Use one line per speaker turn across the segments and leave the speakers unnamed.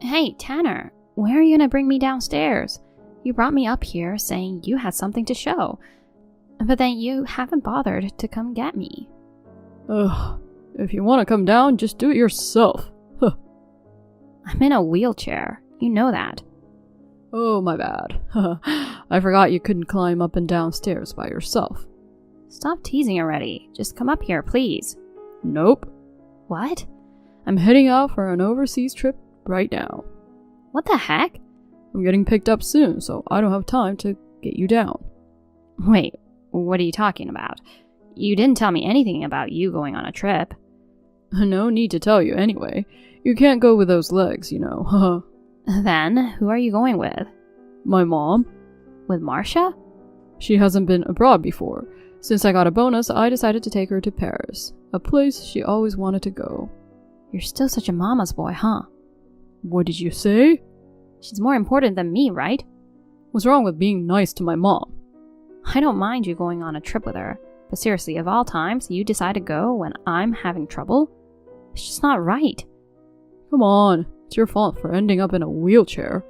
Hey, Tanner, where are you gonna bring me downstairs? You brought me up here saying you had something to show, but then you haven't bothered to come get me.
Ugh, if you want to come down, just do it yourself. Huh.
I'm in a wheelchair, you know that.
Oh, my bad. I forgot you couldn't climb up and down stairs by yourself.
Stop teasing already, just come up here, please.
Nope.
What?
I'm heading out for an overseas trip right now.
What the heck?
I'm getting picked up soon, so I don't have time to get you down.
Wait, what are you talking about? You didn't tell me anything about you going on a trip.
No need to tell you anyway. You can't go with those legs, you know.
Then, who are you going with?
My mom.
With Marcia?
She hasn't been abroad before. Since I got a bonus, I decided to take her to Paris, a place she always wanted to go.
You're still such a mama's boy, huh?
What did you say?
She's more important than me, right?
What's wrong with being nice to my mom?
I don't mind you going on a trip with her, but seriously, of all times, you decide to go when I'm having trouble? It's just not right.
Come on, it's your fault for ending up in a wheelchair.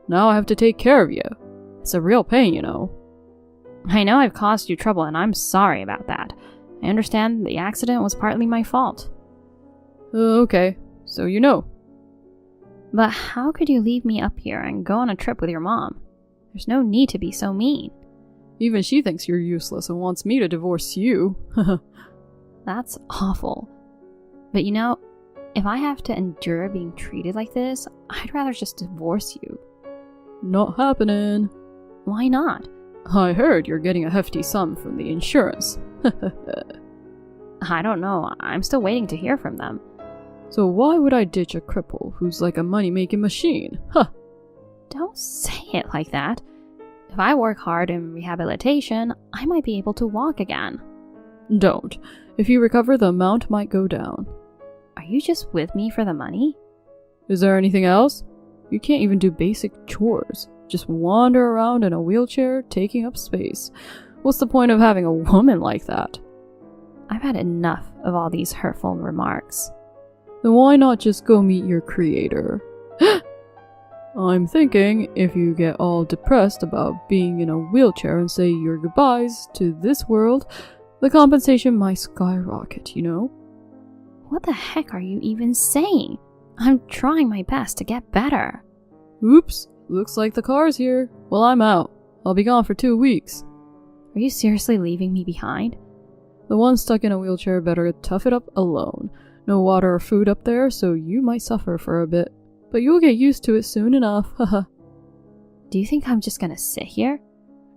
Now I have to take care of you. It's a real pain, you know.
I know I've caused you trouble and I'm sorry about that. I understand the accident was partly my fault.
Okay, so you know.
But how could you leave me up here and go on a trip with your mom? There's no need to be so mean.
Even she thinks you're useless and wants me to divorce you.
That's awful. But you know, if I have to endure being treated like this, I'd rather just divorce you.
Not happening.
Why not?
I heard you're getting a hefty sum from the insurance.
I don't know. I'm still waiting to hear from them.
So why would I ditch a cripple who's like a money-making machine? Huh.
Don't say it like that. If I work hard in rehabilitation, I might be able to walk again.
Don't. If you recover, the amount might go down.
Are you just with me for the money?
Is there anything else? You can't even do basic chores. Just wander around in a wheelchair, taking up space. What's the point of having a woman like that?
I've had enough of all these hurtful remarks.
Then why not just go meet your creator? I'm thinking if you get all depressed about being in a wheelchair and say your goodbyes to this world, the compensation might skyrocket, you know?
What the heck are you even saying? I'm trying my best to get better.
Oops, looks like the car's here. Well, I'm out. I'll be gone for 2 weeks.
Are you seriously leaving me behind?
The one stuck in a wheelchair better tough it up alone. No water or food up there, so you might suffer for a bit. But you'll get used to it soon enough, haha.
Do you think I'm just gonna sit here?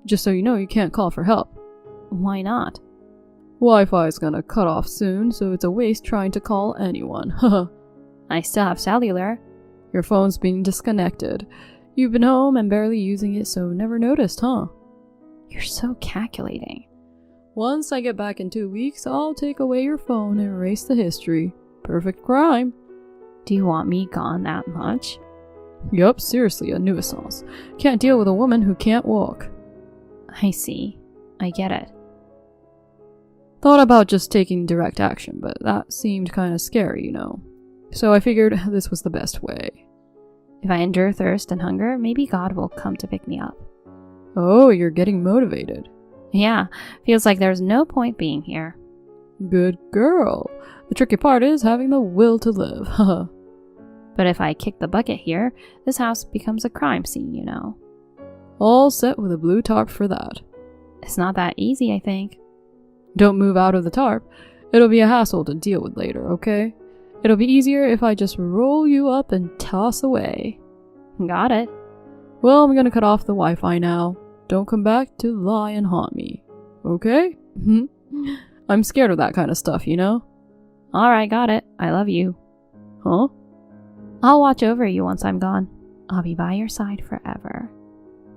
Just so you know, you can't call for help.
Why not?
Wi-Fi is gonna cut off soon, so it's a waste trying to call anyone, haha.
I still have cellular.
Your phone's being disconnected. You've been home and barely using it, so never noticed, huh?
You're so calculating.
Once I get back in 2 weeks, I'll take away your phone and erase the history. Perfect crime.
Do you want me gone that much?
Yup, seriously, a nuisance. Can't deal with a woman who can't walk.
I see. I get it.
Thought about just taking direct action, but that seemed kinda scary, you know. So I figured this was the best way.
If I endure thirst and hunger, maybe God will come to pick me up.
Oh, you're getting motivated.
Yeah, feels like there's no point being here.
Good girl. The tricky part is having the will to live, haha.
But if I kick the bucket here, this house becomes a crime scene, you know.
All set with a blue tarp for that.
It's not that easy, I think.
Don't move out of the tarp. It'll be a hassle to deal with later, okay? It'll be easier if I just roll you up and toss away.
Got it.
Well, I'm gonna cut off the Wi-Fi now. Don't come back to lie and haunt me. Okay? I'm scared of that kind of stuff, you know?
Alright, got it. I love you.
Huh?
I'll watch over you once I'm gone. I'll be by your side forever.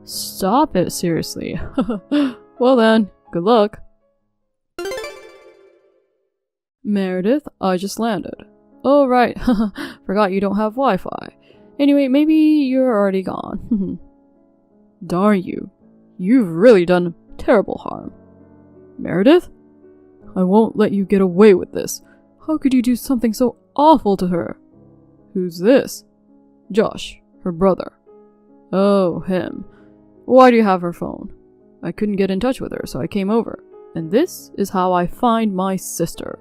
Stop it, seriously. Well then, good luck. Meredith, I just landed. Oh right, forgot you don't have Wi-Fi. Anyway, maybe you're already gone. Darn you. You've really done terrible harm. Meredith? I won't let you get away with this. How could you do something so awful to her? Who's this? Josh, her brother. Oh, him. Why do you have her phone? I couldn't get in touch with her, so I came over. And this is how I find my sister.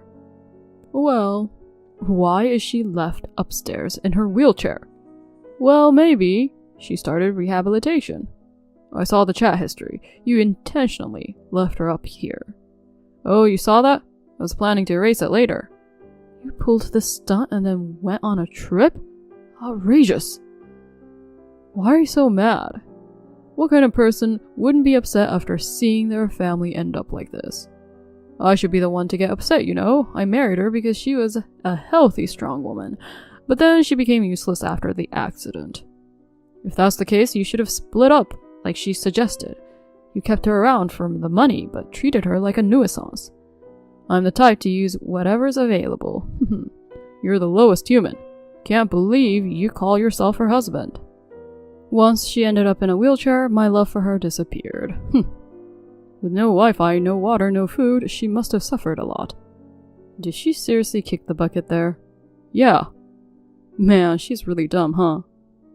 Well, why is she left upstairs in her wheelchair? Well, maybe she started rehabilitation. I saw the chat history. You intentionally left her up here. Oh, you saw that? I was planning to erase it later. You pulled this stunt and then went on a trip? Outrageous. Why are you so mad? What kind of person wouldn't be upset after seeing their family end up like this? I should be the one to get upset, you know. I married her because she was a healthy, strong woman, but then she became useless after the accident. If that's the case, you should have split up, like she suggested. You kept her around for the money, but treated her like a nuisance. I'm the type to use whatever's available. You're the lowest human. Can't believe you call yourself her husband. Once she ended up in a wheelchair, my love for her disappeared. With no Wi-Fi, no water, no food, she must have suffered a lot. Did she seriously kick the bucket there? Yeah. Man, she's really dumb, huh?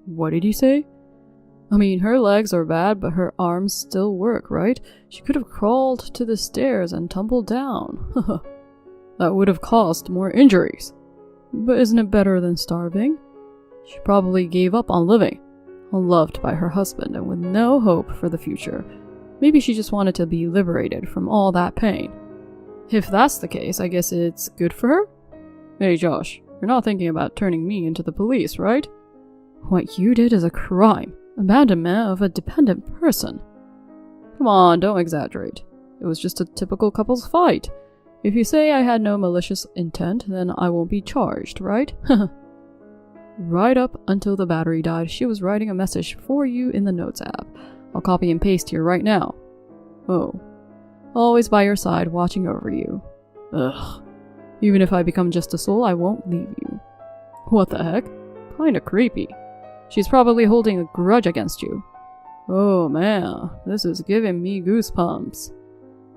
What did you say? I mean, her legs are bad, but her arms still work, right? She could have crawled to the stairs and tumbled down. That would have caused more injuries. But isn't it better than starving? She probably gave up on living, unloved by her husband and with no hope for the future. Maybe she just wanted to be liberated from all that pain. If that's the case, I guess it's good for her? Hey Josh, you're not thinking about turning me into the police, right? What you did is a crime. Abandonment of a dependent person. Come on, don't exaggerate. It was just a typical couple's fight. If you say I had no malicious intent, then I won't be charged, right? Right up until the battery died, she was writing a message for you in the Notes app. I'll copy and paste here right now. Oh. Always by your side, watching over you. Ugh. Even if I become just a soul, I won't leave you. What the heck? Kinda creepy. She's probably holding a grudge against you. Oh man, this is giving me goosebumps.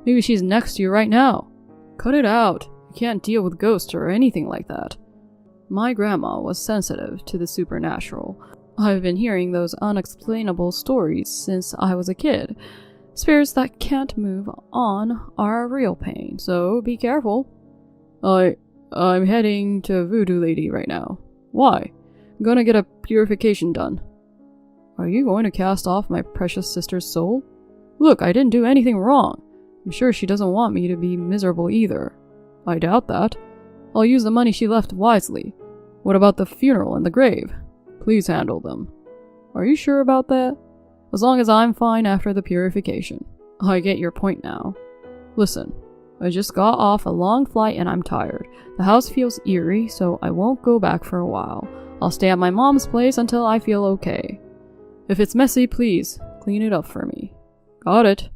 Maybe she's next to you right now. Cut it out. I can't deal with ghosts or anything like that. My grandma was sensitive to the supernatural. I've been hearing those unexplainable stories since I was a kid. Spirits that can't move on are real pain, so be careful. I'm heading to Voodoo Lady right now. Why? I'm gonna get a purification done. Are you going to cast off my precious sister's soul? Look, I didn't do anything wrong. I'm sure she doesn't want me to be miserable either. I doubt that. I'll use the money she left wisely. What about the funeral and the grave? Please handle them. Are you sure about that? As long as I'm fine after the purification. I get your point now. Listen, I just got off a long flight and I'm tired. The house feels eerie, so I won't go back for a while. I'll stay at my mom's place until I feel okay. If it's messy, please clean it up for me. Got it.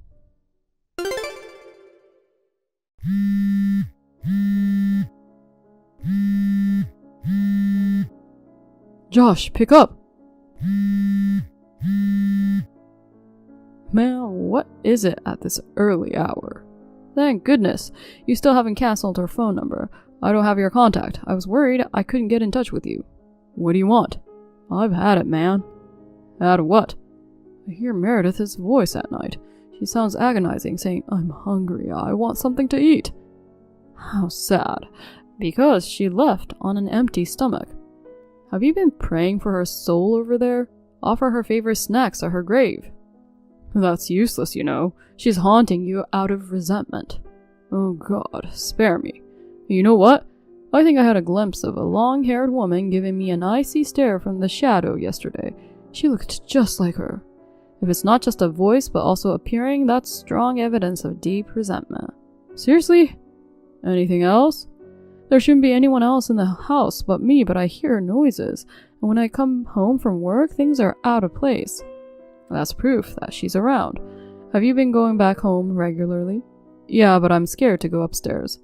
Josh, pick up! Man, what is it at this early hour? Thank goodness, you still haven't canceled her phone number. I don't have your contact. I was worried I couldn't get in touch with you. What do you want? I've had it, man. Had what? I hear Meredith's voice at night. She sounds agonizing, saying, I'm hungry, I want something to eat. How sad. Because she left on an empty stomach. Have you been praying for her soul over there? Offer her favorite snacks at her grave. That's useless, you know. She's haunting you out of resentment. Oh God, spare me. You know what? I think I had a glimpse of a long-haired woman giving me an icy stare from the shadow yesterday. She looked just like her. If it's not just a voice but also appearing, that's strong evidence of deep resentment. Seriously? Anything else? There shouldn't be anyone else in the house but me, but I hear noises, and when I come home from work, things are out of place. That's proof that she's around. Have you been going back home regularly? Yeah, but I'm scared to go upstairs.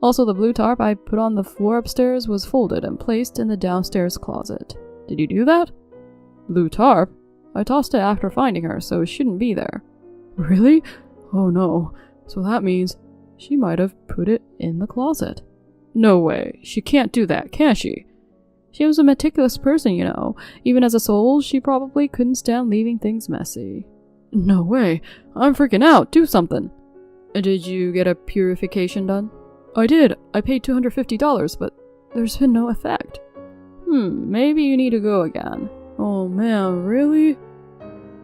Also, the blue tarp I put on the floor upstairs was folded and placed in the downstairs closet. Did you do that? Blue tarp? I tossed it after finding her, so it shouldn't be there. Really? Oh no. So that means she might have put it in the closet. No way. She can't do that, can she? She was a meticulous person, you know. Even as a soul, she probably couldn't stand leaving things messy. No way. I'm freaking out. Do something. Did you get a purification done? I did. I paid $250, but there's been no effect. Maybe you need to go again. Oh man, really?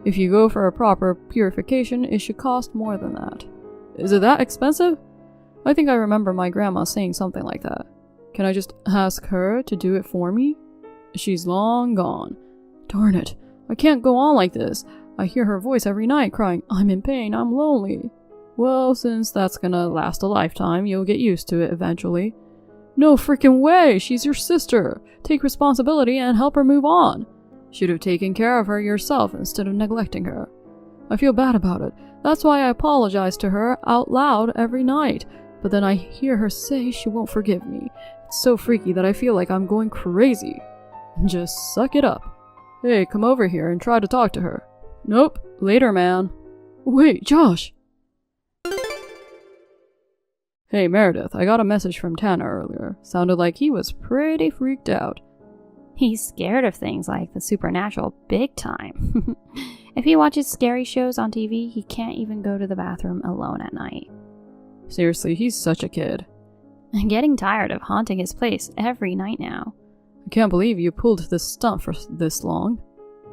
If you go for a proper purification, it should cost more than that. Is it that expensive? I think I remember my grandma saying something like that. Can I just ask her to do it for me? She's long gone. Darn it. I can't go on like this. I hear her voice every night crying, I'm in pain, I'm lonely. Well, since that's gonna last a lifetime, you'll get used to it eventually. No freaking way! She's your sister! Take responsibility and help her move on. Should have taken care of her yourself instead of neglecting her. I feel bad about it. That's why I apologize to her out loud every night. But then I hear her say she won't forgive me. It's so freaky that I feel like I'm going crazy. Just suck it up. Hey, come over here and try to talk to her. Nope. Later, man. Wait, Josh! Hey, Meredith, I got a message from Tanner earlier. Sounded like he was pretty freaked out.
He's scared of things like the supernatural big time. If he watches scary shows on TV, he can't even go to the bathroom alone at night.
Seriously, he's such a kid.
I'm getting tired of haunting his place every night now.
I can't believe you pulled this stunt for this long.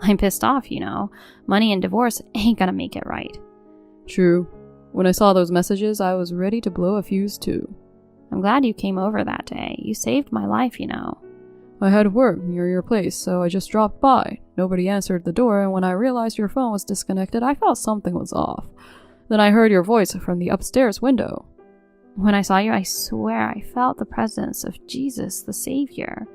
I'm pissed off, you know. Money and divorce ain't gonna make it right.
True. When I saw those messages, I was ready to blow a fuse too.
I'm glad you came over that day. You saved my life, you know.
I had work near your place, so I just dropped by. Nobody answered the door, and when I realized your phone was disconnected, I felt something was off. Then I heard your voice from the upstairs window.
When I saw you, I swear I felt the presence of Jesus, the Savior.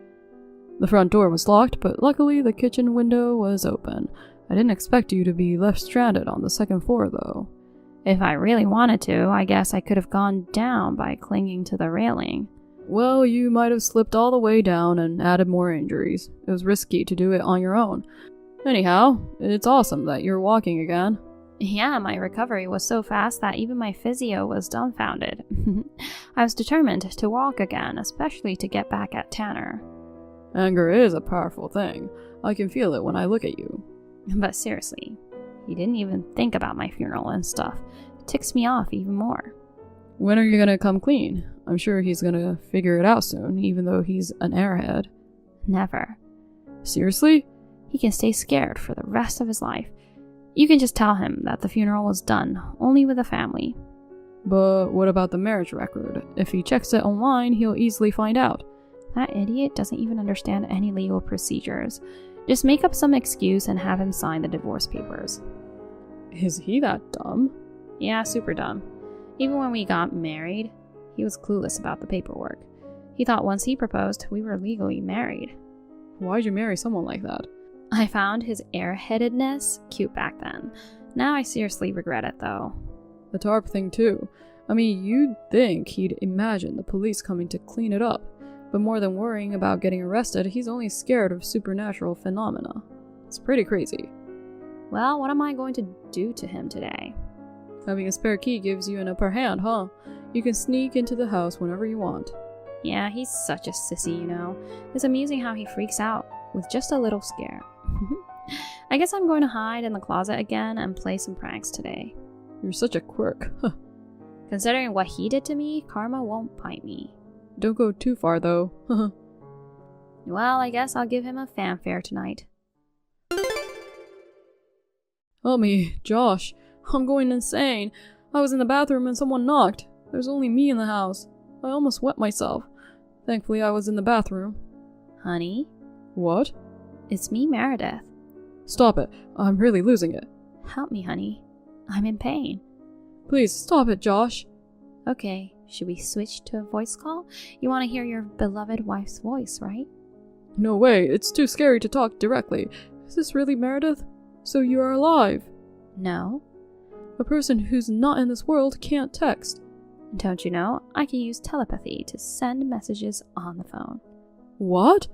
The front door was locked, but luckily the kitchen window was open. I didn't expect you to be left stranded on the second floor, though.
If I really wanted to, I guess I could have gone down by clinging to the railing.
Well, you might have slipped all the way down and added more injuries. It was risky to do it on your own. Anyhow, it's awesome that you're walking again.
Yeah, my recovery was so fast that even my physio was dumbfounded. I was determined to walk again, especially to get back at Tanner.
Anger is a powerful thing. I can feel it when I look at you.
But seriously, he didn't even think about my funeral and stuff. It ticks me off even more.
When are you gonna come clean? I'm sure he's gonna figure it out soon, even though he's an airhead.
Never.
Seriously?
He can stay scared for the rest of his life. You can just tell him that the funeral was done, only with the family.
But what about the marriage record? If he checks it online, he'll easily find out.
That idiot doesn't even understand any legal procedures. Just make up some excuse and have him sign the divorce papers.
Is he that dumb?
Yeah, super dumb. Even when we got married, he was clueless about the paperwork. He thought once he proposed, we were legally married.
Why'd you marry someone like that?
I found his airheadedness cute back then. Now I seriously regret it, though.
The tarp thing, too. I mean, you'd think he'd imagine the police coming to clean it up. But more than worrying about getting arrested, he's only scared of supernatural phenomena. It's pretty crazy.
Well, what am I going to do to him today?
Having a spare key gives you an upper hand, huh? You can sneak into the house whenever you want.
Yeah, he's such a sissy, you know. It's amusing how he freaks out with just a little scare. I guess I'm going to hide in the closet again and play some pranks today.
You're such a quirk.
Considering what he did to me, karma won't bite me.
Don't go too far, though.
Well, I guess I'll give him a fanfare tonight.
Help me, Josh. I'm going insane. I was in the bathroom and someone knocked. There's only me in the house. I almost wet myself. Thankfully, I was in the bathroom.
Honey?
What?
It's me, Meredith.
Stop it. I'm really losing it.
Help me, honey. I'm in pain.
Please, stop it, Josh.
Okay, should we switch to a voice call? You want to hear your beloved wife's voice, right?
No way. It's too scary to talk directly. Is this really Meredith? So you are alive?
No.
A person who's not in this world can't text.
Don't you know, I can use telepathy to send messages on the phone.
What?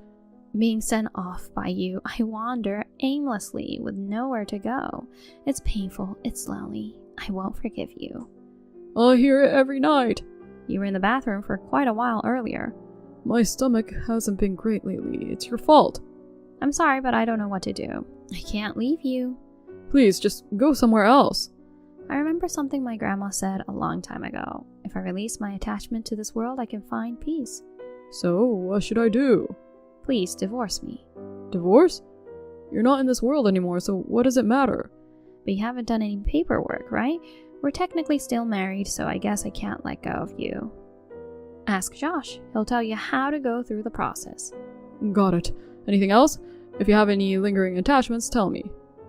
Being sent off by you, I wander aimlessly with nowhere to go. It's painful, it's lonely. I won't forgive you.
I hear it every night.
You were in the bathroom for quite a while earlier.
My stomach hasn't been great lately. It's your fault.
I'm sorry, but I don't know what to do. I can't leave you.
Please, just go somewhere else.
I remember something my grandma said a long time ago. If I release my attachment to this world, I can find peace.
So, what should I do?
Please, divorce me.
Divorce? You're not in this world anymore, so what does it matter?
But you haven't done any paperwork, right? We're technically still married, so I guess I can't let go of you. Ask Josh. He'll tell you how to go through the process.
Got it. Anything else? If you have any lingering attachments, tell me.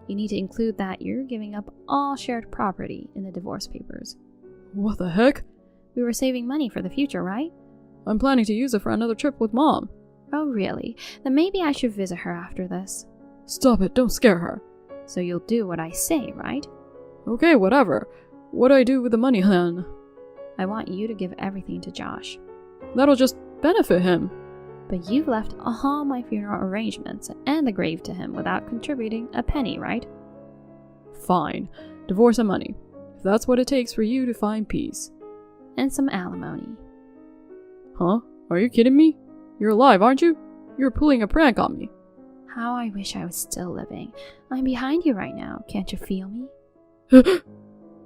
You need to include that you're giving up all shared property in the divorce papers.
What the heck?
We were saving money for the future, right?
I'm planning to use it for another trip with Mom.
Oh, really? Then maybe I should visit her after this.
Stop it, don't scare her.
So you'll do what I say, right?
Okay, whatever. What do I do with the money then?
I want you to give everything to Josh.
That'll just benefit him.
But you've left all my funeral arrangements and the grave to him without contributing a penny, right?
Fine. Divorce and money. If that's what it takes for you to find peace.
And some alimony.
Huh? Are you kidding me? You're alive, aren't you? You're pulling a prank on me.
How I wish I was still living. I'm behind you right now. Can't you feel me?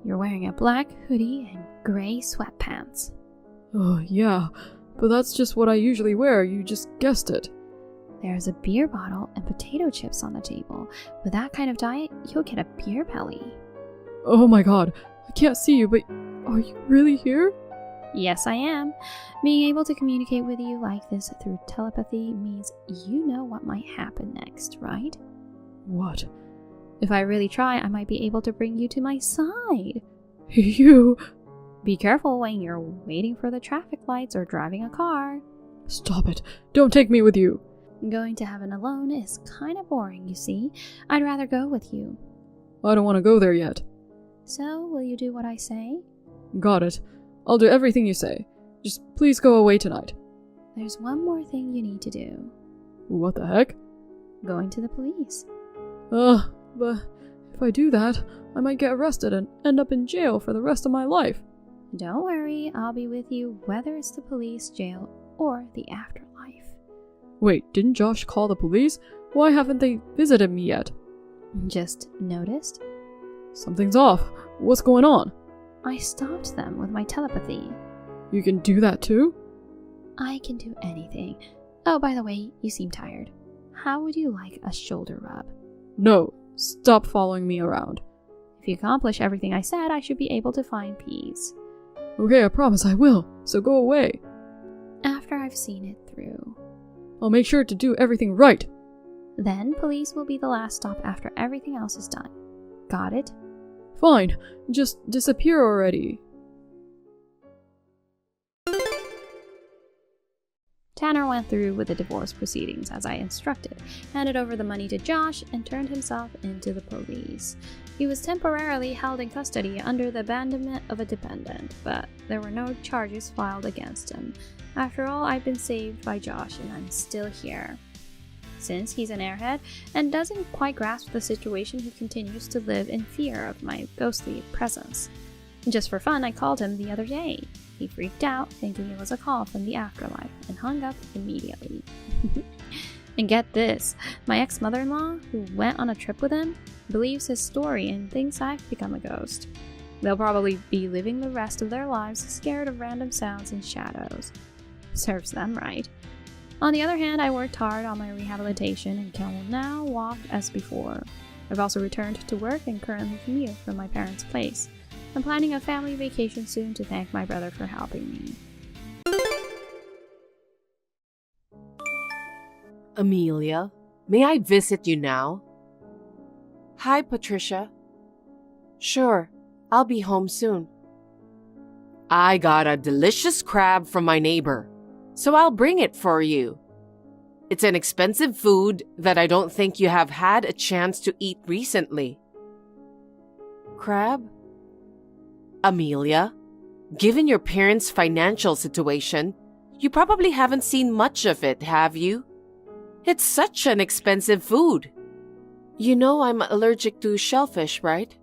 You're wearing a black hoodie and gray sweatpants.
Oh, yeah. But that's just what I usually wear. You just guessed it.
There's a beer bottle and potato chips on the table. With that kind of diet, you'll get a beer belly.
Oh my god. I can't see you, but are you really here?
Yes, I am. Being able to communicate with you like this through telepathy means you know what might happen next, right?
What?
If I really try, I might be able to bring you to my side.
You...
Be careful when you're waiting for the traffic lights or driving a car.
Stop it. Don't take me with you.
Going to heaven alone is kind of boring, you see. I'd rather go with you.
I don't want to go there yet.
So, will you do what I say?
Got it. I'll do everything you say. Just please go away tonight.
There's one more thing you need to do.
What the heck?
Going to the police.
But if I do that, I might get arrested and end up in jail for the rest of my life.
Don't worry, I'll be with you whether it's the police, jail, or the afterlife.
Wait, didn't Josh call the police? Why haven't they visited me yet?
Just noticed?
Something's off. What's going on?
I stopped them with my telepathy.
You can do that too?
I can do anything. Oh, by the way, you seem tired. How would you like a shoulder rub?
No, stop following me around.
If you accomplish everything I said, I should be able to find peace.
Okay, I promise I will, so go away.
After I've seen it through.
I'll make sure to do everything right.
Then police will be the last stop after everything else is done. Got it?
Fine, just disappear already.
Tanner went through with the divorce proceedings as I instructed, handed over the money to Josh, and turned himself into the police. He was temporarily held in custody under the abandonment of a dependent, but there were no charges filed against him. After all, I've been saved by Josh and I'm still here. Since he's an airhead and doesn't quite grasp the situation, he continues to live in fear of my ghostly presence. Just for fun, I called him the other day. He freaked out, thinking it was a call from the afterlife, and hung up immediately. And get this, my ex-mother-in-law, who went on a trip with him, believes his story and thinks I've become a ghost. They'll probably be living the rest of their lives scared of random sounds and shadows. Serves them right. On the other hand, I worked hard on my rehabilitation and can now walk as before. I've also returned to work and currently commute from my parents' place. I'm planning a family vacation soon to thank my brother for helping me.
Amelia, may I visit you now? Hi, Patricia. Sure, I'll be home soon. I got a delicious crab from my neighbor, so I'll bring it for you. It's an expensive food that I don't think you have had a chance to eat recently. Crab? Amelia, given your parents' financial situation, you probably haven't seen much of it, have you? It's such an expensive food. You know I'm allergic to shellfish, right?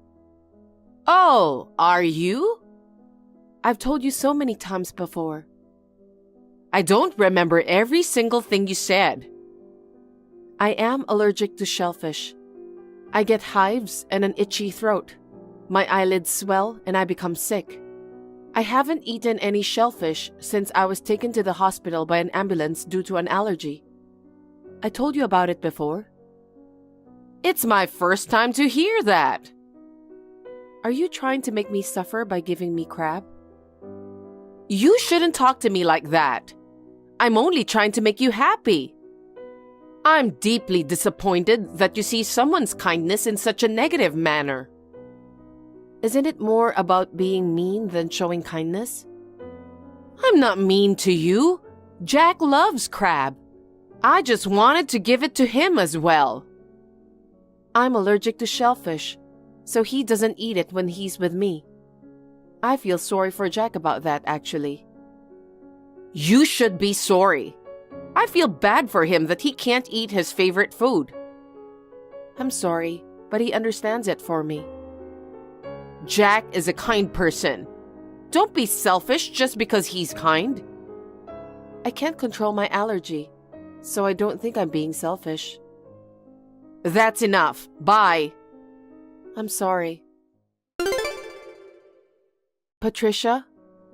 Oh, are you? I've told you so many times before. I don't remember every single thing you said. I am allergic to shellfish. I get hives and an itchy throat. My eyelids swell and I become sick. I haven't eaten any shellfish since I was taken to the hospital by an ambulance due to an allergy. I told you about it before. It's my first time to hear that. Are you trying to make me suffer by giving me crab? You shouldn't talk to me like that. I'm only trying to make you happy. I'm deeply disappointed that you see someone's kindness in such a negative manner. Isn't it more about being mean than showing kindness? I'm not mean to you. Jack loves crab. I just wanted to give it to him as well. I'm allergic to shellfish, so he doesn't eat it when he's with me. I feel sorry for Jack about that, actually. You should be sorry. I feel bad for him that he can't eat his favorite food. I'm sorry, but he understands it for me. Jack is a kind person. Don't be selfish just because he's kind. I can't control my allergy, so I don't think I'm being selfish. That's enough. Bye. I'm sorry. Patricia,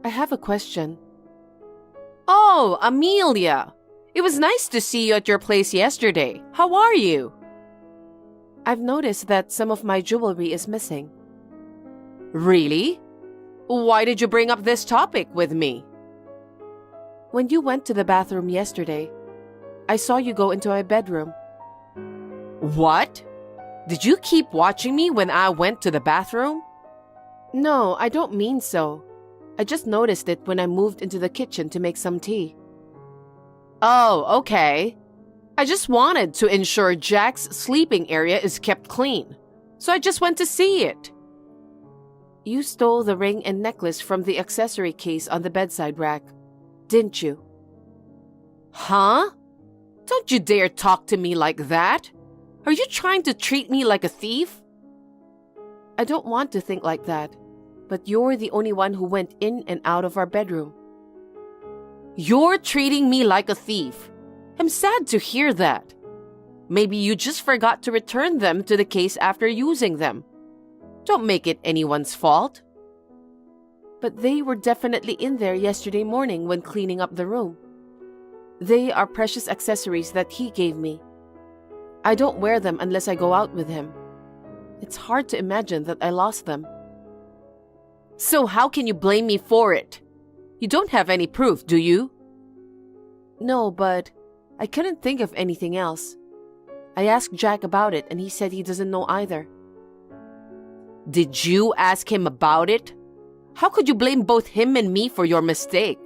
I have a question. Oh, Amelia. It was nice to see you at your place yesterday. How are you? I've noticed that some of my jewelry is missing. Really? Why did you bring up this topic with me? When you went to the bathroom yesterday, I saw you go into my bedroom. What? Did you keep watching me when I went to the bathroom? No, I don't mean so. I just noticed it when I moved into the kitchen to make some tea. Oh, okay. I just wanted to ensure Jack's sleeping area is kept clean, so I just went to see it. You stole the ring and necklace from the accessory case on the bedside rack, didn't you? Huh? Don't you dare talk to me like that. Are you trying to treat me like a thief? I don't want to think like that, but you're the only one who went in and out of our bedroom. You're treating me like a thief. I'm sad to hear that. Maybe you just forgot to return them to the case after using them. Don't make it anyone's fault. But they were definitely in there yesterday morning when cleaning up the room. They are precious accessories that he gave me. I don't wear them unless I go out with him. It's hard to imagine that I lost them. So how can you blame me for it? You don't have any proof, do you? No, but I couldn't think of anything else. I asked Jack about it and he said he doesn't know either. Did you ask him about it? How could you blame both him and me for your mistake?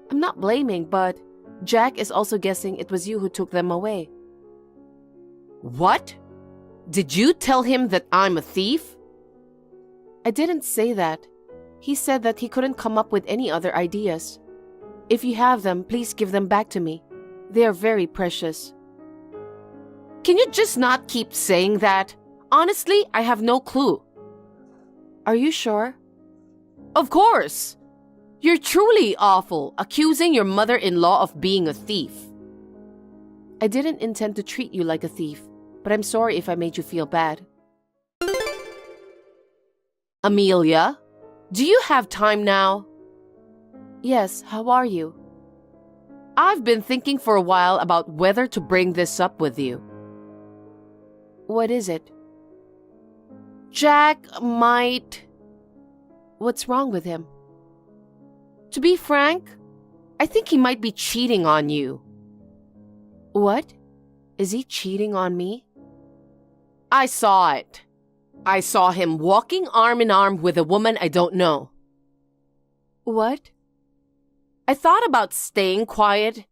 I'm not blaming, but Jack is also guessing it was you who took them away. What? Did you tell him that I'm a thief? I didn't say that. He said that he couldn't come up with any other ideas. If you have them, please give them back to me. They are very precious. Can you just not keep saying that? Honestly, I have no clue. Are you sure? Of course. You're truly awful, accusing your mother-in-law of being a thief. I didn't intend to treat you like a thief, but I'm sorry if I made you feel bad. Amelia, do you have time now? Yes, how are you? I've been thinking for a while about whether to bring this up with you. What is it? Jack might... What's wrong with him? To be frank, I think he might be cheating on you. What? Is he cheating on me? I saw it. I saw him walking arm in arm with a woman I don't know. What? I thought about staying quiet,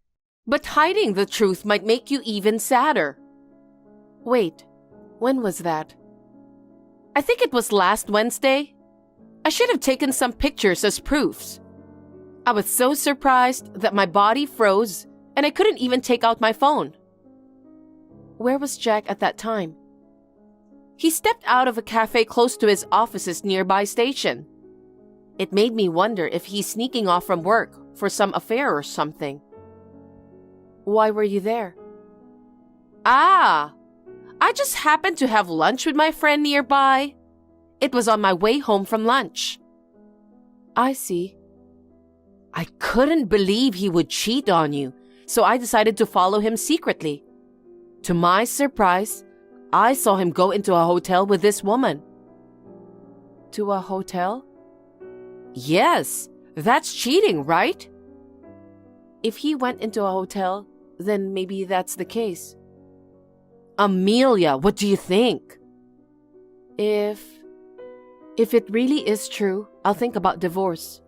but hiding the truth might make you even sadder. Wait, when was that? I think it was last Wednesday. I should have taken some pictures as proofs. I was so surprised that my body froze and I couldn't even take out my phone. Where was Jack at that time? He stepped out of a cafe close to his office's nearby station. It made me wonder if he's sneaking off from work, for some affair or something. Why were you there? I just happened to have lunch with my friend nearby. It was on my way home from lunch. I see. I couldn't believe he would cheat on you, so I decided to follow him secretly. To my surprise, I saw him go into a hotel with this woman. To a hotel? Yes, that's cheating, right? If he went into a hotel, then maybe that's the case. Amelia, what do you think? If it really is true, I'll think about divorce.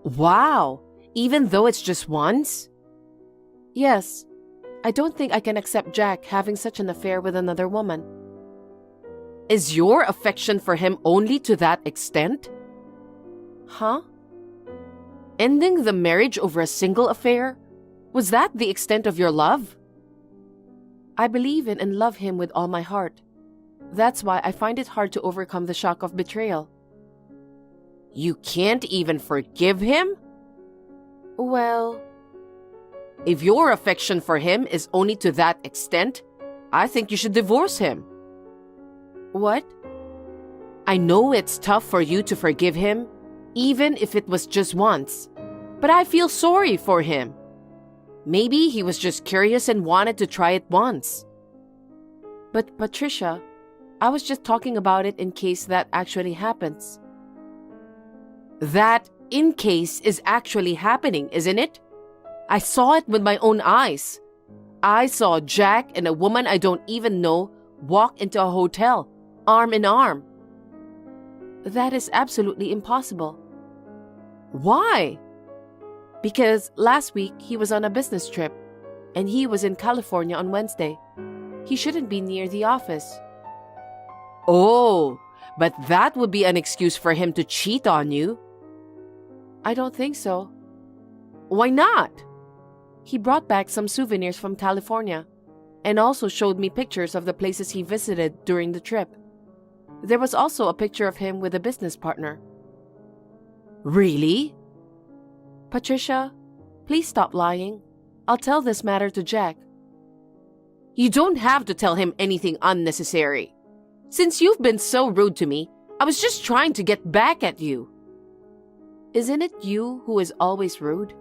Wow, even though it's just once? Yes, I don't think I can accept Jack having such an affair with another woman. Is your affection for him only to that extent? Huh? Ending the marriage over a single affair? Was that the extent of your love? I believe in and love him with all my heart. That's why I find it hard to overcome the shock of betrayal. You can't even forgive him? Well, if your affection for him is only to that extent, I think you should divorce him. What? I know it's tough for you to forgive him, even if it was just once, but I feel sorry for him. Maybe he was just curious and wanted to try it once. But Patricia, I was just talking about it in case that actually happens. That in case is actually happening, isn't it? I saw it with my own eyes. I saw Jack and a woman I don't even know walk into a hotel, arm in arm. That is absolutely impossible. Why? Because last week he was on a business trip, and he was in California on Wednesday. He shouldn't be near the office. Oh, but that would be an excuse for him to cheat on you. I don't think so. Why not? He brought back some souvenirs from California, and also showed me pictures of the places he visited during the trip. There was also a picture of him with a business partner. Really? Patricia, please stop lying. I'll tell this matter to Jack. You don't have to tell him anything unnecessary. Since you've been so rude to me, I was just trying to get back at you. Isn't it you who is always rude?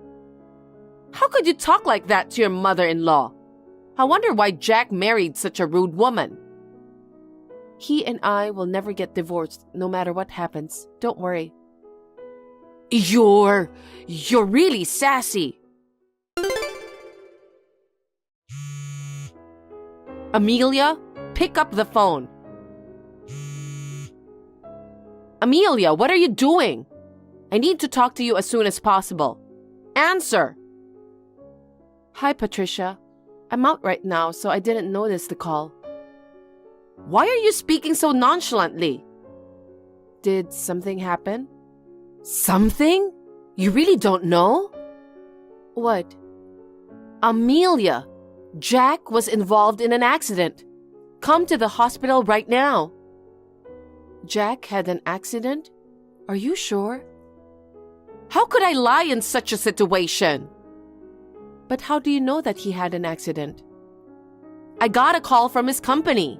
How could you talk like that to your mother-in-law? I wonder why Jack married such a rude woman. He and I will never get divorced, no matter what happens. Don't worry. You're really sassy. Amelia, pick up the phone. Amelia, what are you doing? I need to talk to you as soon as possible. Answer. Hi, Patricia. I'm out right now, so I didn't notice the call. Why are you speaking so nonchalantly? Did something happen? Something? You really don't know? What? Amelia, Jack was involved in an accident. Come to the hospital right now. Jack had an accident? Are you sure? How could I lie in such a situation? But how do you know that he had an accident? I got a call from his company.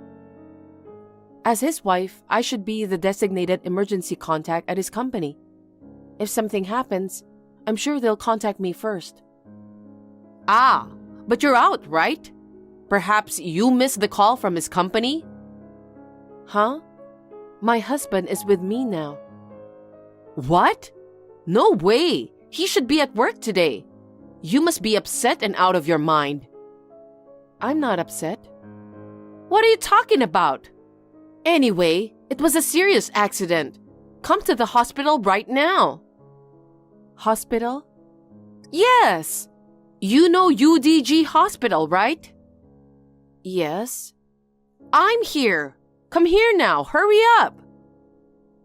As his wife, I should be the designated emergency contact at his company. If something happens, I'm sure they'll contact me first. But you're out, right? Perhaps you missed the call from his company? Huh? My husband is with me now. What? No way! He should be at work today. You must be upset and out of your mind. I'm not upset. What are you talking about? Anyway, it was a serious accident. Come to the hospital right now. Hospital? Yes. You know UDG Hospital, right? Yes. I'm here. Come here now. Hurry up.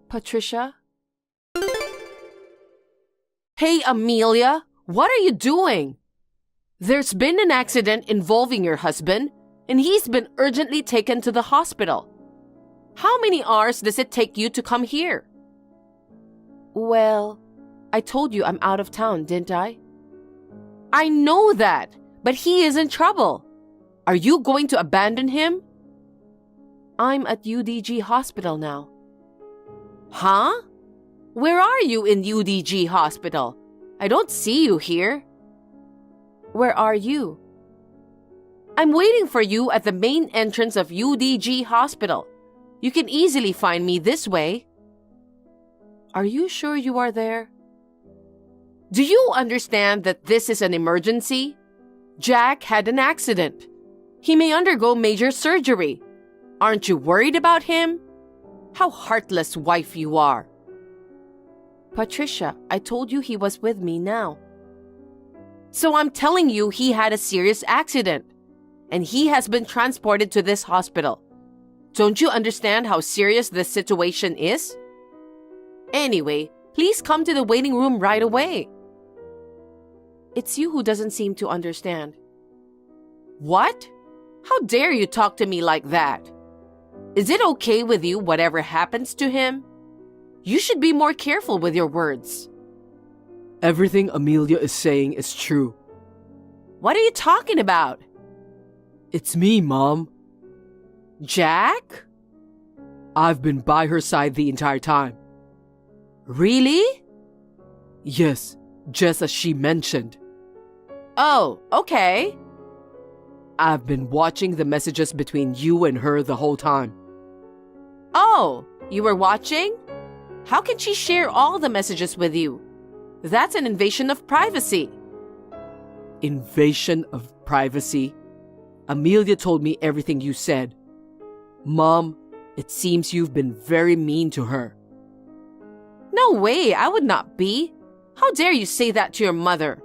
Patricia? Hey, Amelia. What are you doing? There's been an accident involving your husband, and he's been urgently taken to the hospital. How many hours does it take you to come here? Well, I told you I'm out of town, didn't I? I know that, but he is in trouble. Are you going to abandon him? I'm at UDG hospital now. Huh? Where are you in UDG hospital? I don't see you here. Where are you? I'm waiting for you at the main entrance of UDG hospital. You can easily find me this way. Are you sure you are there? Do you understand that this is an emergency? Jack had an accident. He may undergo major surgery. Aren't you worried about him? How heartless wife you are. Patricia, I told you he was with me now. So I'm telling you he had a serious accident, and he has been transported to this hospital. Don't you understand how serious this situation is? Anyway, please come to the waiting room right away. It's you who doesn't seem to understand. What? How dare you talk to me like that? Is it okay with you whatever happens to him? You should be more careful with your words.
Everything Amelia is saying is true.
What are you talking about?
It's me, Mom.
Jack?
I've been by her side the entire time.
Really?
Yes, just as she mentioned.
Oh, okay.
I've been watching the messages between you and her the whole time.
Oh, you were watching? How can she share all the messages with you? That's an invasion of privacy.
Invasion of privacy? Amelia told me everything you said. Mom, it seems you've been very mean to her.
No way, I would not be. How dare you say that to your mother?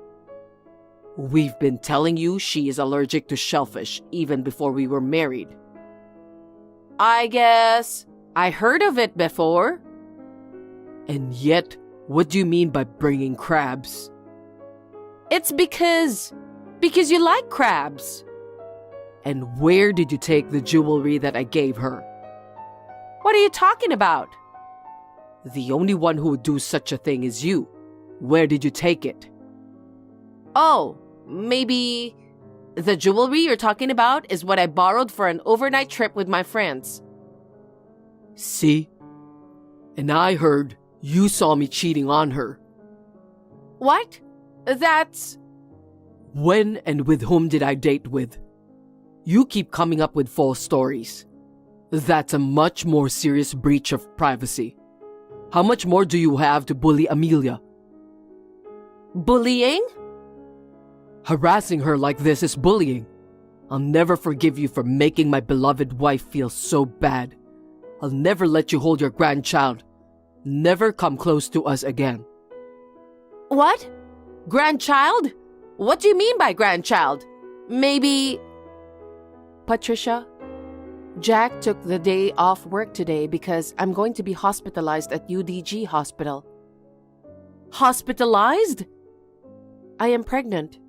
We've been telling you she is allergic to shellfish even before we were married.
I guess I heard of it before.
And yet, what do you mean by bringing crabs?
It's because you like crabs.
And where did you take the jewelry that I gave her?
What are you talking about?
The only one who would do such a thing is you. Where did you take it?
Oh, maybe the jewelry you're talking about is what I borrowed for an overnight trip with my friends.
See? And I heard you saw me cheating on her.
What? That's...
When and with whom did I date with? You keep coming up with false stories. That's a much more serious breach of privacy. How much more do you have to bully Amelia?
Bullying?
Harassing her like this is bullying. I'll never forgive you for making my beloved wife feel so bad. I'll never let you hold your grandchild. Never come close to us again.
What? Grandchild? What do you mean by grandchild? Maybe... Patricia, Jack took the day off work today because I'm going to be hospitalized at UDG hospital. Hospitalized? I am pregnant.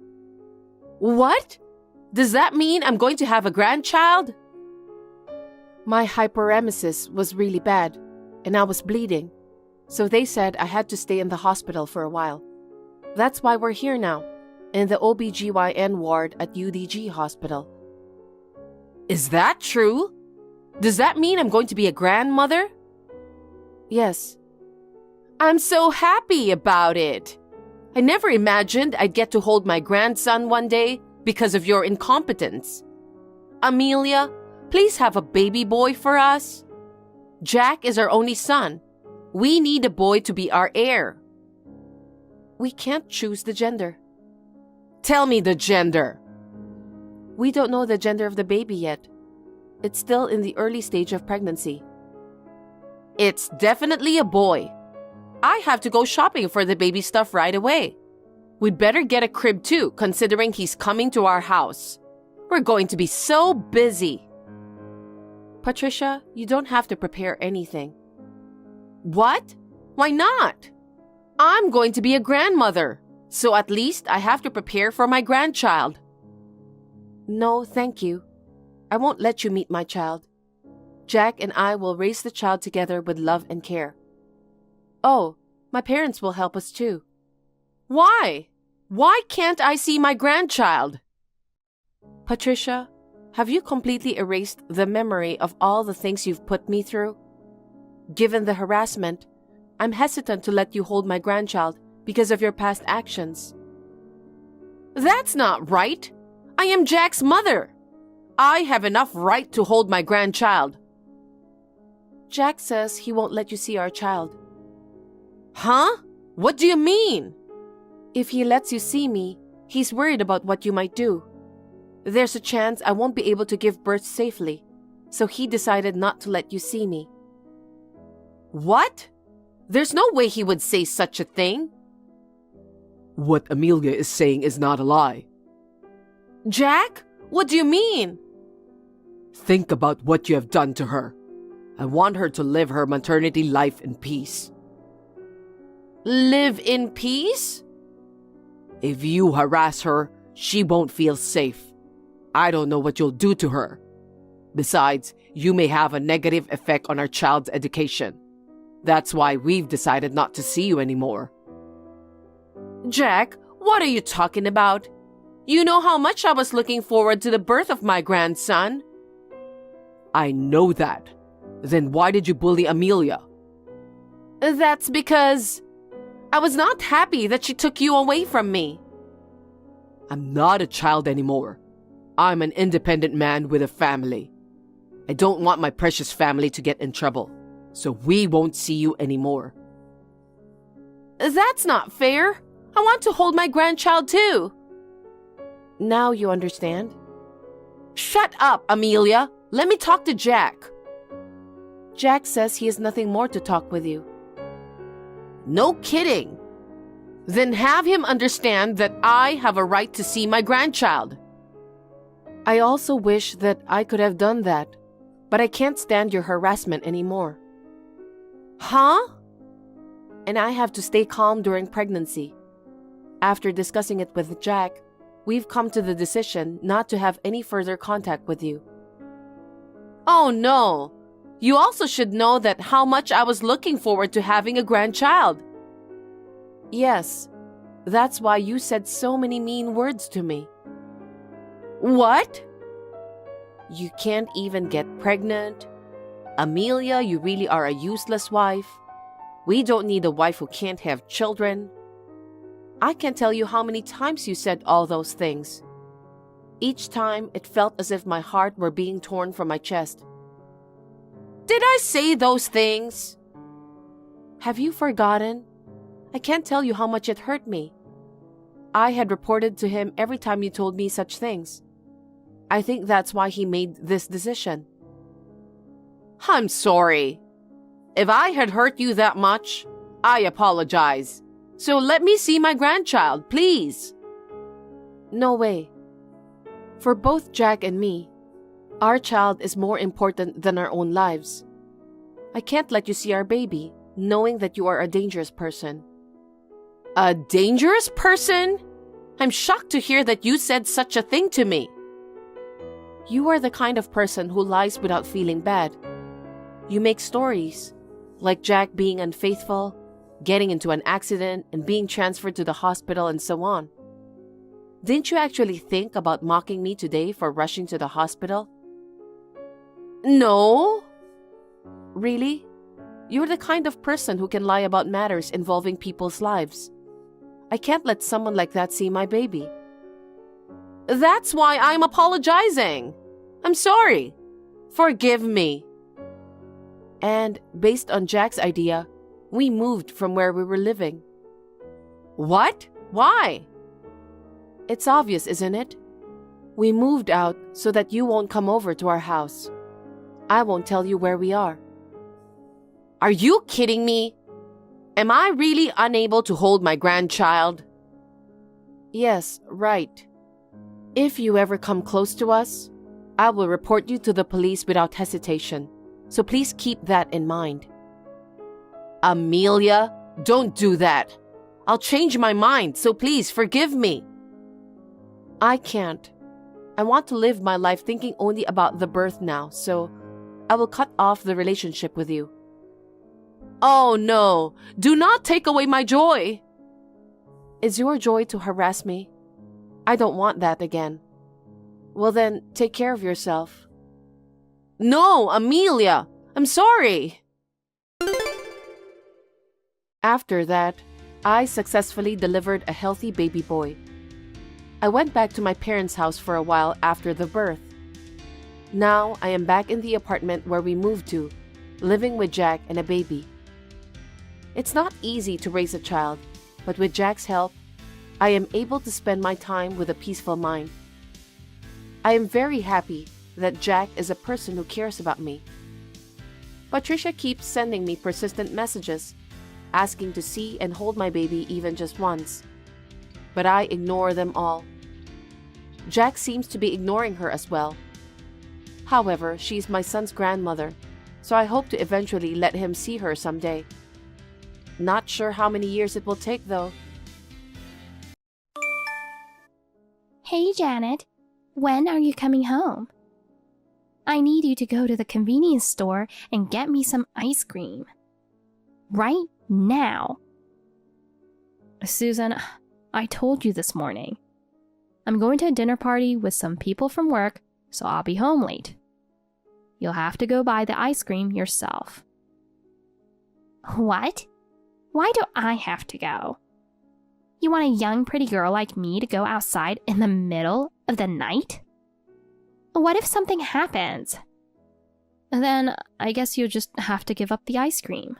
What? Does that mean I'm going to have a grandchild? My hyperemesis was really bad, and I was bleeding. So they said I had to stay in the hospital for a while. That's why we're here now, in the OBGYN ward at UDG hospital. Is that true? Does that mean I'm going to be a grandmother? Yes. I'm so happy about it. I never imagined I'd get to hold my grandson one day because of your incompetence. Amelia, please have a baby boy for us. Jack is our only son. We need a boy to be our heir. We can't choose the gender. Tell me the gender. We don't know the gender of the baby yet. It's still in the early stage of pregnancy. It's definitely a boy. I have to go shopping for the baby stuff right away. We'd better get a crib too, considering he's coming to our house. We're going to be so busy. Patricia, you don't have to prepare anything. What? Why not? I'm going to be a grandmother, so at least I have to prepare for my grandchild. No, thank you. I won't let you meet my child. Jack and I will raise the child together with love and care. Oh, my parents will help us too. Why? Why can't I see my grandchild? Patricia, have you completely erased the memory of all the things you've put me through? Given the harassment, I'm hesitant to let you hold my grandchild because of your past actions. That's not right. I am Jack's mother. I have enough right to hold my grandchild. Jack says he won't let you see our child. Huh? What do you mean? If he lets you see me, he's worried about what you might do. There's a chance I won't be able to give birth safely, so he decided not to let you see me. What? There's no way he would say such a thing.
What Amelia is saying is not a lie.
Jack, what do you mean?
Think about what you have done to her. I want her to live her maternity life in peace.
Live in peace?
If you harass her, she won't feel safe. I don't know what you'll do to her. Besides, you may have a negative effect on our child's education. That's why we've decided not to see you anymore.
Jack, what are you talking about? You know how much I was looking forward to the birth of my grandson.
I know that. Then why did you bully Amelia?
That's because I was not happy that she took you away from me.
I'm not a child anymore. I'm an independent man with a family. I don't want my precious family to get in trouble, so we won't see you anymore.
That's not fair. I want to hold my grandchild too. Now you understand? Shut up, Amelia. Let me talk to Jack. Jack says he has nothing more to talk with you. No kidding. Then have him understand that I have a right to see my grandchild. I also wish that I could have done that, but I can't stand your harassment anymore. Huh? And I have to stay calm during pregnancy. After discussing it with Jack, we've come to the decision not to have any further contact with you. Oh no! You also should know that how much I was looking forward to having a grandchild. Yes, that's why you said so many mean words to me. What? You can't even get pregnant. Amelia, you really are a useless wife. We don't need a wife who can't have children. I can't tell you how many times you said all those things. Each time, it felt as if my heart were being torn from my chest. Did I say those things? Have you forgotten? I can't tell you how much it hurt me. I had reported to him every time you told me such things. I think that's why he made this decision. I'm sorry. If I had hurt you that much, I apologize. So let me see my grandchild, please. No way. For both Jack and me, our child is more important than our own lives. I can't let you see our baby, knowing that you are a dangerous person. A dangerous person? I'm shocked to hear that you said such a thing to me. You are the kind of person who lies without feeling bad. You make stories, like Jack being unfaithful, getting into an accident, and being transferred to the hospital and so on. Didn't you actually think about mocking me today for rushing to the hospital? No. Really? You're the kind of person who can lie about matters involving people's lives. I can't let someone like that see my baby. That's why I'm apologizing. I'm sorry. Forgive me. And based on Jack's idea, we moved from where we were living. What? Why? It's obvious, isn't it? We moved out so that you won't come over to our house. I won't tell you where we are. Are you kidding me? Am I really unable to hold my grandchild? Yes, right. If you ever come close to us, I will report you to the police without hesitation. So please keep that in mind. Amelia, don't do that. I'll change my mind, so please forgive me. I can't. I want to live my life thinking only about the birth now, so I will cut off the relationship with you. Oh no, do not take away my joy. Is your joy to harass me? I don't want that again. Well then, take care of yourself. No, Amelia! I'm sorry! After that, I successfully delivered a healthy baby boy. I went back to my parents' house for a while after the birth. Now I am back in the apartment where we moved to, living with Jack and a baby. It's not easy to raise a child, but with Jack's help, I am able to spend my time with a peaceful mind. I am very happy that Jack is a person who cares about me. Patricia keeps sending me persistent messages, asking to see and hold my baby even just once. But I ignore them all. Jack seems to be ignoring her as well. However, she's my son's grandmother, so I hope to eventually let him see her someday. Not sure how many years it will take though.
Hey, Janet. When are you coming home? I need you to go to the convenience store and get me some ice cream. Right now. Susan, I told you this morning. I'm going to a dinner party with some people from work, so I'll be home late. You'll have to go buy the ice cream yourself. What? Why do I have to go? You want a young, pretty girl like me to go outside in the middle of the night? What if something happens? Then I guess you'll just have to give up the ice cream.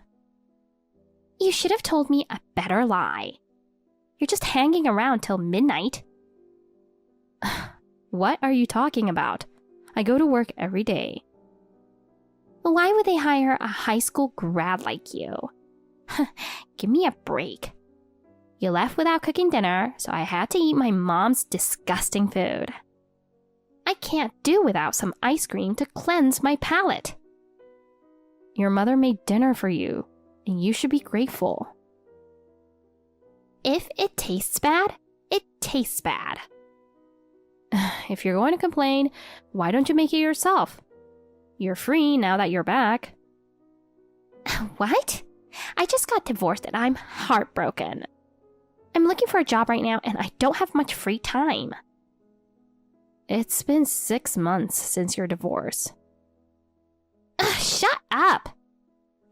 You should have told me a better lie. You're just hanging around till midnight. What are you talking about? I go to work every day. Why would they hire a high school grad like you? Give me a break. You left without cooking dinner, so I had to eat my mom's disgusting food. I can't do without some ice cream to cleanse my palate. Your mother made dinner for you, and you should be grateful. If it tastes bad, it tastes bad. If you're going to complain, why don't you make it yourself? You're free now that you're back. What? I just got divorced and I'm heartbroken. I'm looking for a job right now and I don't have much free time. It's been 6 months since your divorce. Shut up!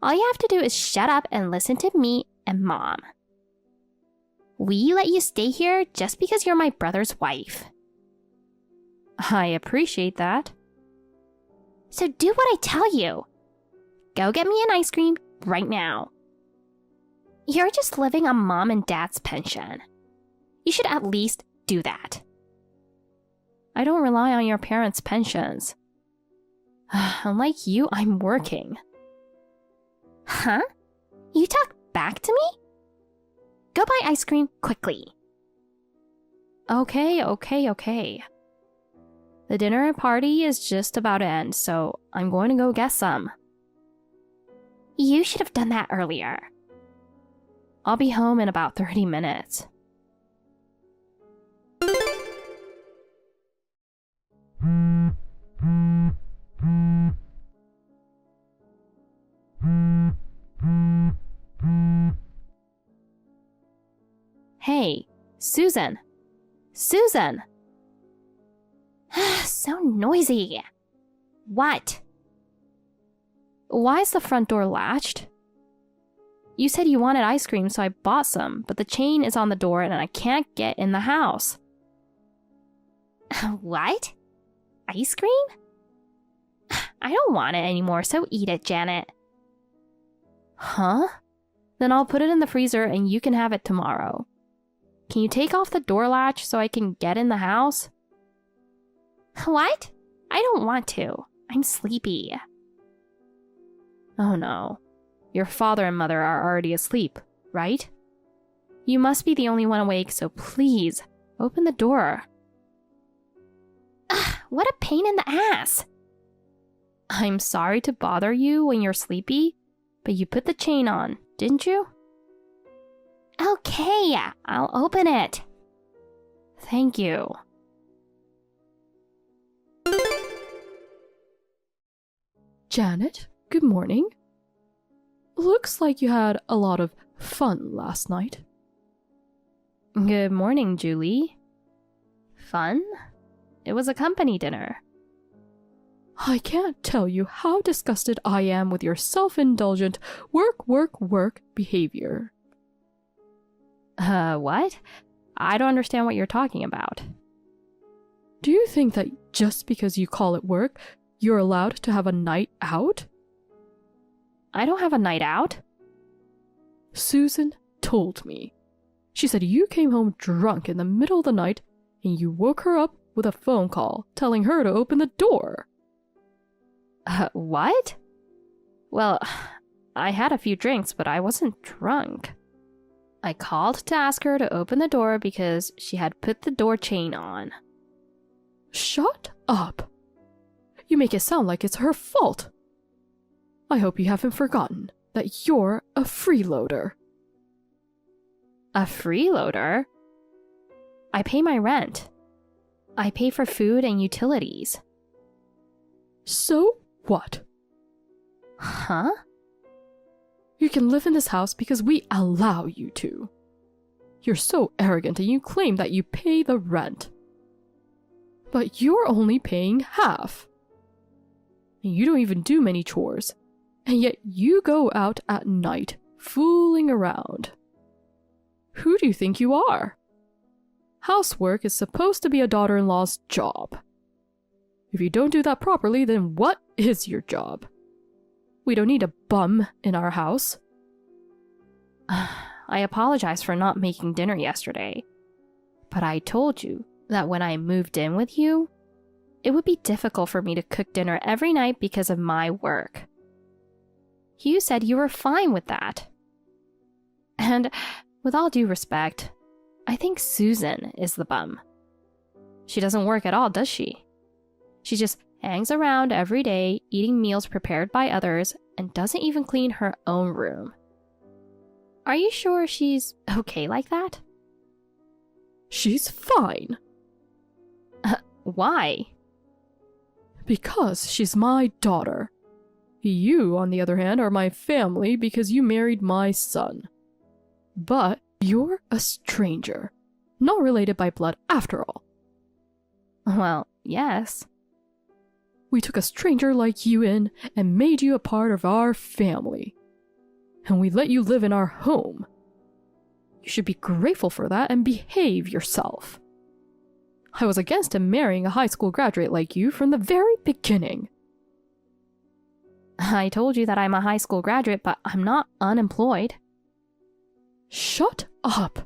All you have to do is shut up and listen to me and Mom. We let you stay here just because you're my brother's wife. I appreciate that. So do what I tell you. Go get me an ice cream right now. You're just living on Mom and Dad's pension. You should at least do that. I don't rely on your parents' pensions. Unlike you, I'm working. Huh? You talk back to me? Go buy ice cream quickly. Okay. The dinner party is just about to end, so I'm going to go get some. You should have done that earlier. I'll be home in about 30 minutes. Hey, Susan! Susan! So noisy. What? Why is the front door latched? You said you wanted ice cream, so I bought some, but the chain is on the door and I can't get in the house. What? Ice cream? I don't want it anymore, so eat it, Janet. Huh? Then I'll put it in the freezer and you can have it tomorrow. Can you take off the door latch so I can get in the house? What? I don't want to. I'm sleepy. Oh no. Your father and mother are already asleep, right? You must be the only one awake, so please, open the door. Ugh, what a pain in the ass. I'm sorry to bother you when you're sleepy, but you put the chain on, didn't you? Okay, I'll open it. Thank you.
Janet, good morning. Looks like you had a lot of fun last night.
Good morning, Julie. Fun? It was a company dinner.
I can't tell you how disgusted I am with your self-indulgent work behavior.
What? I don't understand what you're talking about.
Do you think that just because you call it work, you're allowed to have a night out?
I don't have a night out.
Susan told me. She said you came home drunk in the middle of the night and you woke her up with a phone call telling her to open the door.
What? Well, I had a few drinks, but I wasn't drunk. I called to ask her to open the door because she had put the door chain on.
Shut up. You make it sound like it's her fault. I hope you haven't forgotten that you're a freeloader.
A freeloader? I pay my rent. I pay for food and utilities.
So what?
Huh?
You can live in this house because we allow you to. You're so arrogant and you claim that you pay the rent. But you're only paying half. And you don't even do many chores. And yet you go out at night, fooling around. Who do you think you are? Housework is supposed to be a daughter-in-law's job. If you don't do that properly, then what is your job? We don't need a bum in our house.
I apologize for not making dinner yesterday. But I told you that when I moved in with you, it would be difficult for me to cook dinner every night because of my work. You said you were fine with that. And with all due respect, I think Susan is the bum. She doesn't work at all, does she? She just hangs around every day, eating meals prepared by others, and doesn't even clean her own room. Are you sure she's okay like that?
She's fine.
Why?
Because she's my daughter. You, on the other hand, are my family because you married my son. But you're a stranger, not related by blood after all.
Well, yes.
We took a stranger like you in and made you a part of our family. And we let you live in our home. You should be grateful for that and behave yourself. I was against him marrying a high school graduate like you from the very beginning.
I told you that I'm a high school graduate, but I'm not unemployed.
Shut up!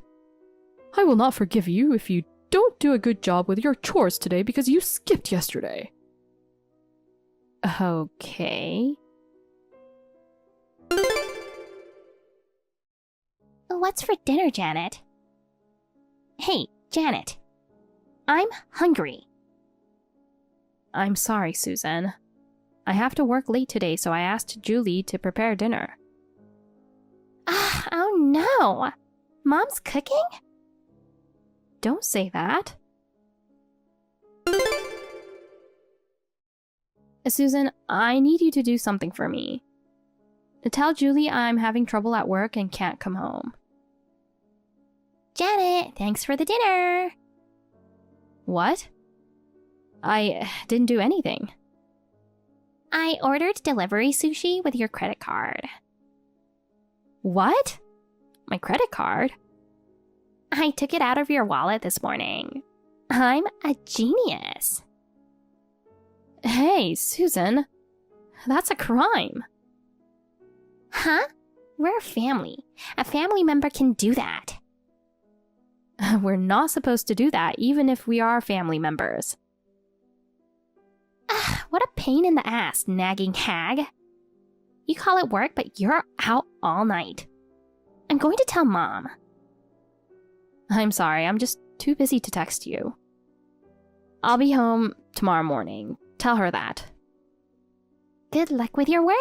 I will not forgive you if you don't do a good job with your chores today because you skipped yesterday.
Okay.
What's for dinner, Janet? Hey, Janet. I'm hungry.
I'm sorry, Susan. I have to work late today, so I asked Julie to prepare dinner.
Oh no! Mom's cooking?
Don't say that. Susan, I need you to do something for me. Tell Julie I'm having trouble at work and can't come home.
Janet, thanks for the dinner.
What? I didn't do anything.
I ordered delivery sushi with your credit card.
What? My credit card?
I took it out of your wallet this morning. I'm a genius.
Hey, Susan. That's a crime.
Huh? We're a family. A family member can do that.
We're not supposed to do that, even if we are family members.
What a pain in the ass, nagging hag. You call it work, but you're out all night. I'm going to tell Mom.
I'm sorry, I'm just too busy to text you. I'll be home tomorrow morning. Tell her that.
Good luck with your work.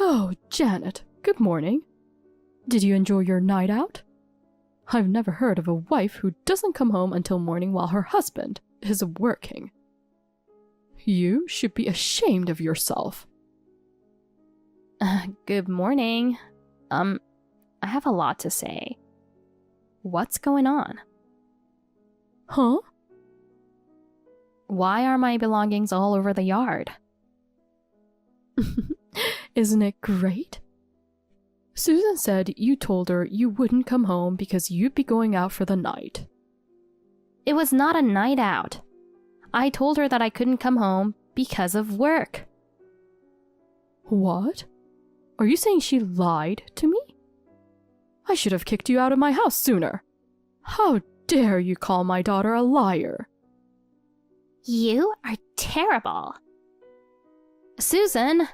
Oh, Janet, good morning. Did you enjoy your night out? I've never heard of a wife who doesn't come home until morning while her husband is working. You should be ashamed of yourself.
Good morning. I have a lot to say. What's going on?
Huh?
Why are my belongings all over the yard?
Isn't it great? Susan said you told her you wouldn't come home because you'd be going out for the night.
It was not a night out. I told her that I couldn't come home because of work.
What? Are you saying she lied to me? I should have kicked you out of my house sooner. How dare you call my daughter a liar?
You are terrible.
Susan,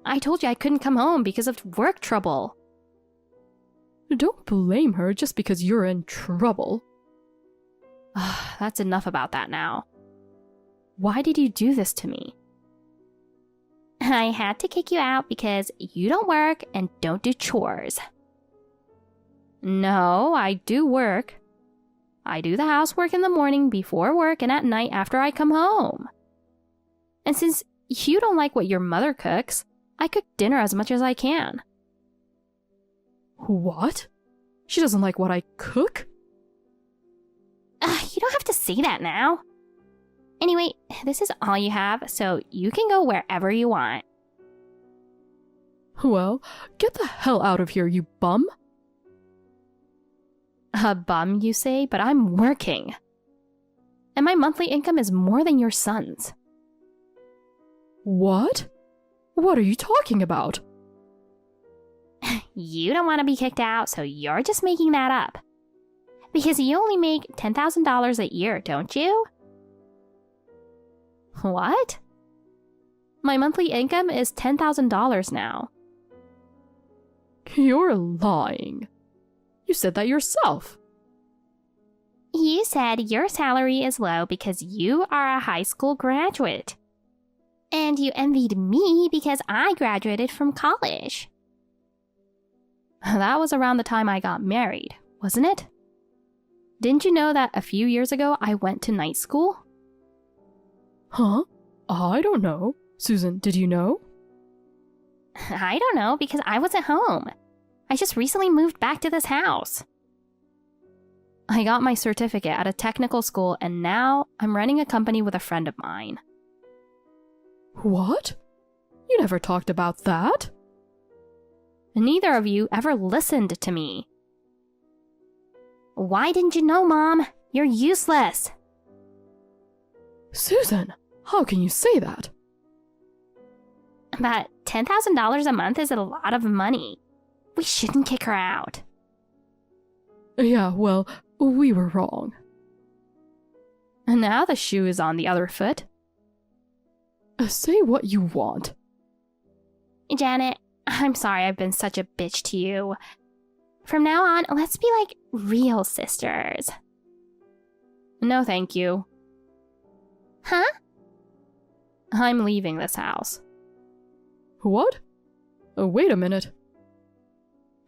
I told you I couldn't come home because of work trouble.
Don't blame her just because you're in trouble.
That's enough about that now. Why did you do this to me?
I had to kick you out because you don't work and don't do chores.
No, I do work. I do the housework in the morning before work and at night after I come home. And since you don't like what your mother cooks, I cook dinner as much as I can.
What? She doesn't like what I cook?
You don't have to say that now. Anyway, this is all you have, so you can go wherever you want.
Well, get the hell out of here, you bum.
A bum, you say, but I'm working. And my monthly income is more than your son's.
What? What are you talking about?
You don't want to be kicked out, so you're just making that up. Because you only make $10,000 a year, don't you?
What? My monthly income is $10,000 now.
You're lying. You said that yourself.
You said your salary is low because you are a high school graduate. And you envied me because I graduated from college.
That was around the time I got married, wasn't it? Didn't you know that a few years ago I went to night school?
Huh? I don't know. Susan, did you know?
I don't know because I wasn't home. I just recently moved back to this house.
I got my certificate at a technical school and now I'm running a company with a friend of mine.
What? You never talked about that.
Neither of you ever listened to me.
Why didn't you know, Mom? You're useless.
Susan, how can you say that?
But $10,000 a month is a lot of money. We shouldn't kick her out.
Yeah, well, we were wrong.
And now the shoe is on the other foot.
Say what you want.
Janet, I'm sorry I've been such a bitch to you. From now on, let's be like real sisters.
No, thank you.
Huh?
I'm leaving this house.
What? Wait a minute.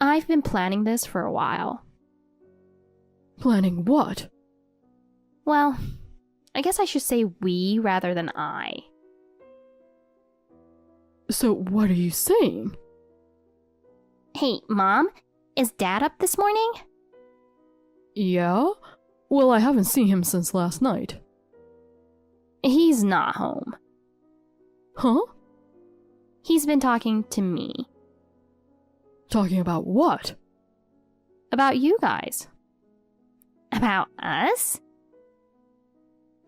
I've been planning this for a while.
Planning what?
Well, I guess I should say we rather than I.
So what are you saying?
Hey, Mom, is Dad up this morning?
Yeah? Well, I haven't seen him since last night.
He's not home.
Huh?
He's been talking to me.
Talking about what?
About you guys.
About us?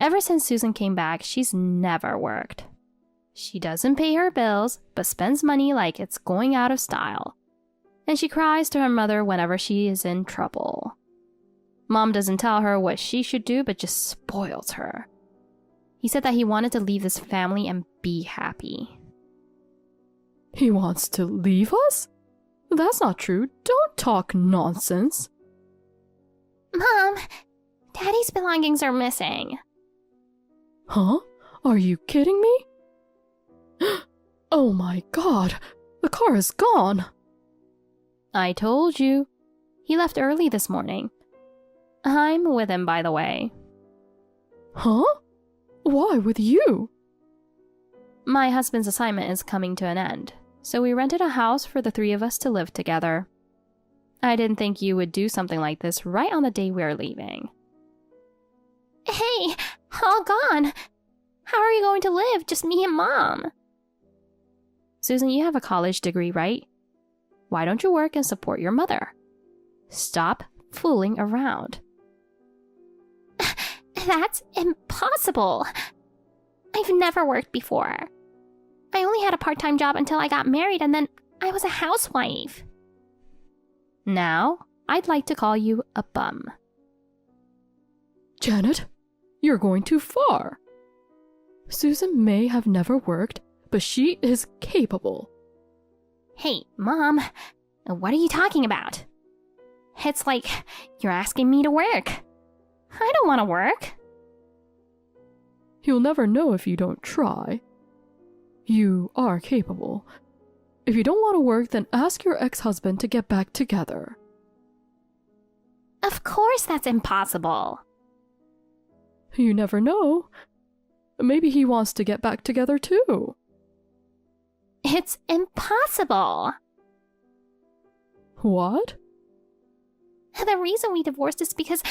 Ever since Susan came back, she's never worked. She doesn't pay her bills, but spends money like it's going out of style. And she cries to her mother whenever she is in trouble. Mom doesn't tell her what she should do, but just spoils her. He said that he wanted to leave this family and be happy.
He wants to leave us? That's not true. Don't talk nonsense.
Mom, Daddy's belongings are missing.
Huh? Are you kidding me? Oh my god, the car is gone.
I told you. He left early this morning. I'm with him, by the way.
Huh? Why with you?
My husband's assignment is coming to an end, so we rented a house for the three of us to live together. I didn't think you would do something like this right on the day we're leaving.
Hey, all gone. How are you going to live? Just me and Mom.
Susan, you have a college degree, right? Why don't you work and support your mother? Stop fooling around.
That's impossible. I've never worked before. I only had a part-time job until I got married, and then I was a housewife.
Now, I'd like to call you a bum.
Janet, you're going too far. Susan may have never worked, but she is capable.
Hey, Mom, what are you talking about? It's like you're asking me to work. I don't want to work.
You'll never know if you don't try. You are capable. If you don't want to work, then ask your ex-husband to get back together.
Of course that's impossible.
You never know. Maybe he wants to get back together too.
It's impossible.
What?
The reason we divorced is because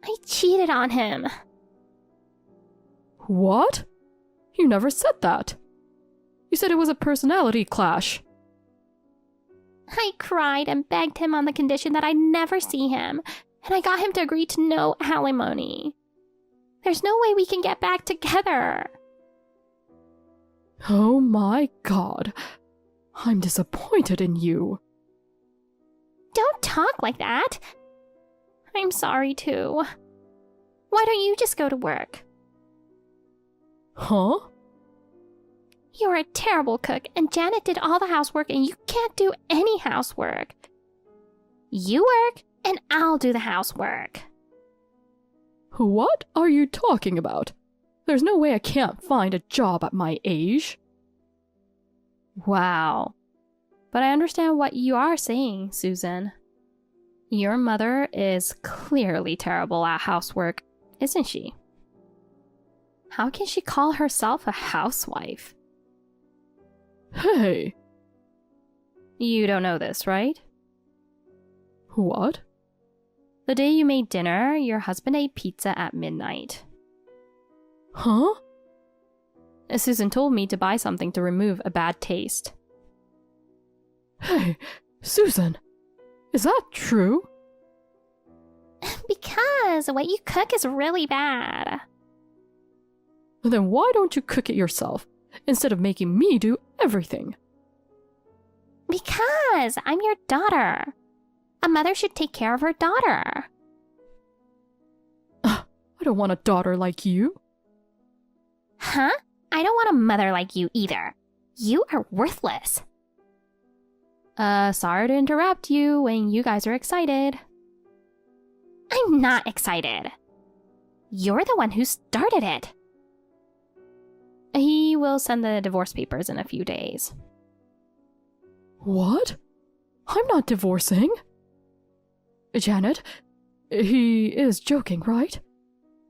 I cheated on him.
What? You never said that. You said it was a personality clash.
I cried and begged him on the condition that I'd never see him, and I got him to agree to no alimony. There's no way we can get back together.
Oh my God. I'm disappointed in you.
Don't talk like that. I'm sorry too. Why don't you just go to work?
Huh?
You're a terrible cook, and Janet did all the housework, and you can't do any housework. You work, and I'll do the housework.
What are you talking about? There's no way I can't find a job at my age.
Wow. But I understand what you are saying, Susan. Your mother is clearly terrible at housework, isn't she? How can she call herself a housewife?
Hey!
You don't know this, right?
What?
The day you made dinner, your husband ate pizza at midnight.
Huh?
Susan told me to buy something to remove a bad taste.
Hey, Susan! Is that true?
Because what you cook is really bad.
Then why don't you cook it yourself, instead of making me do everything?
Because I'm your daughter. A mother should take care of her daughter.
I don't want a daughter like you.
Huh? I don't want a mother like you either. You are worthless.
Sorry to interrupt you when you guys are excited.
I'm not excited. You're the one who started it.
He will send the divorce papers in a few days.
What? I'm not divorcing. Janet, he is joking, right?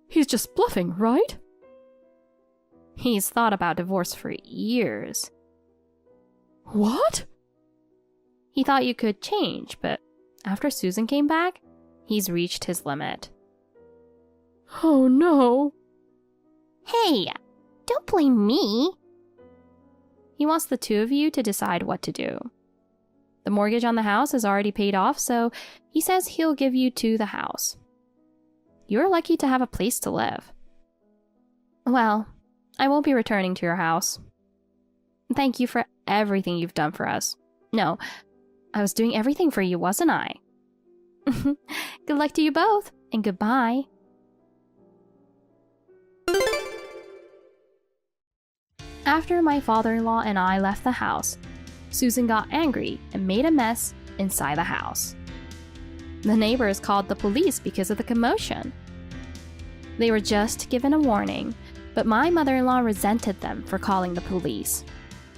He's just bluffing, right?
He's thought about divorce for years.
What?
He thought you could change, but after Susan came back, he's reached his limit.
Oh no.
Hey, don't blame me.
He wants the two of you to decide what to do. The mortgage on the house is already paid off, so he says he'll give you to the house. You're lucky to have a place to live. Well, I won't be returning to your house. Thank you for everything you've done for us. No, I was doing everything for you, wasn't I? Good luck to you both, and goodbye. After my father-in-law and I left the house, Susan got angry and made a mess inside the house. The neighbors called the police because of the commotion. They were just given a warning, but my mother-in-law resented them for calling the police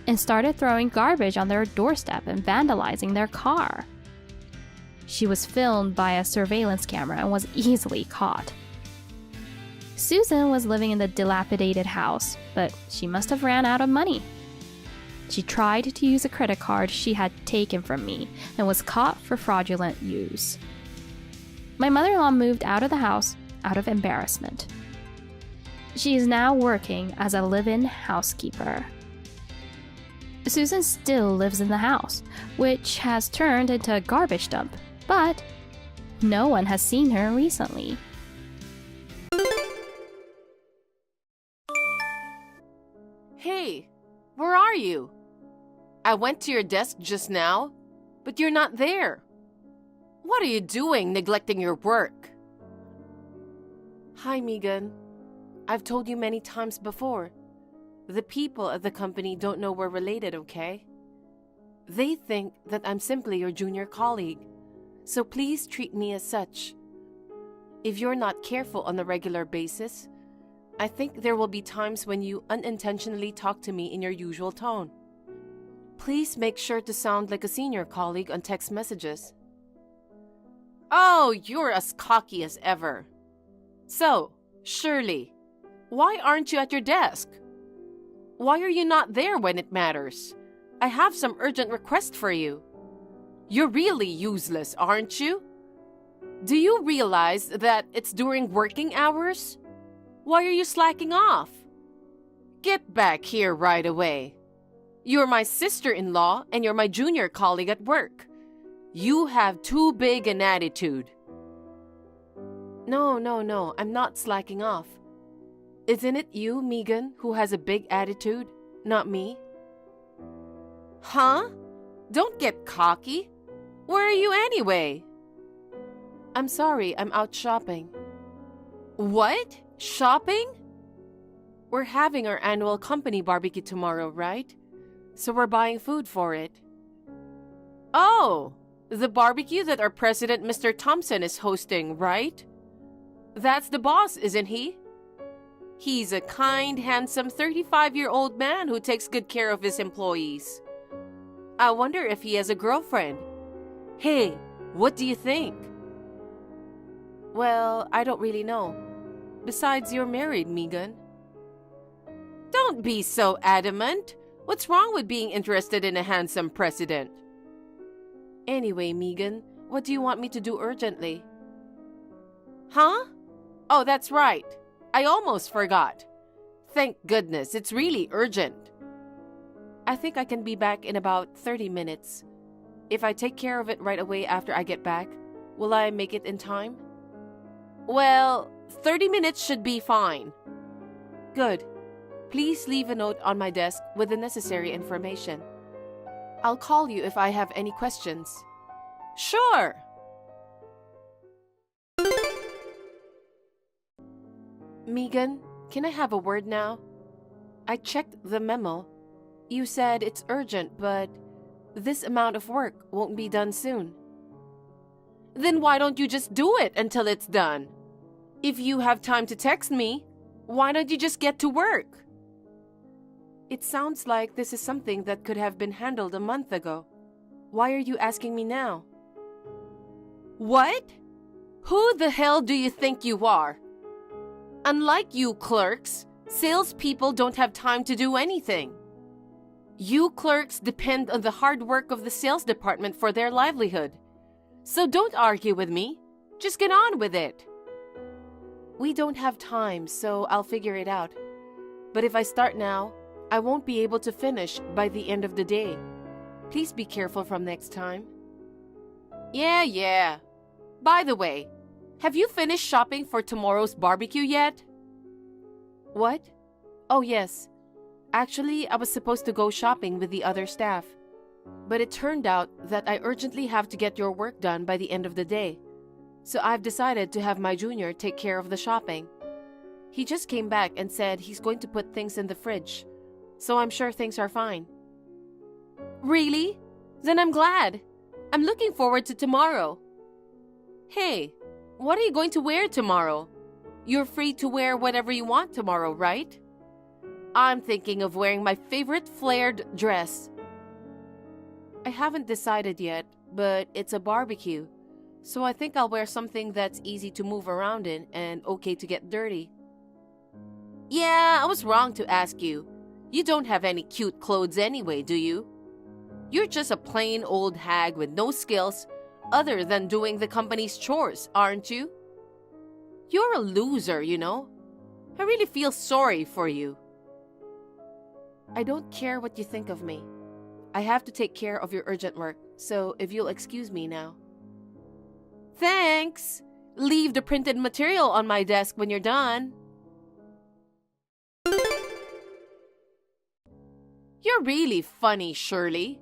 and started throwing garbage on their doorstep and vandalizing their car. She was filmed by a surveillance camera and was easily caught. Susan was living in the dilapidated house, but she must have ran out of money. She tried to use a credit card she had taken from me and was caught for fraudulent use. My mother-in-law moved out of the house out of embarrassment. She is now working as a live-in housekeeper. Susan still lives in the house, which has turned into a garbage dump, but no one has seen her recently.
Hey, where are you? I went to your desk just now, but you're not there. What are you doing, neglecting your work? Hi, Megan. I've told you many times before. The people at the company don't know we're related, okay? They think that I'm simply your junior colleague, so please treat me as such. If you're not careful on a regular basis, I think there will be times when you unintentionally talk to me in your usual tone. Please make sure to sound like a senior colleague on text messages. Oh, you're as cocky as ever. So, Shirley, why aren't you at your desk? Why are you not there when it matters? I have some urgent request for you. You're really useless, aren't you? Do you realize that it's during working hours? Why are you slacking off? Get back here right away. You're my sister-in-law and you're my junior colleague at work. You have too big an attitude. No, I'm not slacking off. Isn't it you, Megan, who has a big attitude, not me? Huh? Don't get cocky. Where are you anyway? I'm sorry, I'm out shopping. What? Shopping? We're having our annual company barbecue tomorrow, right? So we're buying food for it. Oh, the barbecue that our president, Mr. Thompson, is hosting, right? That's the boss, isn't he? He's a kind, handsome 35-year-old man who takes good care of his employees. I wonder if he has a girlfriend. Hey, what do you think? Well, I don't really know. Besides, you're married, Megan. Don't be so adamant. What's wrong with being interested in a handsome president? Anyway, Megan, what do you want me to do urgently? Huh? Oh, that's right. I almost forgot. Thank goodness, it's really urgent. I think I can be back in about 30 minutes. If I take care of it right away after I get back, will I make it in time? Well, 30 minutes should be fine. Good. Please leave a note on my desk with the necessary information. I'll call you if I have any questions. Sure! Megan, can I have a word now? I checked the memo. You said it's urgent, but this amount of work won't be done soon. Then why don't you just do it until it's done? If you have time to text me, why don't you just get to work? It sounds like this is something that could have been handled a month ago. Why are you asking me now? What? Who the hell do you think you are? Unlike you clerks, salespeople don't have time to do anything. You clerks depend on the hard work of the sales department for their livelihood. So don't argue with me. Just get on with it. We don't have time, so I'll figure it out. But if I start now, I won't be able to finish by the end of the day. Please be careful from next time. Yeah. By the way, have you finished shopping for tomorrow's barbecue yet? What? Oh, yes. Actually, I was supposed to go shopping with the other staff. But it turned out that I urgently have to get your work done by the end of the day. So I've decided to have my junior take care of the shopping. He just came back and said he's going to put things in the fridge. So I'm sure things are fine. Really? Then I'm glad. I'm looking forward to tomorrow. Hey, what are you going to wear tomorrow? You're free to wear whatever you want tomorrow, right? I'm thinking of wearing my favorite flared dress. I haven't decided yet, but it's a barbecue, So I think I'll wear something that's easy to move around in and okay to get dirty. Yeah, I was wrong to ask you. You don't have any cute clothes anyway, do you? You're just a plain old hag with no skills other than doing the company's chores, aren't you? You're a loser, you know. I really feel sorry for you. I don't care what you think of me. I have to take care of your urgent work, so if you'll excuse me now. Thanks! Leave the printed material on my desk when you're done. You're really funny, Shirley.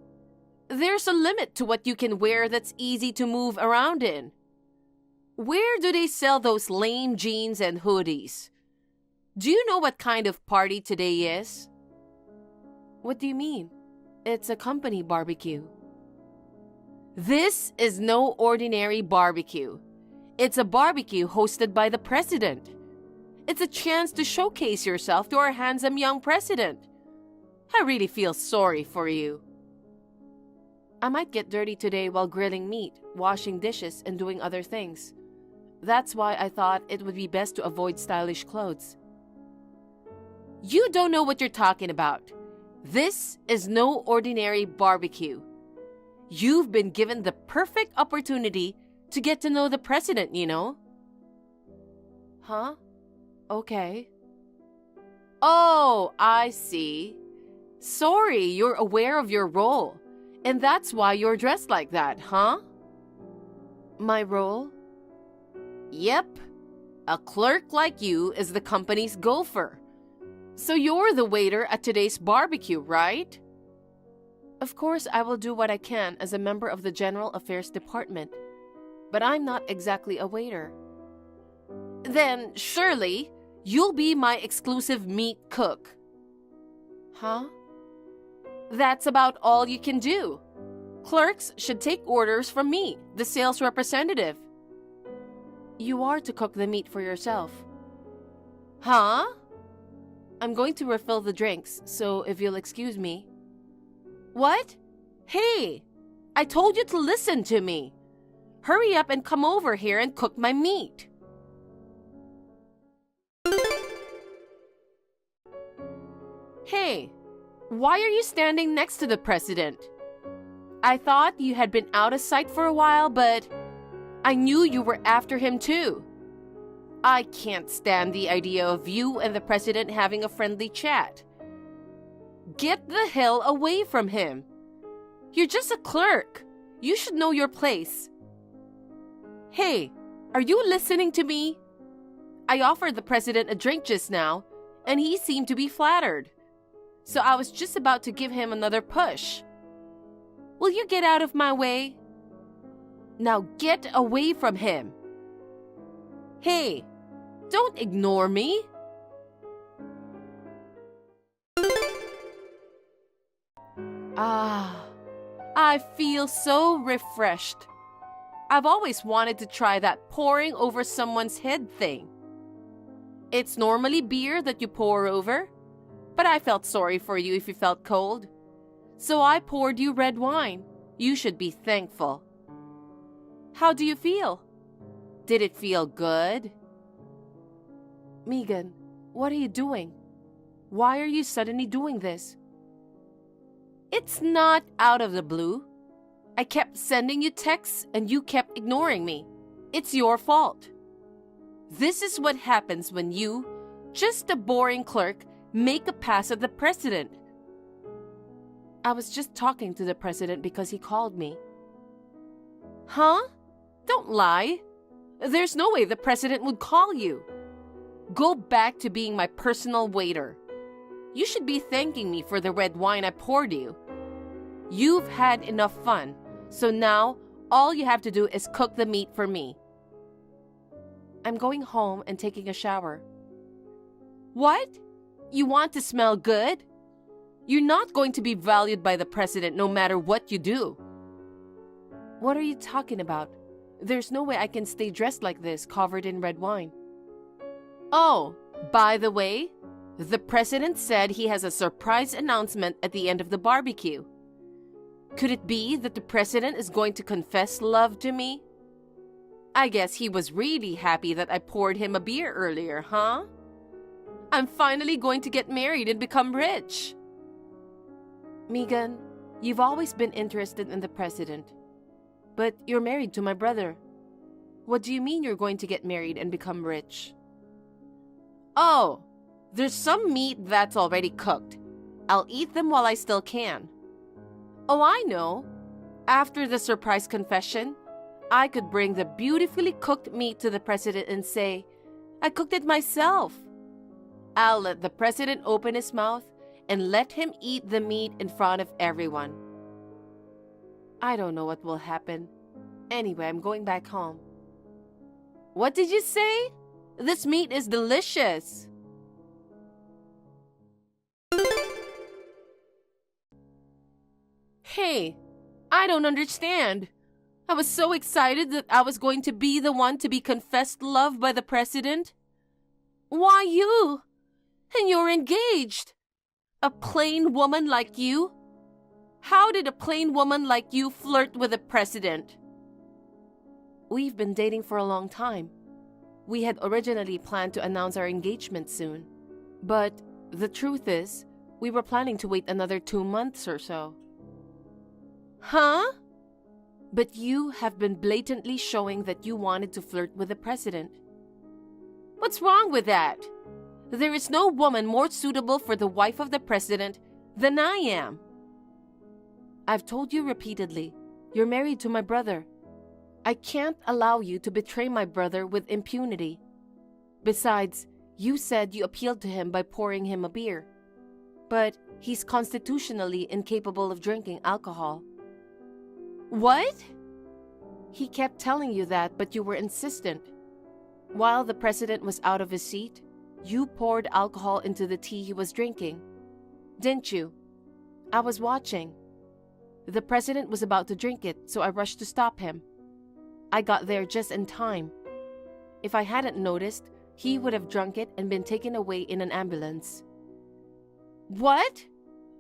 There's a limit to what you can wear that's easy to move around in. Where do they sell those lame jeans and hoodies? Do you know what kind of party today is? What do you mean? It's a company barbecue. This is no ordinary barbecue. It's a barbecue hosted by the president. It's a chance to showcase yourself to our handsome young president. I really feel sorry for you. I might get dirty today while grilling meat, washing dishes, and doing other things. That's why I thought it would be best to avoid stylish clothes. You don't know what you're talking about. This is no ordinary barbecue. You've been given the perfect opportunity to get to know the president, you know? Huh? Okay. Oh, I see. Sorry, you're aware of your role, and that's why you're dressed like that, huh? My role? Yep. A clerk like you is the company's gopher. So you're the waiter at today's barbecue, right? Of course, I will do what I can as a member of the General Affairs Department, but I'm not exactly a waiter. Then, surely, you'll be my exclusive meat cook. Huh? That's about all you can do. Clerks should take orders from me, the sales representative. You are to cook the meat for yourself. Huh? I'm going to refill the drinks, so if you'll excuse me. What? Hey, I told you to listen to me. Hurry up and come over here and cook my meat. Hey, why are you standing next to the president? I thought you had been out of sight for a while, but I knew you were after him too. I can't stand the idea of you and the president having a friendly chat. Get the hell away from him. You're just a clerk. You should know your place. Hey, are you listening to me? I offered the president a drink just now, and he seemed to be flattered. So I was just about to give him another push. Will you get out of my way? Now get away from him. Hey, don't ignore me. I feel so refreshed. I've always wanted to try that pouring over someone's head thing. It's normally beer that you pour over, but I felt sorry for you if you felt cold. So I poured you red wine. You should be thankful. How do you feel? Did it feel good? Megan, what are you doing? Why are you suddenly doing this? It's not out of the blue. I kept sending you texts and you kept ignoring me. It's your fault. This is what happens when you, just a boring clerk, make a pass at the president. I was just talking to the president because he called me. Huh? Don't lie. There's no way the president would call you. Go back to being my personal waiter. You should be thanking me for the red wine I poured you. You've had enough fun, so now all you have to do is cook the meat for me. I'm going home and taking a shower. What? You want to smell good? You're not going to be valued by the president no matter what you do. What are you talking about? There's no way I can stay dressed like this, covered in red wine. Oh, by the way, the president said he has a surprise announcement at the end of the barbecue. Could it be that the president is going to confess love to me? I guess he was really happy that I poured him a beer earlier, huh? I'm finally going to get married and become rich. Megan, you've always been interested in the president. But you're married to my brother. What do you mean you're going to get married and become rich? Oh, there's some meat that's already cooked. I'll eat them while I still can. Oh, I know. After the surprise confession, I could bring the beautifully cooked meat to the president and say, I cooked it myself. I'll let the president open his mouth and let him eat the meat in front of everyone. I don't know what will happen. Anyway, I'm going back home. What did you say? This meat is delicious. Hey, I don't understand. I was so excited that I was going to be the one to be confessed love by the president. Why you? And you're engaged. A plain woman like you? How did a plain woman like you flirt with the president? We've been dating for a long time. We had originally planned to announce our engagement soon. But the truth is, we were planning to wait another 2 months or so. Huh? But you have been blatantly showing that you wanted to flirt with the president. What's wrong with that? There is no woman more suitable for the wife of the president than I am. I've told you repeatedly, you're married to my brother. I can't allow you to betray my brother with impunity. Besides, you said you appealed to him by pouring him a beer. But he's constitutionally incapable of drinking alcohol. What? He kept telling you that, but you were insistent. While the president was out of his seat, you poured alcohol into the tea he was drinking. Didn't you? I was watching. The president was about to drink it, so I rushed to stop him. I got there just in time. If I hadn't noticed, he would have drunk it and been taken away in an ambulance. What?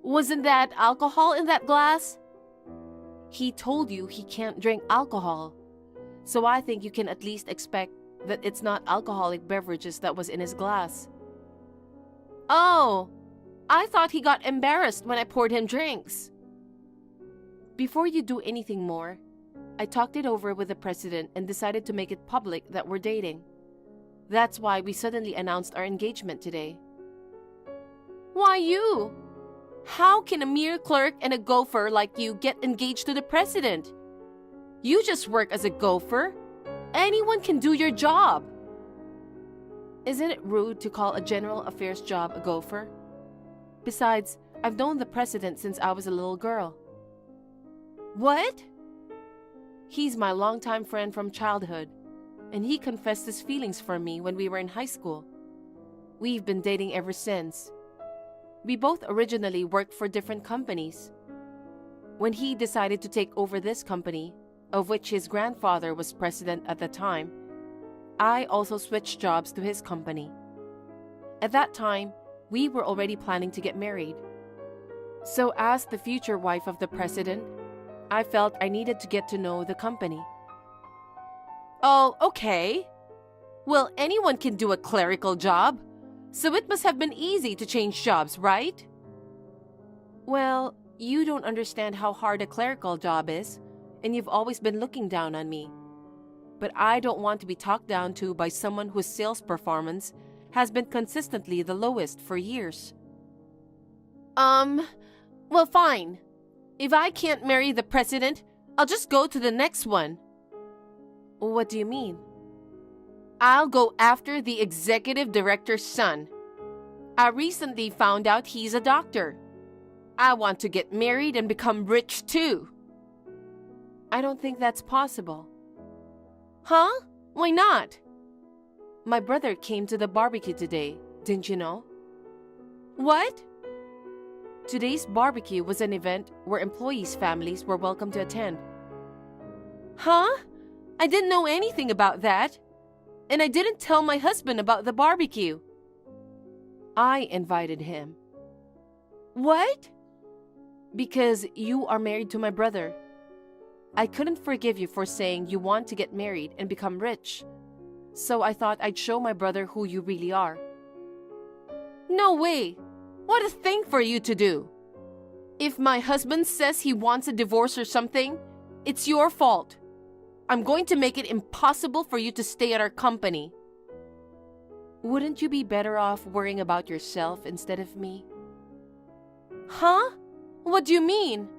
Wasn't that alcohol in that glass? He told you he can't drink alcohol, so I think you can at least expect that it's not alcoholic beverages that was in his glass. Oh, I thought he got embarrassed when I poured him drinks. Before you do anything more, I talked it over with the president and decided to make it public that we're dating. That's why we suddenly announced our engagement today. Why you? How can a mere clerk and a gopher like you get engaged to the president? You just work as a gopher. Anyone can do your job. Isn't it rude to call a general affairs job a gopher? Besides, I've known the president since I was a little girl. What? He's my longtime friend from childhood, and he confessed his feelings for me when we were in high school. We've been dating ever since. We both originally worked for different companies. When he decided to take over this company, of which his grandfather was president at the time, I also switched jobs to his company. At that time, we were already planning to get married. So as the future wife of the president, I felt I needed to get to know the company. Oh, okay. Well, anyone can do a clerical job, so it must have been easy to change jobs, right? Well, you don't understand how hard a clerical job is, and you've always been looking down on me. But I don't want to be talked down to by someone whose sales performance has been consistently the lowest for years. Well, fine. If I can't marry the president, I'll just go to the next one. What do you mean? I'll go after the executive director's son. I recently found out he's a doctor. I want to get married and become rich too. I don't think that's possible. Huh? Why not? My brother came to the barbecue today, didn't you know? What? Today's barbecue was an event where employees' families were welcome to attend. Huh? I didn't know anything about that. And I didn't tell my husband about the barbecue. I invited him. What? Because you are married to my brother. I couldn't forgive you for saying you want to get married and become rich. So I thought I'd show my brother who you really are. No way! What a thing for you to do! If my husband says he wants a divorce or something, it's your fault. I'm going to make it impossible for you to stay at our company. Wouldn't you be better off worrying about yourself instead of me? Huh? What do you mean?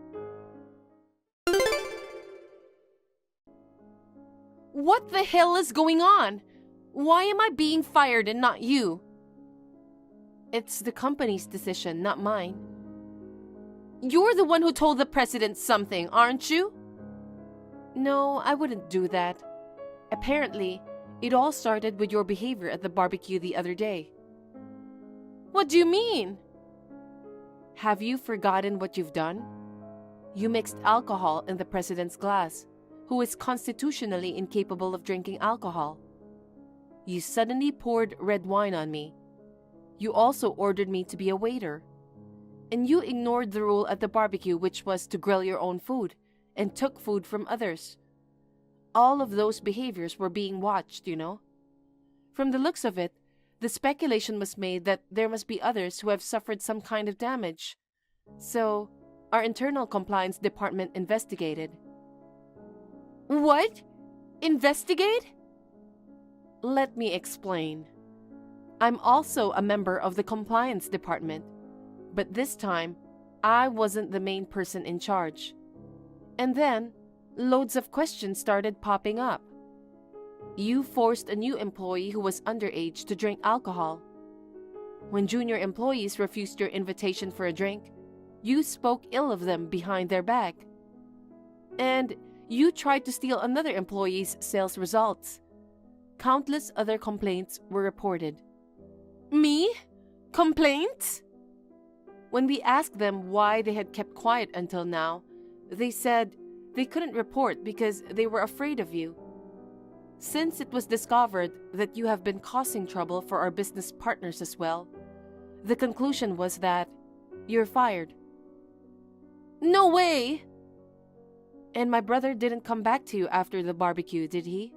What the hell is going on? Why am I being fired and not you? It's the company's decision, not mine. You're the one who told the president something, aren't you? No, I wouldn't do that. Apparently, it all started with your behavior at the barbecue the other day. What do you mean? Have you forgotten what you've done? You mixed alcohol in the president's glass, who is constitutionally incapable of drinking alcohol. You suddenly poured red wine on me. You also ordered me to be a waiter. And you ignored the rule at the barbecue, which was to grill your own food, and took food from others. All of those behaviors were being watched, you know. From the looks of it, the speculation was made that there must be others who have suffered some kind of damage. So, our internal compliance department investigated. What? Investigate? Let me explain. I'm also a member of the compliance department, but this time, I wasn't the main person in charge. And then, loads of questions started popping up. You forced a new employee who was underage to drink alcohol. When junior employees refused your invitation for a drink, you spoke ill of them behind their back. And you tried to steal another employee's sales results. Countless other complaints were reported. Me? Complaints? When we asked them why they had kept quiet until now, they said they couldn't report because they were afraid of you. Since it was discovered that you have been causing trouble for our business partners as well, the conclusion was that you're fired. No way! And my brother didn't come back to you after the barbecue, did he?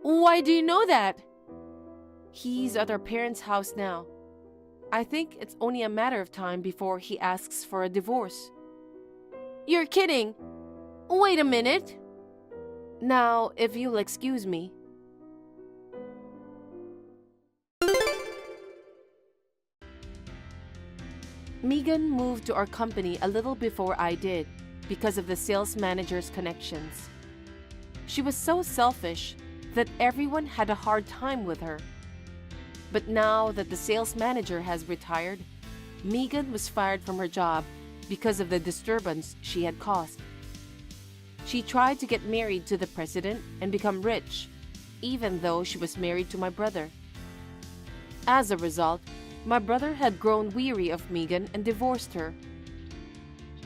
Why do you know that? He's at our parents' house now. I think it's only a matter of time before he asks for a divorce. You're kidding! Wait a minute! Now, if you'll excuse me. Megan moved to our company a little before I did because of the sales manager's connections. She was so selfish that everyone had a hard time with her. But now that the sales manager has retired, Megan was fired from her job because of the disturbance she had caused. She tried to get married to the president and become rich, even though she was married to my brother. As a result, my brother had grown weary of Megan and divorced her.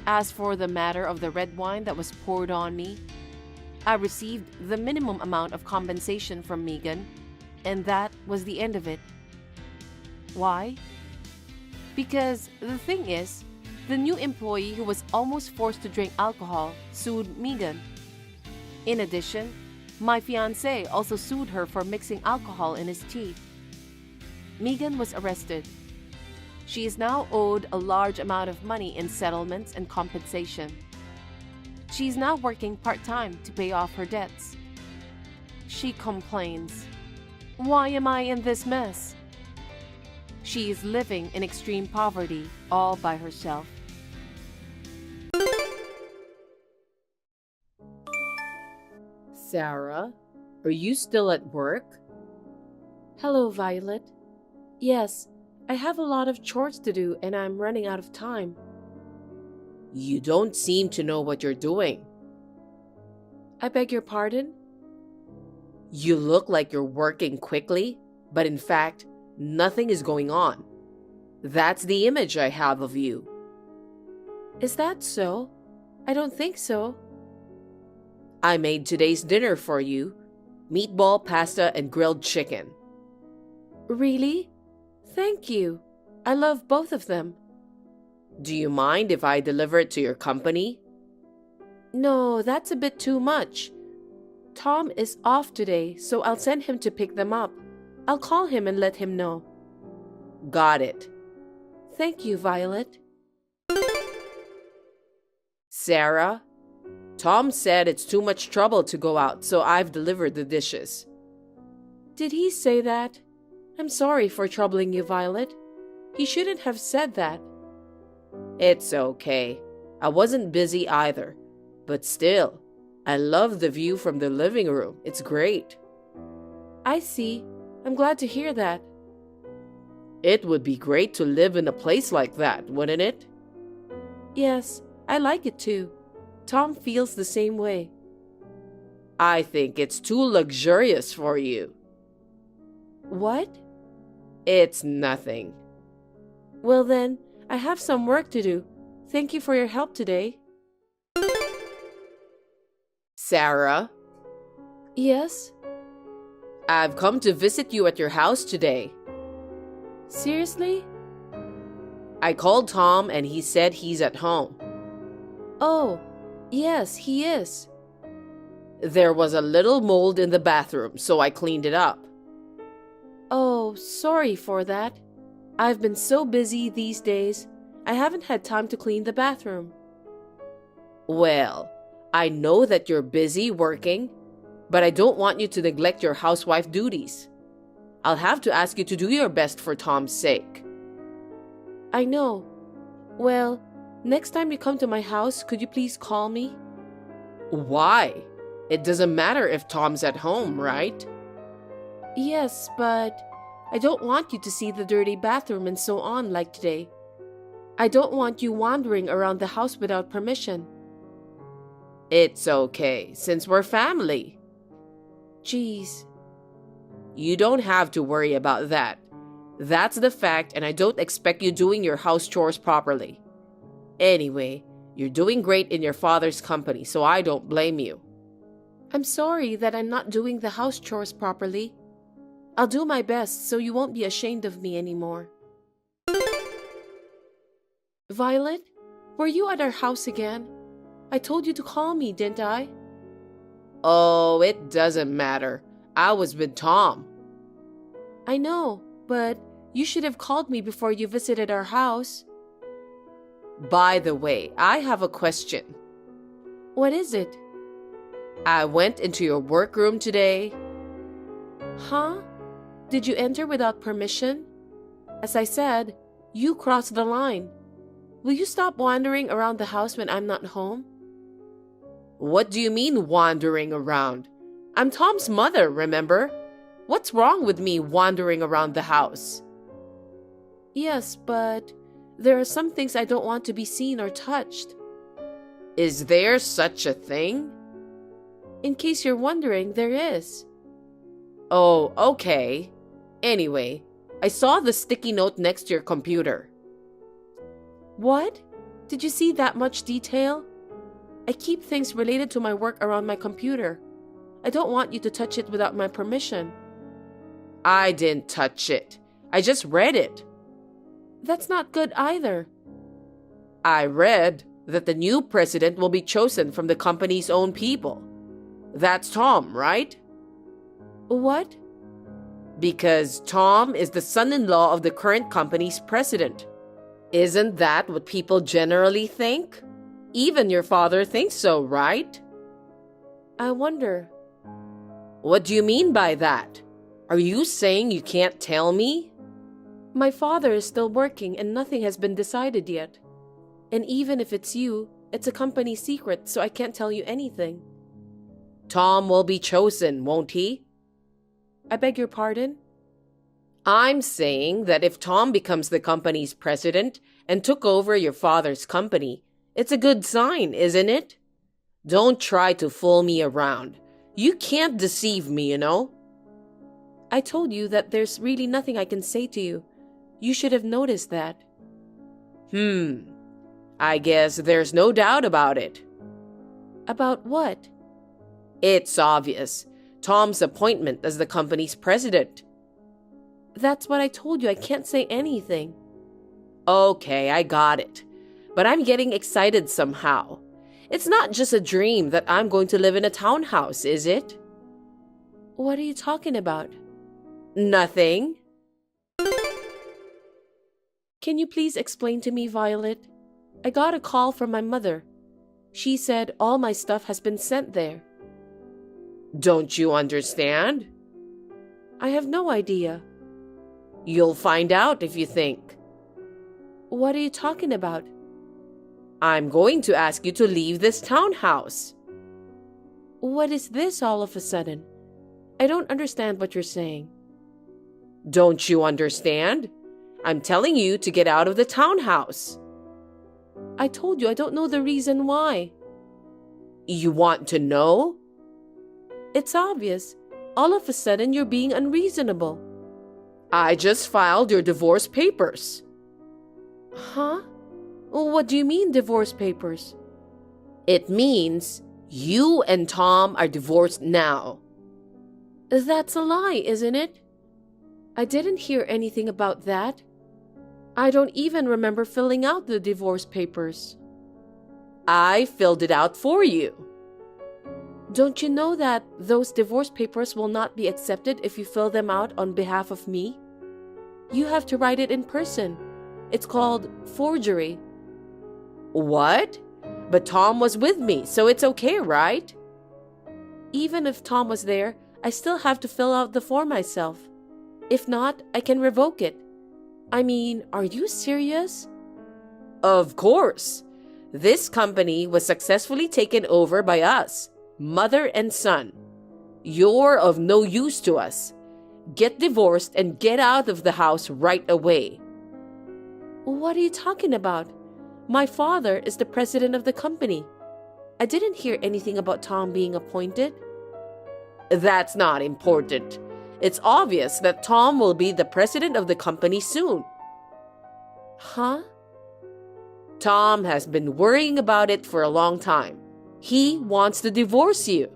As for the matter of the red wine that was poured on me, I received the minimum amount of compensation from Megan, and that was the end of it. Why? Because the thing is, the new employee who was almost forced to drink alcohol sued Megan. In addition, my fiancé also sued her for mixing alcohol in his tea. Megan was arrested. She is now owed a large amount of money in settlements and compensation. She is now working part-time to pay off her debts. She complains, "Why am I in this mess?" She is living in extreme poverty all by herself.
Sarah, are you still at work?
Hello, Violet. Yes, I have a lot of chores to do and I'm running out of time.
You don't seem to know what you're doing.
I beg your pardon?
You look like you're working quickly, but in fact, nothing is going on. That's the image I have of you.
Is that so? I don't think so.
I made today's dinner for you. Meatball, pasta, and grilled chicken.
Really? Thank you. I love both of them.
Do you mind if I deliver it to your company? No, that's a bit too much. Tom is off today, so I'll send him to pick them up. I'll call him and let him know. Got it. Thank you, Violet. Sarah, Tom said it's too much trouble to go out, so I've delivered the dishes. Did he say that? I'm sorry for troubling you, Violet. He shouldn't have said that. It's okay. I wasn't busy either. But still, I love the view from the living room. It's great. I see. I'm glad to hear that. It would be great to live in a place like that, wouldn't it? Yes, I like it too. Tom feels the same way. I think it's too luxurious for you. What? It's nothing. Well then, I have some work to do. Thank you for your help today. Sarah? Yes? I've come to visit you at your house today. Seriously? I called Tom and he said he's at home. Oh, yes, he is. There was a little mold in the bathroom, so I cleaned it up. Oh, sorry for that. I've been so busy these days, I haven't had time to clean the bathroom. Well, I know that you're busy working, but I don't want you to neglect your housewife duties. I'll have to ask you to do your best for Tom's sake. I know. Well, next time you come to my house, could you please call me? Why? It doesn't matter if Tom's at home, right? Yes, but I don't want you to see the dirty bathroom and so on like today. I don't want you wandering around the house without permission. It's okay, since we're family. Jeez. You don't have to worry about that. That's the fact, and I don't expect you doing your house chores properly. Anyway, you're doing great in your father's company, so I don't blame you. I'm sorry that I'm not doing the house chores properly. I'll do my best so you won't be ashamed of me anymore. Violet, were you at our house again? I told you to call me, didn't I? Oh, it doesn't matter. I was with Tom. I know, but you should have called me before you visited our house. By the way, I have a question. What is it? I went into your workroom today. Huh? Did you enter without permission? As I said, you crossed the line. Will you stop wandering around the house when I'm not home? What do you mean wandering around? I'm Tom's mother, remember? What's wrong with me wandering around the house? Yes, but there are some things I don't want to be seen or touched. Is there such a thing? In case you're wondering, there is. Oh, okay. Anyway, I saw the sticky note next to your computer. What? Did you see that much detail? I keep things related to my work around my computer. I don't want you to touch it without my permission. I didn't touch it. I just read it. That's not good either. I read that the new president will be chosen from the company's own people. That's Tom, right? What? Because Tom is the son-in-law of the current company's president. Isn't that what people generally think? Even your father thinks so, right? I wonder. What do you mean by that? Are you saying you can't tell me? My father is still working and nothing has been decided yet. And even if it's you, it's a company secret, so I can't tell you anything. Tom will be chosen, won't he? I beg your pardon? I'm saying that if Tom becomes the company's president and took over your father's company, it's a good sign, isn't it? Don't try to fool me around. You can't deceive me, you know? I told you that there's really nothing I can say to you. You should have noticed that. I guess there's no doubt about it. About what? It's obvious. Tom's appointment as the company's president. That's what I told you. I can't say anything. Okay, I got it. But I'm getting excited somehow. It's not just a dream that I'm going to live in a townhouse, is it? What are you talking about? Nothing. Can you please explain to me, Violet? I got a call from my mother. She said all my stuff has been sent there. Don't you understand? I have no idea. You'll find out if you think. What are you talking about? I'm going to ask you to leave this townhouse. What is this all of a sudden? I don't understand what you're saying. Don't you understand? I'm telling you to get out of the townhouse. I told you I don't know the reason why. You want to know? It's obvious. All of a sudden, you're being unreasonable. I just filed your divorce papers. Huh? What do you mean, divorce papers? It means you and Tom are divorced now. That's a lie, isn't it? I didn't hear anything about that. I don't even remember filling out the divorce papers. I filled it out for you. Don't you know that those divorce papers will not be accepted if you fill them out on behalf of me? You have to write it in person. It's called forgery. What? But Tom was with me, so it's okay, right? Even if Tom was there, I still have to fill out the form myself. If not, I can revoke it. I mean, are you serious? Of course. This company was successfully taken over by us, mother and son. You're of no use to us. Get divorced and get out of the house right away. What are you talking about? My father is the president of the company. I didn't hear anything about Tom being appointed. That's not important. It's obvious that Tom will be the president of the company soon. Huh? Tom has been worrying about it for a long time. He wants to divorce you.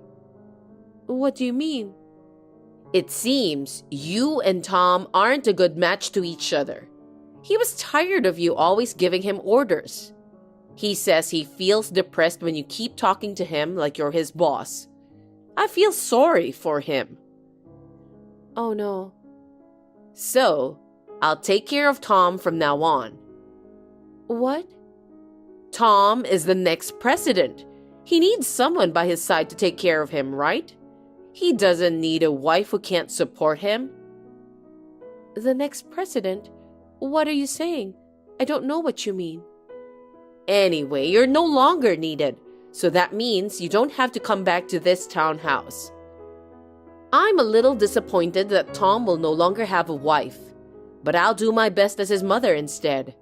What do you mean? It seems you and Tom aren't a good match to each other. He was tired of you always giving him orders. He says he feels depressed when you keep talking to him like you're his boss. I feel sorry for him. Oh no. So, I'll take care of Tom from now on. What? Tom is the next president. He needs someone by his side to take care of him, right? He doesn't need a wife who can't support him. The next president? What are you saying? I don't know what you mean. Anyway, you're no longer needed, so that means you don't have to come back to this townhouse. I'm a little disappointed that Tom will no longer have a wife, but I'll do my best as his mother instead.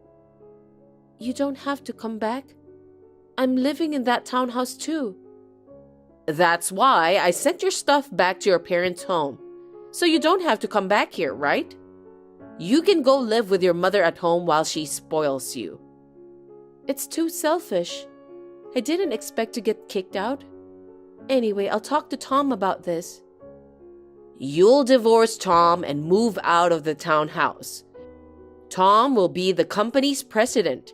You don't have to come back. I'm living in that townhouse too. That's why I sent your stuff back to your parents' home, so you don't have to come back here, right? You can go live with your mother at home while she spoils you. It's too selfish. I didn't expect to get kicked out. Anyway, I'll talk to Tom about this. You'll divorce Tom and move out of the townhouse. Tom will be the company's president.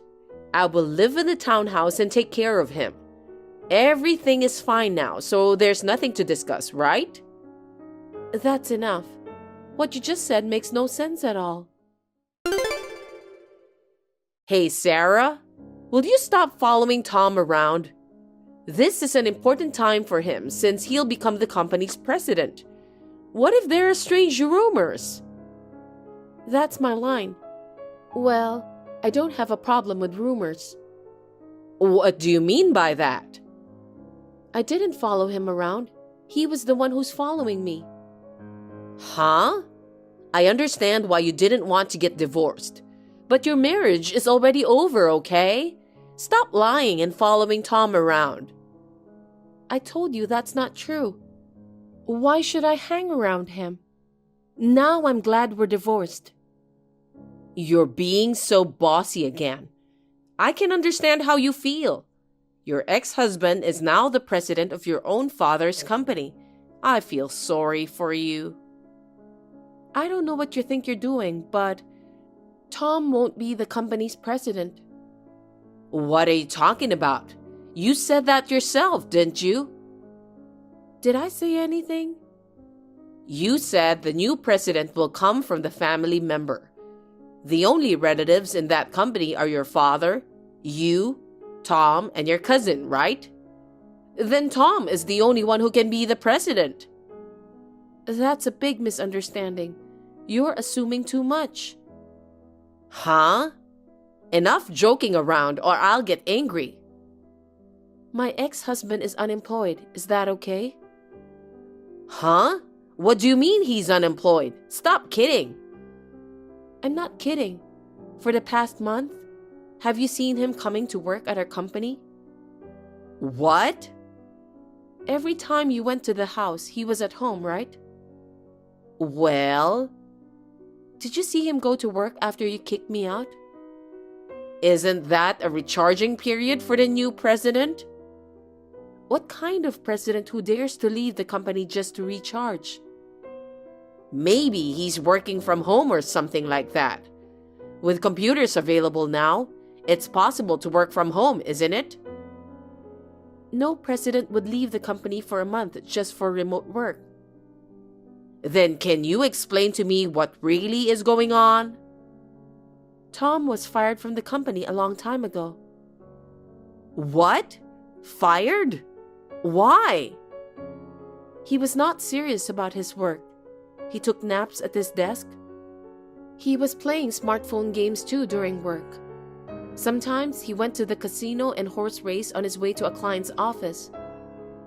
I will live in the townhouse and take care of him. Everything is fine now, so there's nothing to discuss, right? That's enough. What you just said makes no sense at all. Hey, Sarah, will you stop following Tom around? This is an important time for him since he'll become the company's president. What if there are strange rumors? That's my line. Well, I don't have a problem with rumors. What do you mean by that? I didn't follow him around. He was the one who's following me. Huh? I understand why you didn't want to get divorced. But your marriage is already over, okay? Stop lying and following Tom around. I told you that's not true. Why should I hang around him? Now I'm glad we're divorced. You're being so bossy again. I can understand how you feel. Your ex-husband is now the president of your own father's company. I feel sorry for you. I don't know what you think you're doing, but Tom won't be the company's president. What are you talking about? You said that yourself, didn't you? Did I say anything? You said the new president will come from the family member. The only relatives in that company are your father, you, Tom, and your cousin, right? Then Tom is the only one who can be the president. That's a big misunderstanding. You're assuming too much. Huh? Enough joking around or I'll get angry. My ex-husband is unemployed. Is that okay? Huh? What do you mean he's unemployed? Stop kidding. I'm not kidding. For the past month, have you seen him coming to work at our company? What? Every time you went to the house, he was at home, right? Well, did you see him go to work after you kicked me out? Isn't that a recharging period for the new president? What kind of president who dares to leave the company just to recharge? Maybe he's working from home or something like that. With computers available now, it's possible to work from home, isn't it? No president would leave the company for a month just for remote work. Then can you explain to me what really is going on? Tom was fired from the company a long time ago. What? Fired? Why? He was not serious about his work. He took naps at his desk. He was playing smartphone games too during work. Sometimes he went to the casino and horse race on his way to a client's office.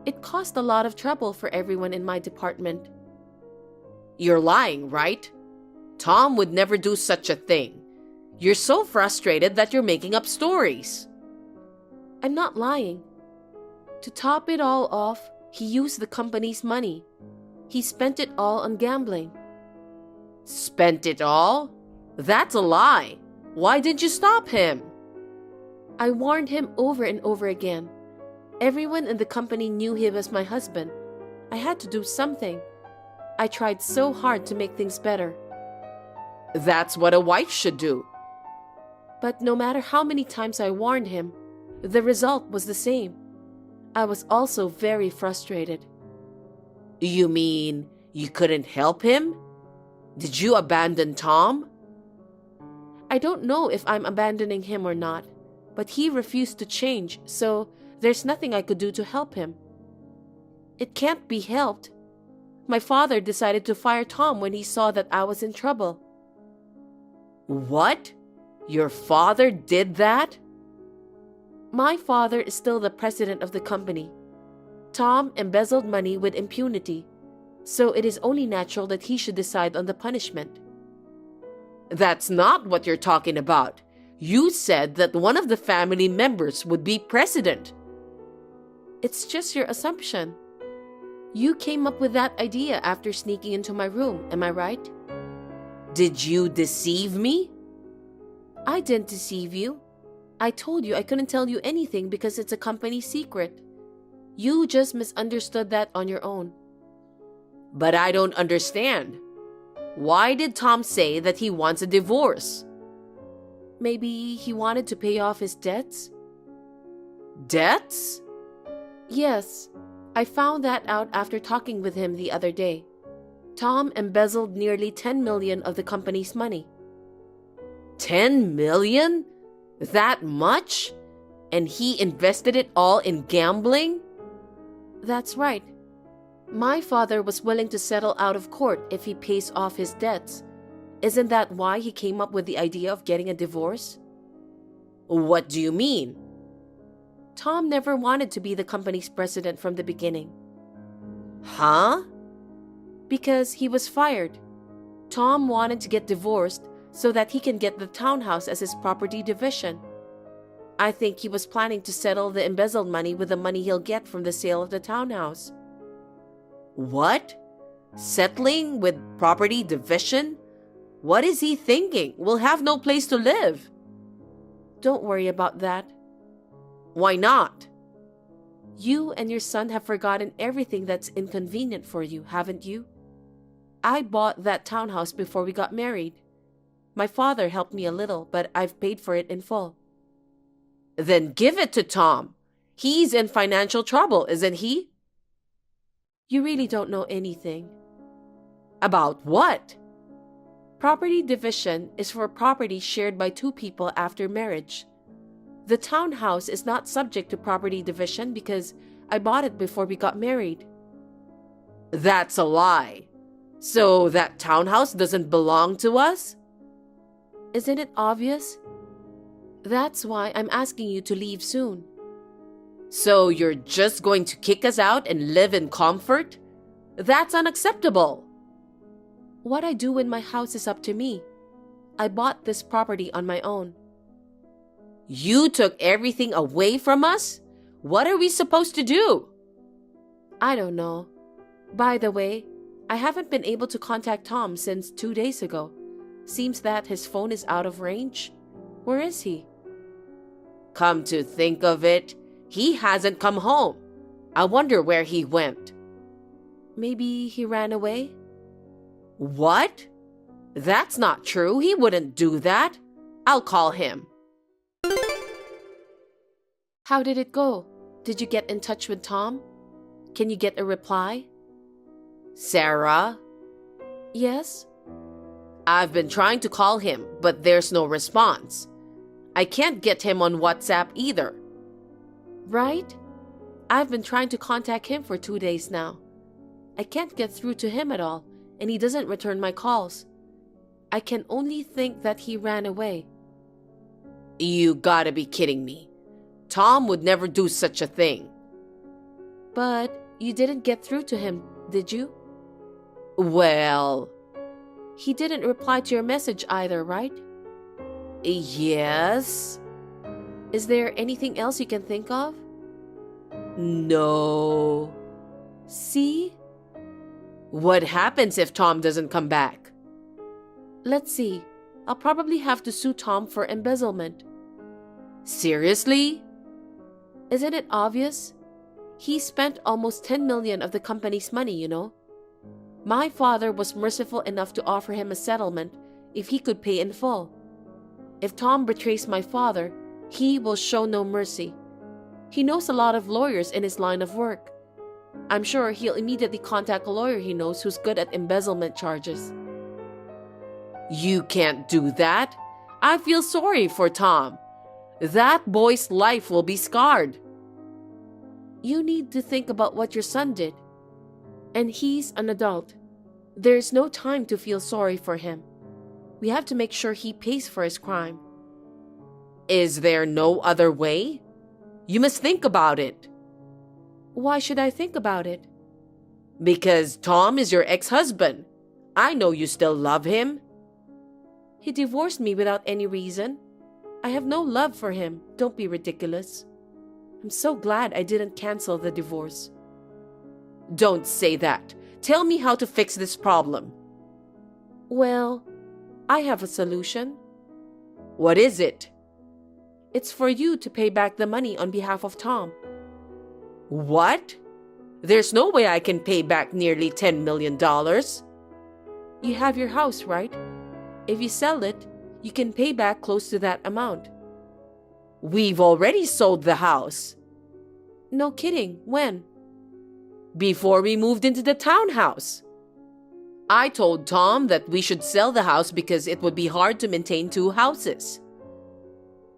It caused a lot of trouble for everyone in my department. You're lying, right? Tom would never do such a thing. You're so frustrated that you're making up stories. I'm not lying. To top it all off, he used the company's money. He spent it all on gambling. Spent it all? That's a lie. Why didn't you stop him? I warned him over and over again. Everyone in the company knew he was my husband. I had to do something. I tried so hard to make things better. That's what a wife should do. But no matter how many times I warned him, the result was the same. I was also very frustrated. You mean you couldn't help him? Did you abandon Tom? I don't know if I'm abandoning him or not, but he refused to change, so there's nothing I could do to help him. It can't be helped. My father decided to fire Tom when he saw that I was in trouble. What? Your father did that? My father is still the president of the company. Tom embezzled money with impunity, so it is only natural that he should decide on the punishment. That's not what you're talking about. You said that one of the family members would be president. It's just your assumption. You came up with that idea after sneaking into my room, am I right? Did you deceive me? I didn't deceive you. I told you I couldn't tell you anything because it's a company secret. You just misunderstood that on your own. But I don't understand. Why did Tom say that he wants a divorce? Maybe he wanted to pay off his debts? Debts? Yes, I found that out after talking with him the other day. Tom embezzled nearly 10 million of the company's money. 10 million? That much? And he invested it all in gambling? That's right. My father was willing to settle out of court if he pays off his debts. Isn't that why he came up with the idea of getting a divorce? What do you mean? Tom never wanted to be the company's president from the beginning. Huh? Because he was fired. Tom wanted to get divorced so that he can get the townhouse as his property division. I think he was planning to settle the embezzled money with the money he'll get from the sale of the townhouse. What? Settling with property division? What is he thinking? We'll have no place to live. Don't worry about that. Why not? You and your son have forgotten everything that's inconvenient for you, haven't you? I bought that townhouse before we got married. My father helped me a little, but I've paid for it in full. Then give it to Tom. He's in financial trouble, isn't he? You really don't know anything. About what? Property division is for property shared by two people after marriage. The townhouse is not subject to property division because I bought it before we got married. That's a lie. So that townhouse doesn't belong to us? Isn't it obvious? That's why I'm asking you to leave soon. So you're just going to kick us out and live in comfort? That's unacceptable. What I do in my house is up to me. I bought this property on my own. You took everything away from us? What are we supposed to do? I don't know. By the way, I haven't been able to contact Tom since 2 days ago. Seems that his phone is out of range. Where is he? Come to think of it, he hasn't come home. I wonder where he went. Maybe he ran away? What? That's not true. He wouldn't do that. I'll call him. How did it go? Did you get in touch with Tom? Can you get a reply? Sarah? Yes? I've been trying to call him, but there's no response. I can't get him on WhatsApp either. Right? I've been trying to contact him for 2 days now. I can't get through to him at all, and he doesn't return my calls. I can only think that he ran away. You gotta be kidding me. Tom would never do such a thing. But you didn't get through to him, did you? Well, he didn't reply to your message either, right? Yes. Is there anything else you can think of? No. See? What happens if Tom doesn't come back? Let's see. I'll probably have to sue Tom for embezzlement. Seriously? Isn't it obvious? He spent almost 10 million of the company's money, you know. My father was merciful enough to offer him a settlement if he could pay in full. If Tom betrays my father, he will show no mercy. He knows a lot of lawyers in his line of work. I'm sure he'll immediately contact a lawyer he knows who's good at embezzlement charges. You can't do that. I feel sorry for Tom. That boy's life will be scarred. You need to think about what your son did. And he's an adult. There's no time to feel sorry for him. We have to make sure he pays for his crime. Is there no other way? You must think about it. Why should I think about it? Because Tom is your ex-husband. I know you still love him. He divorced me without any reason. I have no love for him. Don't be ridiculous. I'm so glad I didn't cancel the divorce. Don't say that. Tell me how to fix this problem. Well, I have a solution. What is it? It's for you to pay back the money on behalf of Tom. What? There's no way I can pay back nearly $10 million. You have your house, right? If you sell it, you can pay back close to that amount. We've already sold the house. No kidding. When? Before we moved into the townhouse. I told Tom that we should sell the house because it would be hard to maintain 2 houses.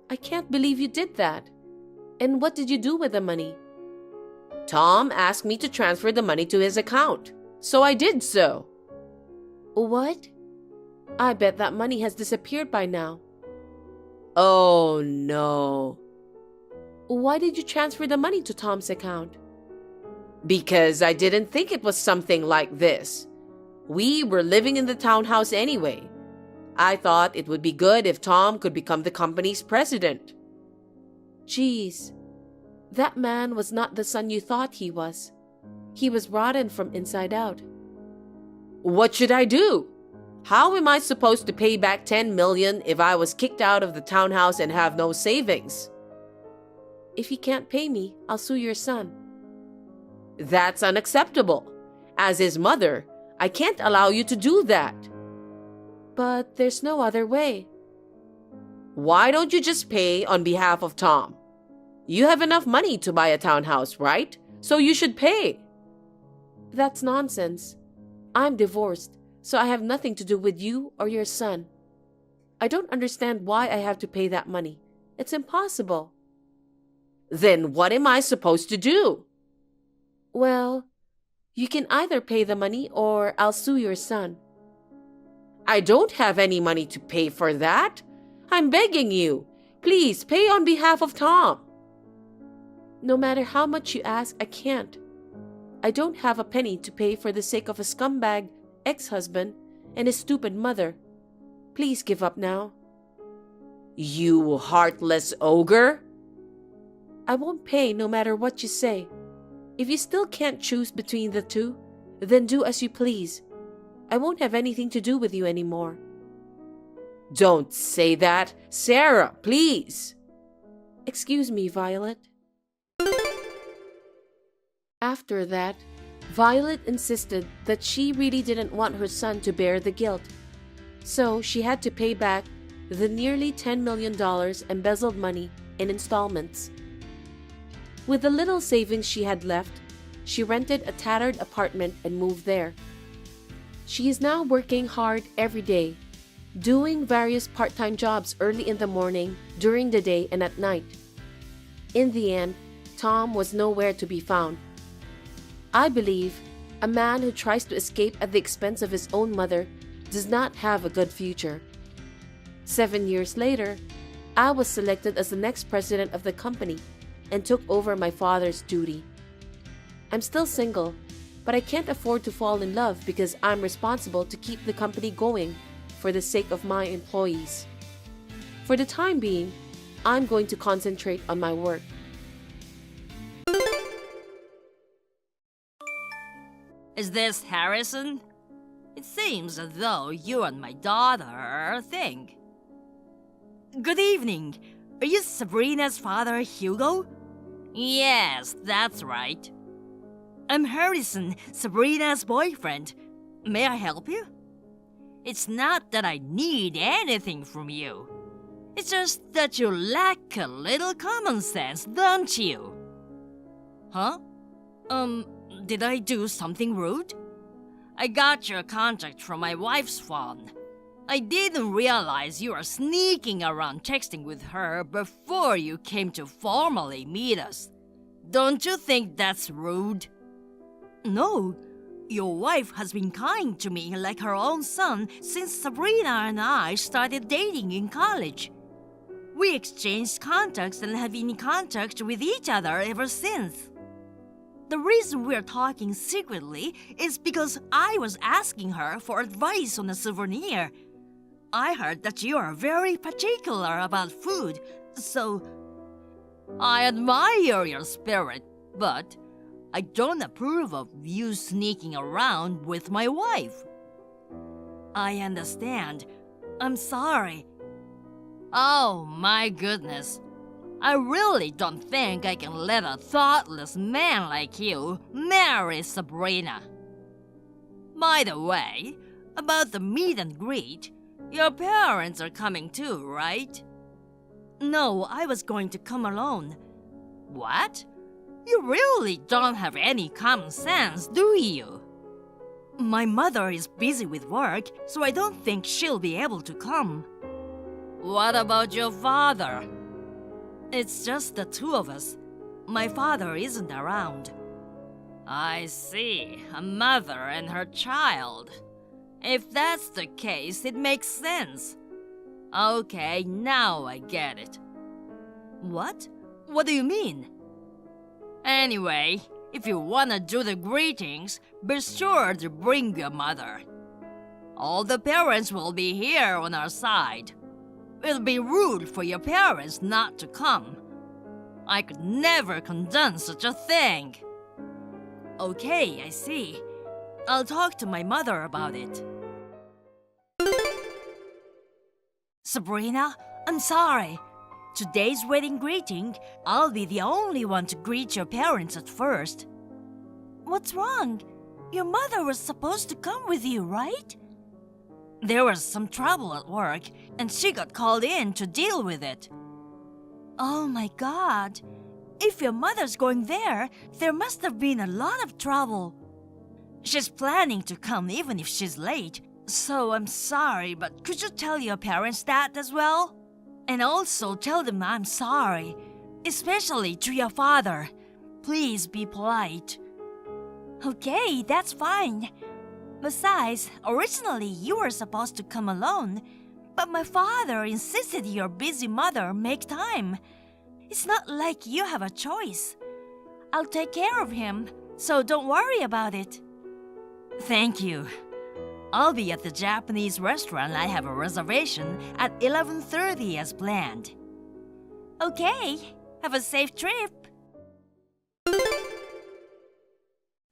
I can't believe you did that. And what did you do with the money? Tom asked me to transfer the money to his account, so I did so. What? I bet that money has disappeared by now. Oh no. Why did you transfer the money to Tom's account? Because I didn't think it was something like this. We were living in the townhouse anyway. I thought it would be good if Tom could become the company's president. Jeez, that man was not the son you thought he was. He was rotten from inside out. What should I do? How am I supposed to pay back 10 million if I was kicked out of the townhouse and have no savings? If you can't pay me, I'll sue your son. That's unacceptable. As his mother, I can't allow you to do that. But there's no other way. Why don't you just pay on behalf of Tom? You have enough money to buy a townhouse, right? So you should pay. That's nonsense. I'm divorced, so I have nothing to do with you or your son. I don't understand why I have to pay that money. It's impossible. Then what am I supposed to do? Well, you can either pay the money or I'll sue your son. I don't have any money to pay for that. I'm begging you. Please pay on behalf of Tom. No matter how much you ask, I can't. I don't have a penny to pay for the sake of a scumbag ex-husband and his stupid mother. Please give up now. You heartless ogre! I won't pay no matter what you say. If you still can't choose between the two, then do as you please. I won't have anything to do with you anymore. Don't say that. Sarah, please. Excuse me, Violet. After that, Violet insisted that she really didn't want her son to bear the guilt. So she had to pay back the nearly $10 million embezzled money in installments. With the little savings she had left, she rented a tattered apartment and moved there. She is now working hard every day, doing various part-time jobs early in the morning, during the day, and at night. In the end, Tom was nowhere to be found. I believe a man who tries to escape at the expense of his own mother does not have a good future. 7 years later, I was selected as the next president of the company and took over my father's duty. I'm still single, but I can't afford to fall in love because I'm responsible to keep the company going for the sake of my employees. For the time being, I'm going to concentrate on my work.
Is this Harrison? It seems as though you and my daughter are a thing. Good evening. Are you Sabrina's father, Hugo? Yes, that's right. I'm Harrison, Sabrina's boyfriend. May I help you? It's not that I need anything from you. It's just that you lack a little common sense, don't you? Huh? Did I do something rude? I got your contact from my wife's phone. I didn't realize you were sneaking around texting with her before you came to formally meet us. Don't you think that's rude? No, your wife has been kind to me like her own son since Sabrina and I started dating in college. We exchanged contacts and have been in contact with each other ever since. The reason we're talking secretly is because I was asking her for advice on a souvenir. I heard that you are very particular about food, so I admire your spirit, but I don't approve of you sneaking around with my wife. I understand. I'm sorry. Oh my goodness. I really don't think I can let a thoughtless man like you marry Sabrina. By the way, about the meet and greet, your parents are coming too, right? No, I was going to come alone. What? You really don't have any common sense, do you? My mother is busy with work, so I don't think she'll be able to come. What about your father? It's just the two of us. My father isn't around. I see, a mother and her child. If that's the case, it makes sense. Okay, now I get it. What? What do you mean? Anyway, if you wanna do the greetings, be sure to bring your mother. All the parents will be here on our side. It'll be rude for your parents not to come. I could never condone such a thing. Okay, I see. I'll talk to my mother about it. Sabrina, I'm sorry. Today's wedding greeting, I'll be the only one to greet your parents at first. What's wrong? Your mother was supposed to come with you, right? There was some trouble at work, and she got called in to deal with it. Oh my God. If your mother's going there must have been a lot of trouble. She's planning to come even if she's late. So I'm sorry, but could you tell your parents that as well? And also tell them I'm sorry, especially to your father. Please be polite. Okay, that's fine. Besides, originally you were supposed to come alone, but my father insisted your busy mother make time. It's not like you have a choice. I'll take care of him, so don't worry about it. Thank you. I'll be at the Japanese restaurant. I have a reservation at 11:30 as planned. Okay, have a safe trip.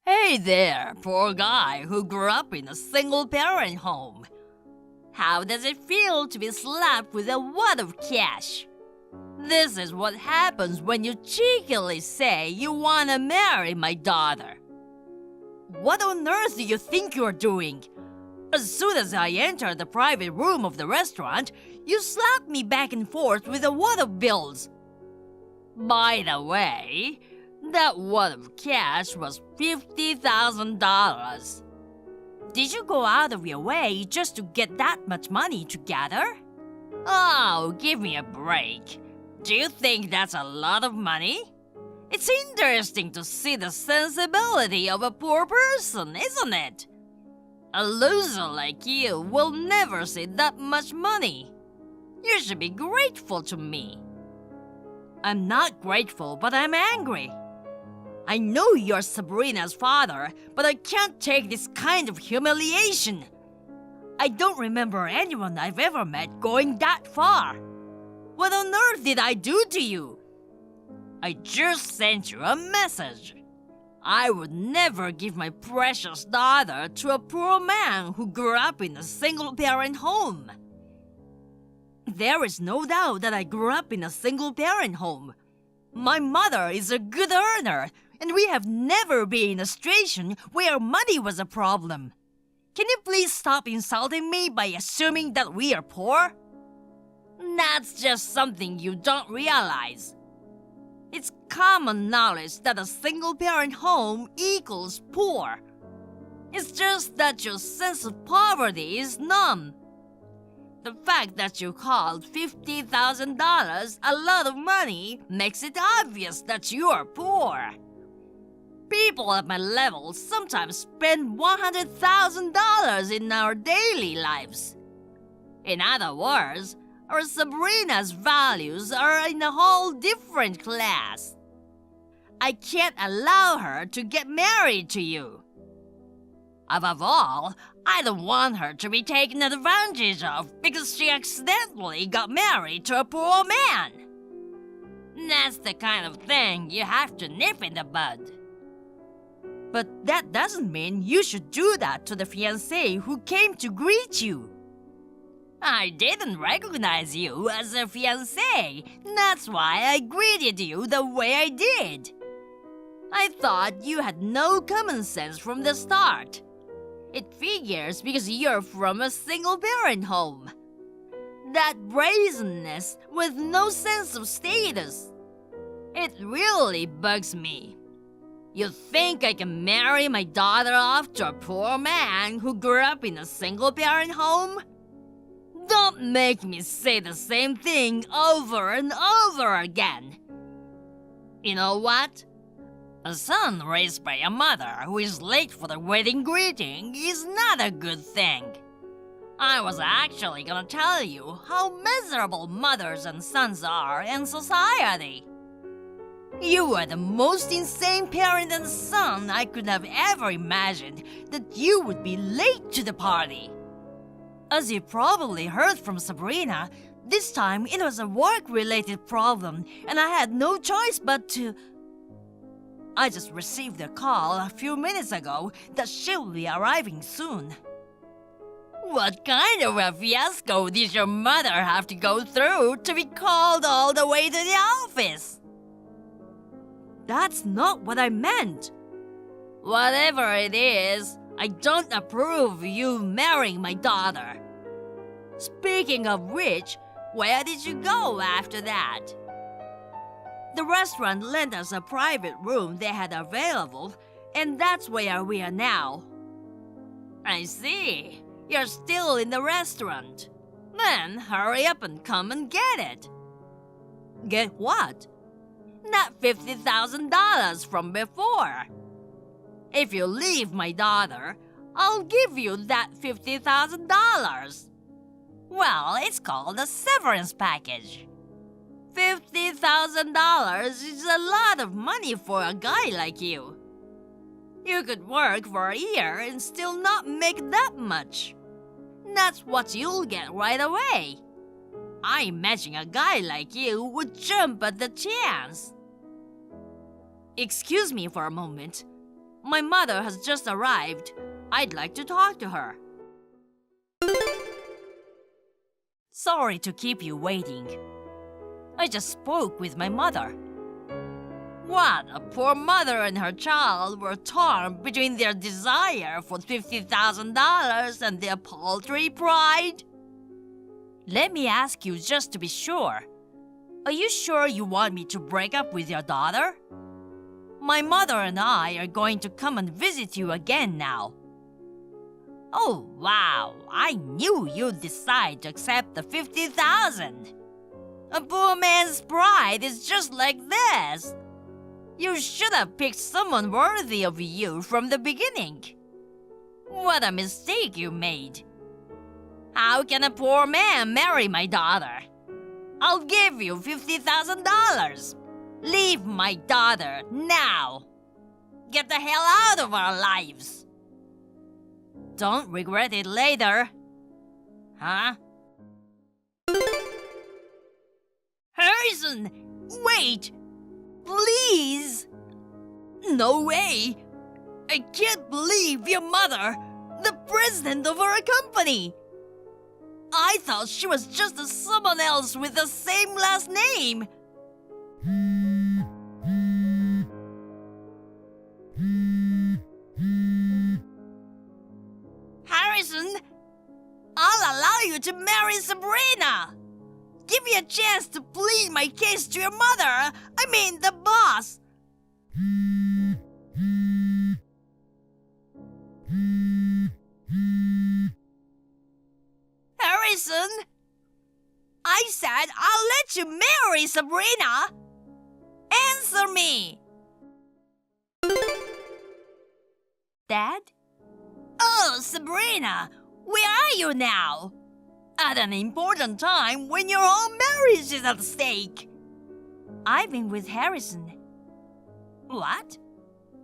Hey there, poor guy who grew up in a single-parent home. How does it feel to be slapped with a wad of cash? This is what happens when you cheekily say you want to marry my daughter. What on earth do you think you're doing? As soon as I entered the private room of the restaurant, you slapped me back and forth with a wad of bills. By the way, that wad of cash was $50,000. Did you go out of your way just to get that much money together? Oh, give me a break. Do you think that's a lot of money? It's interesting to see the sensibility of a poor person, isn't it? A loser like you will never see that much money. You should be grateful to me. I'm not grateful, but I'm angry. I know you're Sabrina's father, but I can't take this kind of humiliation. I don't remember anyone I've ever met going that far. What on earth did I do to you? I just sent you a message. I would never give my precious daughter to a poor man who grew up in a single-parent home. There is no doubt that I grew up in a single-parent home. My mother is a good earner, and we have never been in a situation where money was a problem. Can you please stop insulting me by assuming that we are poor? That's just something you don't realize. It's common knowledge that a single-parent home equals poor. It's just that your sense of poverty is numb. The fact that you called $50,000 a lot of money makes it obvious that you are poor. People at my level sometimes spend $100,000 in our daily lives. In other words, our Sabrina's values are in a whole different class. I can't allow her to get married to you. Above all, I don't want her to be taken advantage of because she accidentally got married to a poor man. That's the kind of thing you have to nip in the bud. But that doesn't mean you should do that to the fiancé who came to greet you. I didn't recognize you as a fiancé. That's why I greeted you the way I did. I thought you had no common sense from the start. It figures because you're from a single-parent home. That brazenness with no sense of status. It really bugs me. You think I can marry my daughter off to a poor man who grew up in a single-parent home? Don't make me say the same thing over and over again. You know what? A son raised by a mother who is late for the wedding greeting is not a good thing. I was actually gonna tell you how miserable mothers and sons are in society. You are the most insane parent and son I could have ever imagined that you would be late to the party. As you probably heard from Sabrina, this time it was a work-related problem and I had no choice but to... I just received a call a few minutes ago that she'll be arriving soon. What kind of a fiasco did your mother have to go through to be called all the way to the office? That's not what I meant. Whatever it is, I don't approve of you marrying my daughter. Speaking of which, where did you go after that? The restaurant lent us a private room they had available, and that's where we are now. I see. You're still in the restaurant. Then hurry up and come and get it. Get what? That $50,000 from before. If you leave my daughter, I'll give you that $50,000. Well, it's called a severance package. $50,000 is a lot of money for a guy like you. You could work for a year and still not make that much. That's what you'll get right away. I imagine a guy like you would jump at the chance. Excuse me for a moment. My mother has just arrived. I'd like to talk to her. Sorry to keep you waiting. I just spoke with my mother. What, a poor mother and her child were torn between their desire for $50,000 and their paltry pride? Let me ask you just to be sure. Are you sure you want me to break up with your daughter? My mother and I are going to come and visit you again now. Oh, wow, I knew you'd decide to accept the $50,000. A poor man's pride is just like this. You should have picked someone worthy of you from the beginning. What a mistake you made. How can a poor man marry my daughter? I'll give you $50,000. Leave my daughter now. Get the hell out of our lives. Don't regret it later. Huh? Harrison, wait! Please! No way! I can't believe your mother, the president of our company! I thought she was just someone else with the same last name! Harrison, I'll allow you to marry Sabrina! Give me a chance to plead my case to your mother! I mean, the boss! Harrison! I said I'll let you marry Sabrina! Answer me! Dad? Oh, Sabrina! Where are you now? At an important time when your own marriage is at stake. I've been with Harrison. What?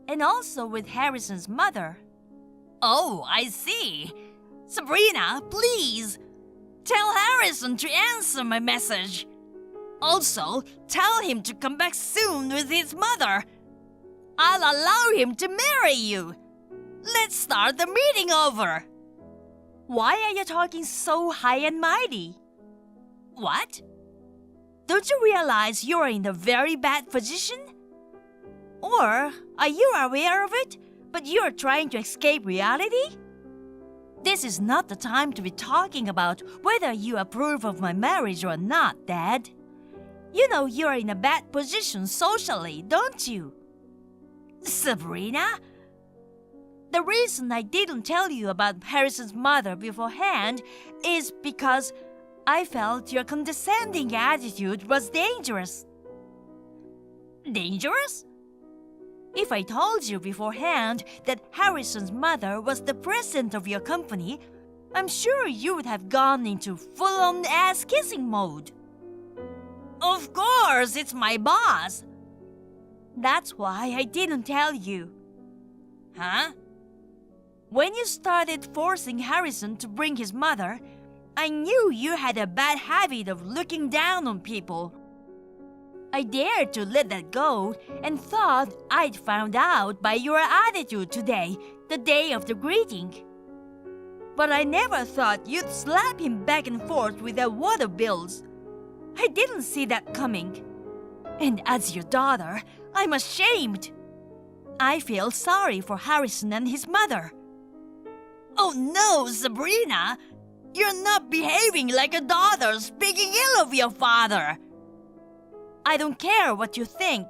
And also with Harrison's mother. Oh, I see. Sabrina, please. Tell Harrison to answer my message. Also, tell him to come back soon with his mother. I'll allow him to marry you. Let's start the meeting over. Why are you talking so high and mighty? What? Don't you realize you're in a very bad position? Or are you aware of it, but you're trying to escape reality? This is not the time to be talking about whether you approve of my marriage or not, Dad. You know you're in a bad position socially, don't you? Sabrina? The reason I didn't tell you about Harrison's mother beforehand is because I felt your condescending attitude was dangerous. Dangerous? If I told you beforehand that Harrison's mother was the president of your company, I'm sure you would have gone into full-on ass-kissing mode. Of course, it's my boss. That's why I didn't tell you. Huh? When you started forcing Harrison to bring his mother, I knew you had a bad habit of looking down on people. I dared to let that go and thought I'd found out by your attitude today, the day of the greeting. But I never thought you'd slap him back and forth with the water bills. I didn't see that coming. And as your daughter, I'm ashamed. I feel sorry for Harrison and his mother. Oh no, Sabrina! You're not behaving like a daughter speaking ill of your father. I don't care what you think.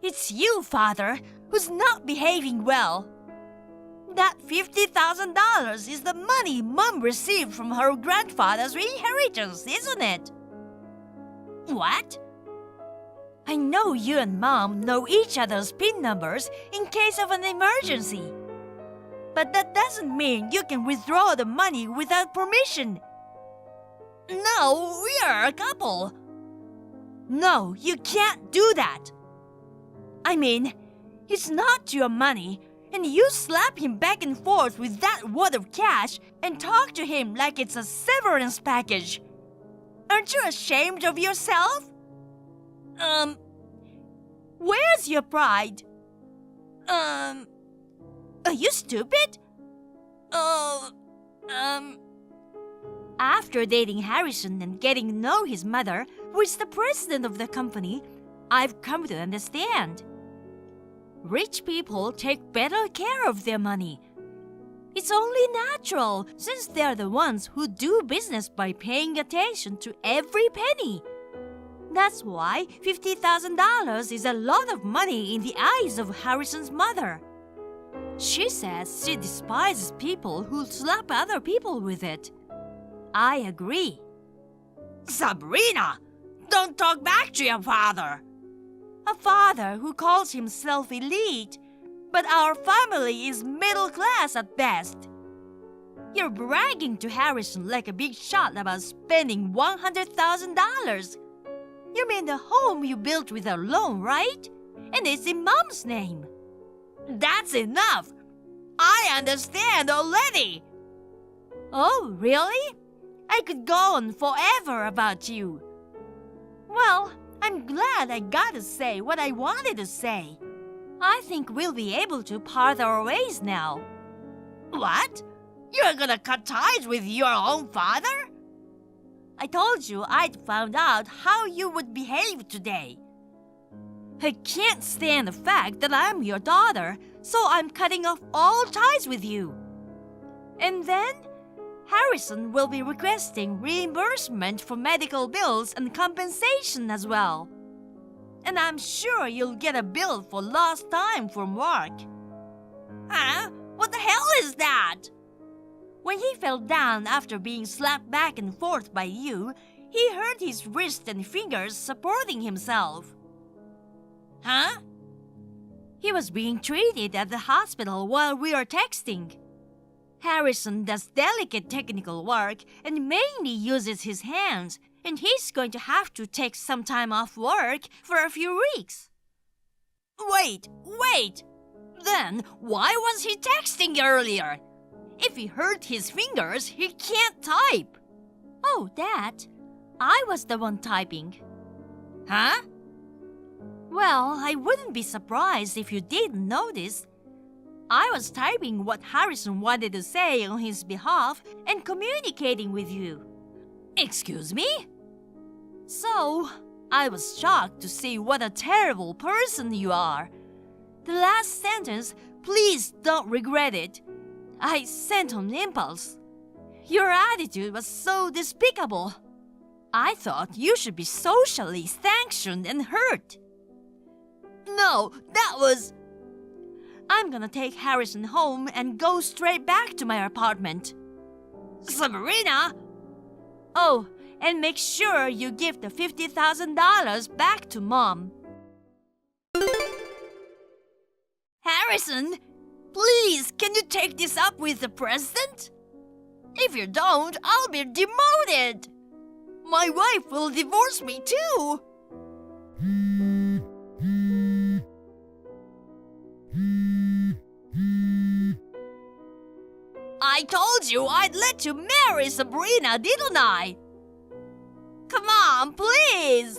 It's you, Father, who's not behaving well. That $50,000 is the money Mom received from her grandfather's inheritance, isn't it? What? I know you and Mom know each other's PIN numbers in case of an emergency. But that doesn't mean you can withdraw the money without permission. No, we are a couple. No, you can't do that. I mean, it's not your money, and you slap him back and forth with that wad of cash and talk to him like it's a severance package. Aren't you ashamed of yourself? Where's your pride? Are you stupid? After dating Harrison and getting to know his mother, who is the president of the company, I've come to understand. Rich people take better care of their money. It's only natural, since they're the ones who do business by paying attention to every penny. That's why $50,000 is a lot of money in the eyes of Harrison's mother. She says she despises people who slap other people with it. I agree. Sabrina, don't talk back to your father. A father who calls himself elite, but our family is middle class at best. You're bragging to Harrison like a big shot about spending $100,000. You mean the home you built with a loan, right? And it's in Mom's name. That's enough. I understand already. Oh, really? I could go on forever about you. Well, I'm glad I got to say what I wanted to say. I think we'll be able to part our ways now. What? You're gonna cut ties with your own father? I told you I'd found out how you would behave today. I can't stand the fact that I'm your daughter, so I'm cutting off all ties with you. And then, Harrison will be requesting reimbursement for medical bills and compensation as well. And I'm sure you'll get a bill for lost time from work. Huh? What the hell is that? When he fell down after being slapped back and forth by you, he hurt his wrist and fingers supporting himself. Huh? He was being treated at the hospital while we were texting. Harrison does delicate technical work and mainly uses his hands, and he's going to have to take some time off work for a few weeks. Wait! Then why was he texting earlier? If he hurt his fingers, he can't type. Oh, Dad, I was the one typing. Huh? Well, I wouldn't be surprised if you didn't notice. I was typing what Harrison wanted to say on his behalf and communicating with you. Excuse me? So, I was shocked to see what a terrible person you are. The last sentence, please don't regret it, I sent on impulse. Your attitude was so despicable. I thought you should be socially sanctioned and hurt. No, that was... I'm gonna take Harrison home and go straight back to my apartment. Sabrina! Oh, and make sure you give the $50,000 back to Mom. Harrison, please, can you take this up with the president? If you don't, I'll be demoted. My wife will divorce me too. I told you I'd let you marry Sabrina, didn't I? Come on, please.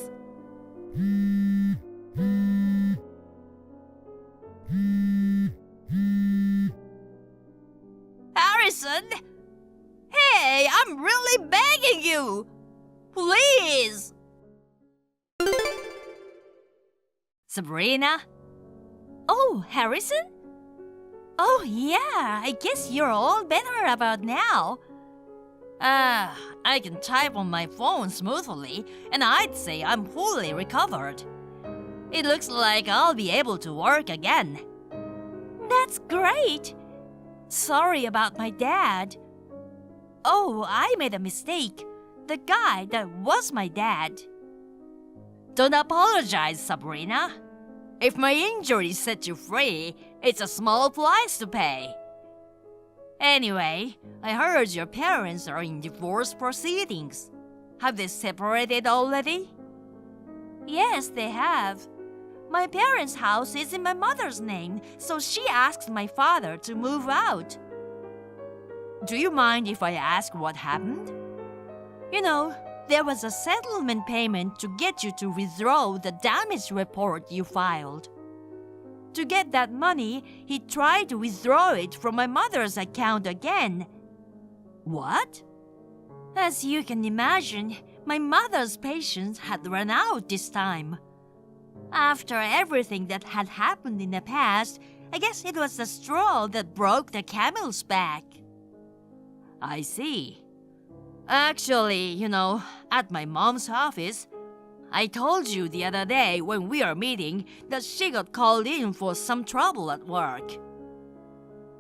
Harrison? Hey, I'm really begging you. Please. Sabrina? Oh, Harrison? Oh, yeah, I guess you're all better about now. I can type on my phone smoothly, and I'd say I'm fully recovered. It looks like I'll be able to work again.
That's great.
Sorry about my dad. Oh, I made a mistake. The guy that was my dad. Don't apologize, Sabrina. If my injuries set you free, it's a small price to pay. Anyway, I heard your parents are in divorce proceedings. Have they separated already?
Yes, they have. My parents' house is in my mother's name, so she asked my father to move out.
Do you mind if I ask what happened? You know, there was a settlement payment to get you to withdraw the damage report you filed. To get that money, he tried to withdraw it from my mother's account again. What?
As you can imagine, my mother's patience had run out this time. After everything that had happened in the past, I guess it was the straw that broke the camel's back.
I see. Actually, you know, at my mom's office, I told you the other day when we were meeting that she got called in for some trouble at work.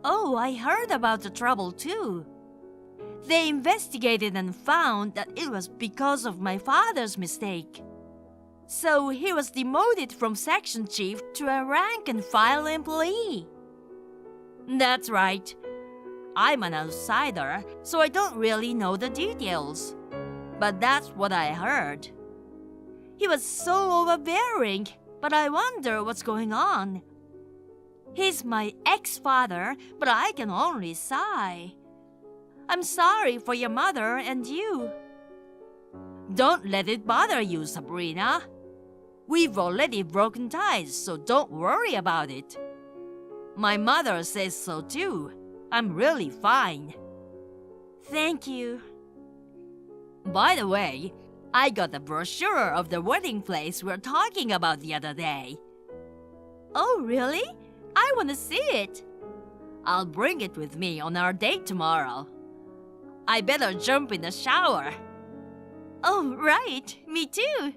Oh, I heard about the trouble too.
They investigated and found that it was because of my father's mistake. So he was demoted from section chief to a rank-and-file employee. That's right. I'm an outsider, so I don't really know the details. But that's what I heard. He was so overbearing, but I wonder what's going on. He's my ex-father, but I can only sigh. I'm sorry for your mother and you. Don't let it bother you, Sabrina. We've already broken ties, so don't worry about it. My mother says so too. I'm really fine.
Thank you.
By the way, I got a brochure of the wedding place we're talking about the other day.
Oh, really? I want to see it.
I'll bring it with me on our date tomorrow. I better jump in the shower.
Oh, right. Me too.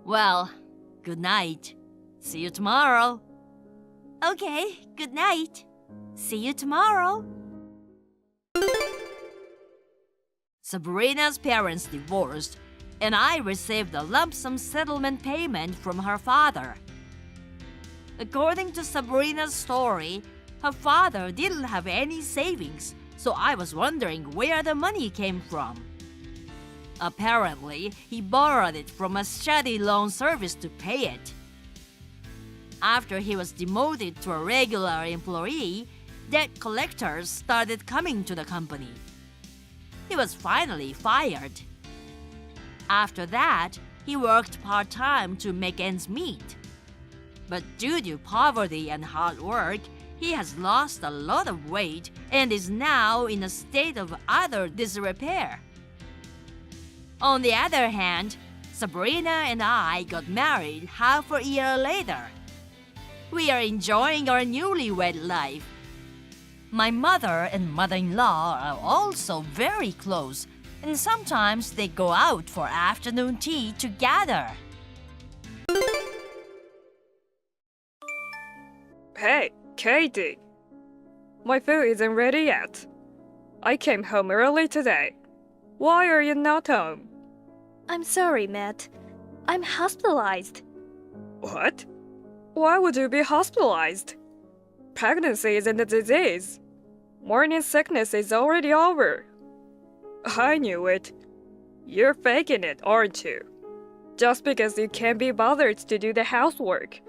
Well, good night. See you tomorrow.
Okay, good night. See you tomorrow.
Sabrina's parents divorced, and I received a lump sum settlement payment from her father. According to Sabrina's story, her father didn't have any savings, so I was wondering where the money came from. Apparently, he borrowed it from a steady loan service to pay it. After he was demoted to a regular employee, debt collectors started coming to the company. He was finally fired. After that, he worked part-time to make ends meet. But due to poverty and hard work, he has lost a lot of weight and is now in a state of utter disrepair. On the other hand, Sabrina and I got married half a year later. We are enjoying our newlywed life. My mother and mother-in-law are also very close, and sometimes they go out for afternoon tea together.
Hey, Katie. My food isn't ready yet. I came home early today. Why are you not home?
I'm sorry, Matt. I'm hospitalized.
What? Why would you be hospitalized? Pregnancy isn't a disease. Morning sickness is already over. I knew it. You're faking it, aren't you? Just because you can't be bothered to do the housework.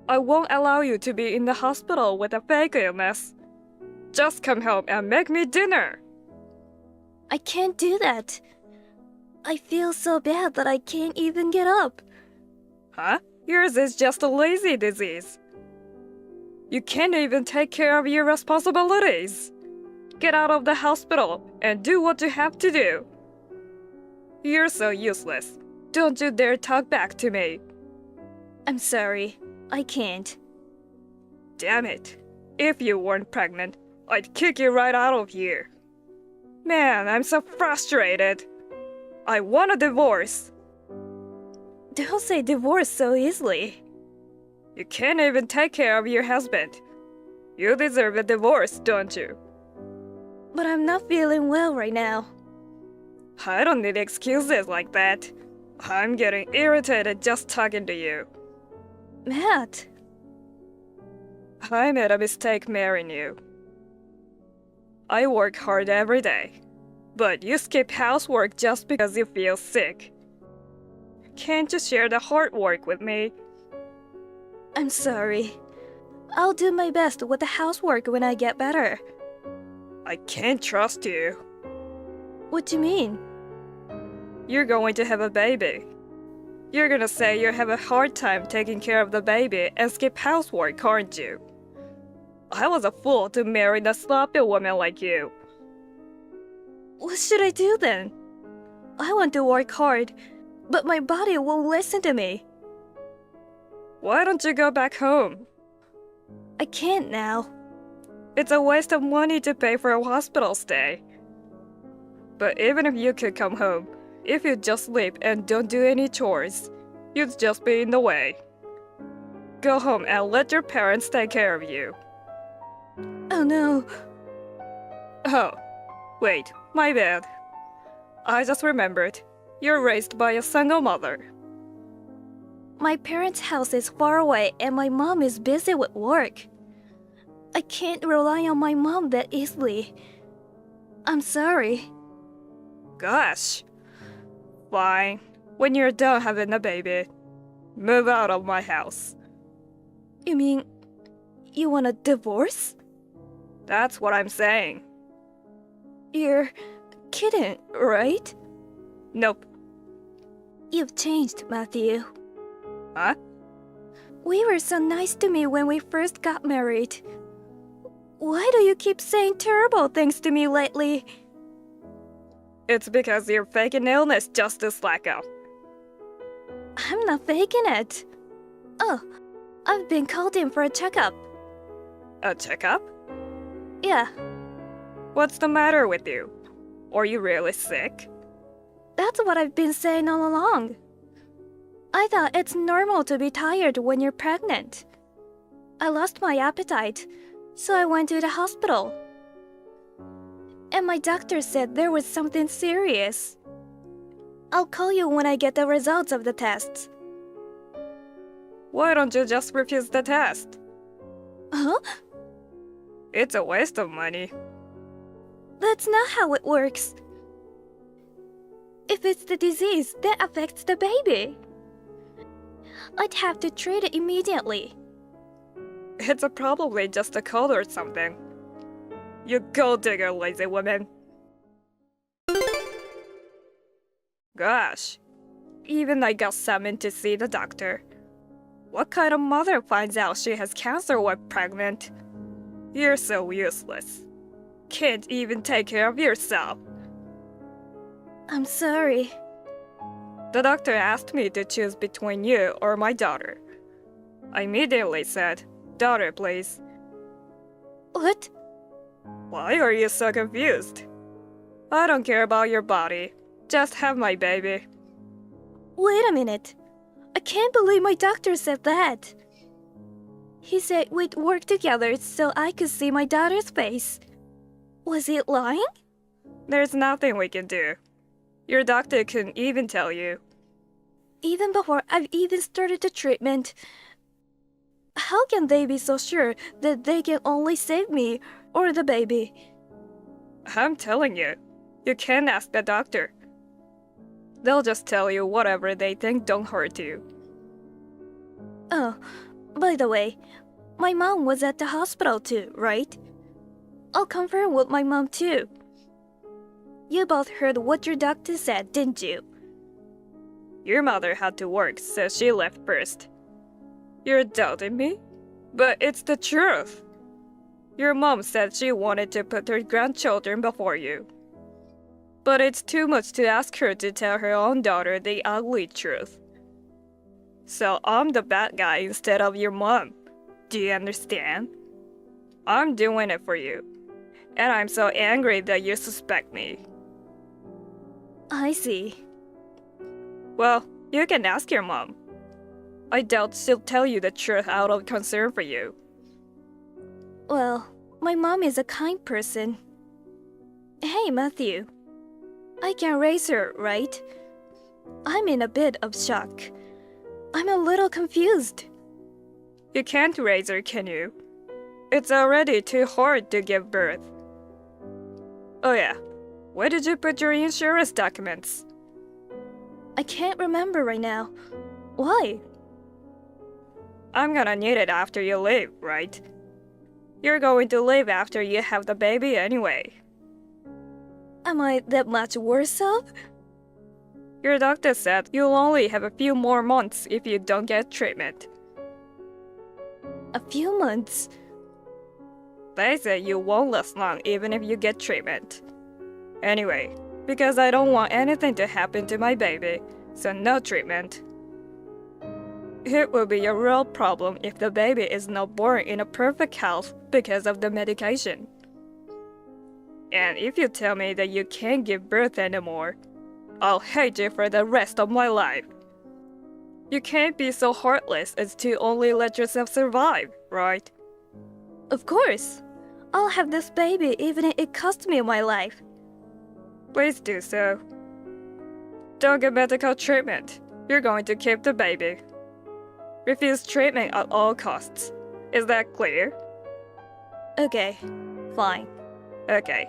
I won't allow you to be in the hospital with a fake illness. Just come home and make me dinner.
I can't do that. I feel so bad that I can't even get up.
Huh? Yours is just a lazy disease. You can't even take care of your responsibilities. Get out of the hospital and do what you have to do. You're so useless. Don't you dare talk back to me.
I'm sorry. I can't.
Damn it. If you weren't pregnant, I'd kick you right out of here. Man, I'm so frustrated. I want a divorce.
Don't say divorce so easily.
You can't even take care of your husband. You deserve a divorce, don't you?
But I'm not feeling well right now.
I don't need excuses like that. I'm getting irritated just talking to you.
Matt,
I made a mistake marrying you. I work hard every day, but you skip housework just because you feel sick. Can't you share the hard work with me?
I'm sorry. I'll do my best with the housework when I get better.
I can't trust you.
What do you mean?
You're going to have a baby. You're gonna say you have a hard time taking care of the baby and skip housework, aren't you? I was a fool to marry a sloppy woman like you.
What should I do then? I want to work hard, but my body won't listen to me.
Why don't you go back home?
I can't now.
It's a waste of money to pay for a hospital stay. But even if you could come home, if you just sleep and don't do any chores, you'd just be in the way. Go home and let your parents take care of you.
Oh no.
Oh, wait, my bad. I just remembered. You're raised by a single mother.
My parents' house is far away and my mom is busy with work. I can't rely on my mom that easily. I'm sorry.
Gosh. Fine. When you're done having a baby, move out of my house.
You mean you want a divorce?
That's what I'm saying.
You're kidding, right?
Nope.
You've changed, Matthew.
Huh?
We were so nice to me when we first got married. Why do you keep saying terrible things to me lately?
It's because you're faking illness just to slack off.
I'm not faking it. Oh, I've been called in for a checkup.
A checkup?
Yeah,
What's the matter with you? Are you really sick?
that's what I've been saying all along. I thought it's normal to be tired when you're pregnant. I lost my appetite, so I went to the hospital. And my doctor said there was something serious. I'll call you when I get the results of the tests.
Why don't you just refuse the test?
Huh?
It's a waste of money.
That's not how it works. If it's the disease that affects the baby, I'd have to treat it immediately.
It's probably just a cold or something. You gold digger, lazy woman. Gosh, even I got summoned to see the doctor. What kind of mother finds out she has cancer while pregnant? You're so useless. Can't even take care of yourself.
I'm sorry.
The doctor asked me to choose between you or my daughter. I immediately said, daughter, please.
What?
Why are you so confused? I don't care about your body. Just have my baby.
Wait a minute. I can't believe my doctor said that. He said we'd work together so I could see my daughter's face. Was he lying?
There's nothing we can do. Your doctor couldn't even tell you.
Even before I've even started the treatment. How can they be so sure that they can only save me or the baby?
I'm telling you, you can't ask the doctor. They'll just tell you whatever they think don't hurt you.
Oh, by the way, my mom was at the hospital too, right? I'll confirm with my mom too. You both heard what your doctor said, didn't you?
Your mother had to work, so she left first. You're doubting me? But it's the truth. Your mom said she wanted to put her grandchildren before you. But it's too much to ask her to tell her own daughter the ugly truth. So I'm the bad guy instead of your mom. Do you understand? I'm doing it for you. And I'm so angry that you suspect me.
I see.
Well, you can ask your mom. I doubt she'll tell you the truth out of concern for you.
Well, my mom is a kind person. Hey, Matthew. I can raise her, right? I'm in a bit of shock. I'm a little confused.
You can't raise her, can you? It's already too hard to give birth. Oh yeah, where did you put your insurance documents?
I can't remember right now. Why?
I'm gonna need it after you leave, right? You're going to leave after you have the baby anyway.
Am I that much worse off?
Your doctor said you'll only have a few more months if you don't get treatment.
A few months?
They say you won't last long even if you get treatment. Anyway, because I don't want anything to happen to my baby, so no treatment. It will be a real problem if the baby is not born in a perfect health because of the medication. And if you tell me that you can't give birth anymore, I'll hate you for the rest of my life. You can't be so heartless as to only let yourself survive, right?
Of course. I'll have this baby even if it costs me my life.
Please do so. Don't get medical treatment. You're going to keep the baby. Refuse treatment at all costs. Is that clear?
Okay, fine.
Okay,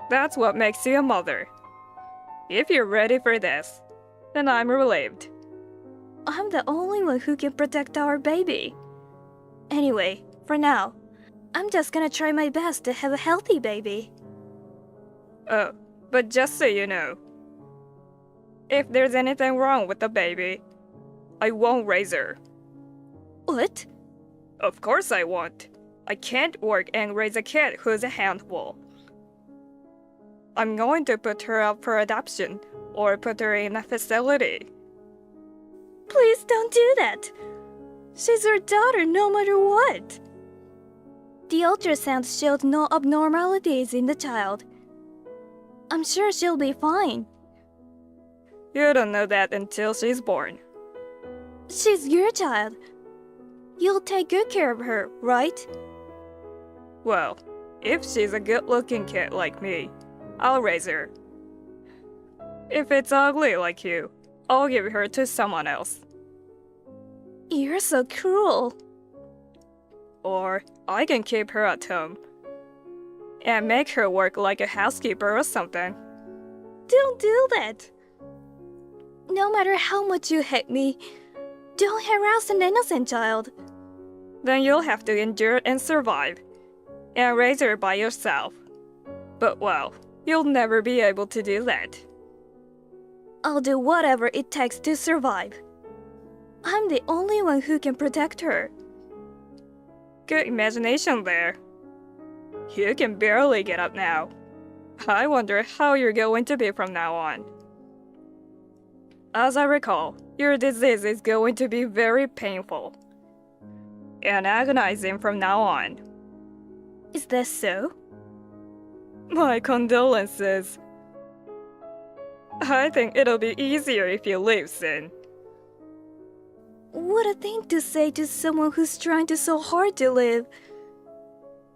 that's what makes you a mother. If you're ready for this, then I'm relieved.
I'm the only one who can protect our baby. Anyway, for now, I'm just gonna try my best to have a healthy baby.
Oh, but just so you know, if there's anything wrong with the baby, I won't raise her.
What?
Of course I won't. I can't work and raise a kid who's a handful. I'm going to put her up for adoption or put her in a facility.
Please don't do that. She's our daughter no matter what. The ultrasound showed no abnormalities in the child. I'm sure she'll be fine.
You don't know that until she's born.
She's your child. You'll take good care of her, right?
Well, if she's a good-looking kid like me, I'll raise her. If it's ugly like you, I'll give her to someone else.
You're so cruel.
Or I can keep her at home and make her work like a housekeeper or something.
Don't do that. No matter how much you hate me, don't harass an innocent child.
Then you'll have to endure and survive, and raise her by yourself. But well, you'll never be able to do that.
I'll do whatever it takes to survive. I'm the only one who can protect her.
Good imagination there. You can barely get up now. I wonder how you're going to be from now on. As I recall, your disease is going to be very painful and agonizing from now on.
Is that so?
My condolences. I think it'll be easier if you leave soon.
What a thing to say to someone who's trying so hard to live.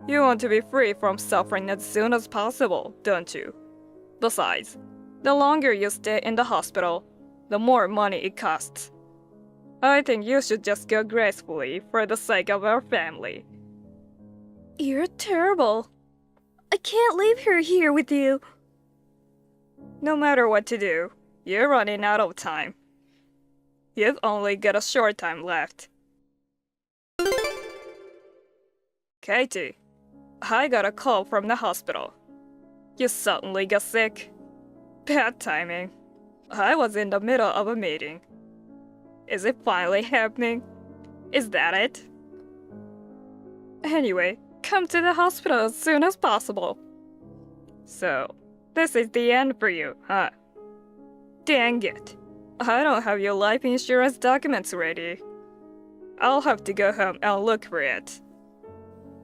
You want to be free from suffering as soon as possible, don't you? Besides, the longer you stay in the hospital, the more money it costs. I think you should just go gracefully for the sake of our family.
You're terrible. I can't leave her here with you.
No matter what to do, you're running out of time. You've only got a short time left. Katie, I got a call from the hospital. You suddenly got sick. Bad timing. I was in the middle of a meeting. Is it finally happening? Is that it? Anyway, come to the hospital as soon as possible. So, this is the end for you, huh? Dang it. I don't have your life insurance documents ready. I'll have to go home and look for it.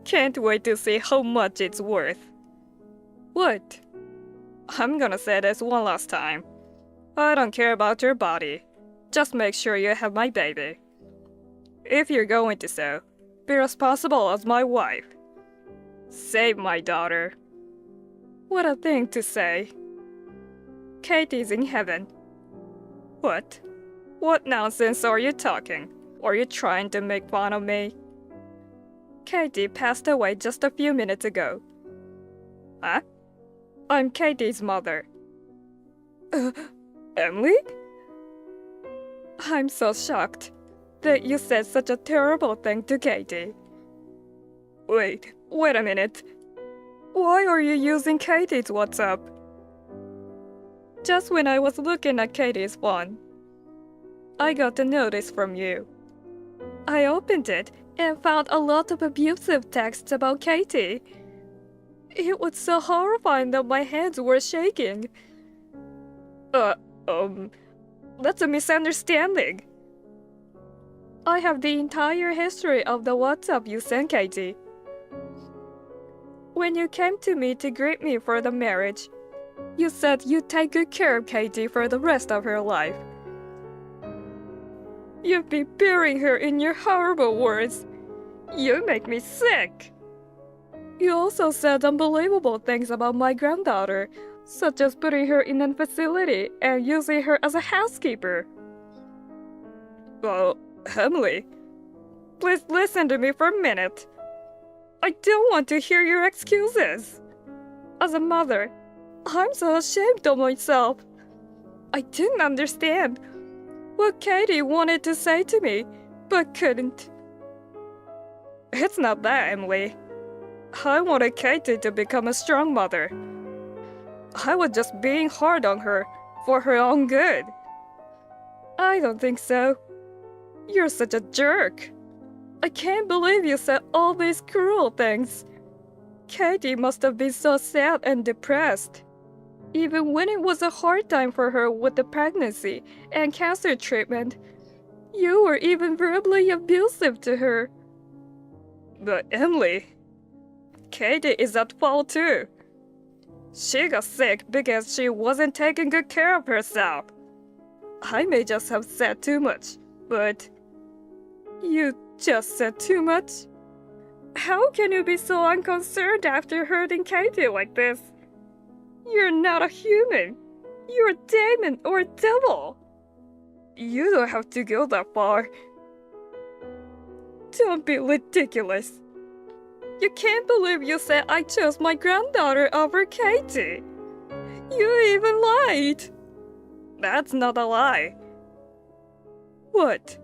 Can't wait to see how much it's worth. What? I'm gonna say this one last time. I don't care about your body. Just make sure you have my baby. If you're going to so, be responsible as my wife. Save my daughter. What a thing to say. Katie's in heaven. What? What nonsense are you talking? Are you trying to make fun of me? Katie passed away just a few minutes ago. Huh? I'm Katie's mother. Emily? I'm so shocked that you said such a terrible thing to Katie. Wait a minute. Why are you using Katie's WhatsApp? Just when I was looking at Katie's phone, I got a notice from you. I opened it and found a lot of abusive texts about Katie. It was so horrifying that my hands were shaking. That's a misunderstanding. I have the entire history of the WhatsApp you sent Katie. When you came to me to greet me for the marriage, you said you'd take good care of Katie for the rest of her life. You've been burying her in your horrible words. You make me sick. You also said unbelievable things about my granddaughter, such as putting her in a facility and using her as a housekeeper. Well, Emily, please listen to me for a minute. I don't want to hear your excuses. As a mother, I'm so ashamed of myself. I didn't understand what Katie wanted to say to me, but couldn't. It's not that, Emily. I wanted Katie to become a strong mother. I was just being hard on her for her own good. I don't think so. You're such a jerk. I can't believe you said all these cruel things. Katie must have been so sad and depressed. Even when it was a hard time for her with the pregnancy and cancer treatment, you were even verbally abusive to her. But Emily, Katie is at fault too. She got sick because she wasn't taking good care of herself. I may just have said too much, but you just said too much? How can you be so unconcerned after hurting Katie like this? You're not a human. You're a demon or a devil. You don't have to go that far. Don't be ridiculous. You can't believe you said I chose my granddaughter over Katie. You even lied. That's not a lie. What?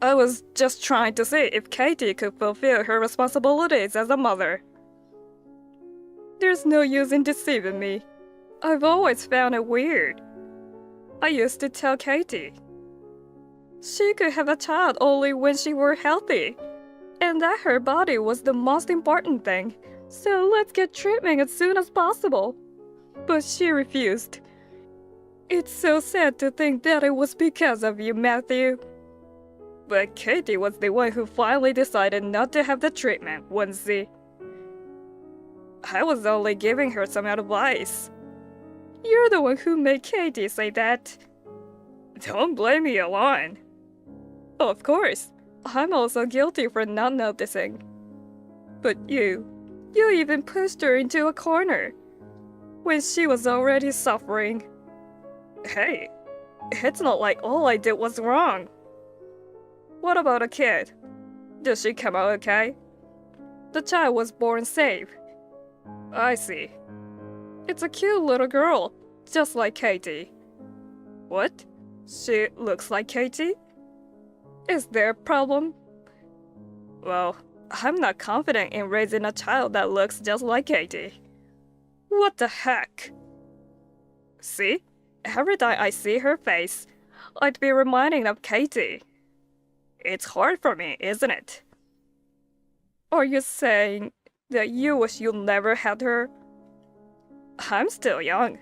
I was just trying to see if Katie could fulfill her responsibilities as a mother. There's no use in deceiving me. I've always found it weird. I used to tell Katie she could have a child only when she were healthy, and that her body was the most important thing, so let's get treatment as soon as possible. But she refused. It's so sad to think that it was because of you, Matthew. But Katie was the one who finally decided not to have the treatment, wasn't she? I was only giving her some advice. You're the one who made Katie say that. Don't blame me alone. Of course, I'm also guilty for not noticing. But you even pushed her into a corner when she was already suffering. Hey, it's not like all I did was wrong. What about a kid? Did she come out okay? The child was born safe. I see. It's a cute little girl, just like Katie. What? She looks like Katie? Is there a problem? Well, I'm not confident in raising a child that looks just like Katie. What the heck? See? Every time I see her face, I'd be reminding of Katie. It's hard for me, isn't it? Are you saying that you wish you never had her? I'm still young.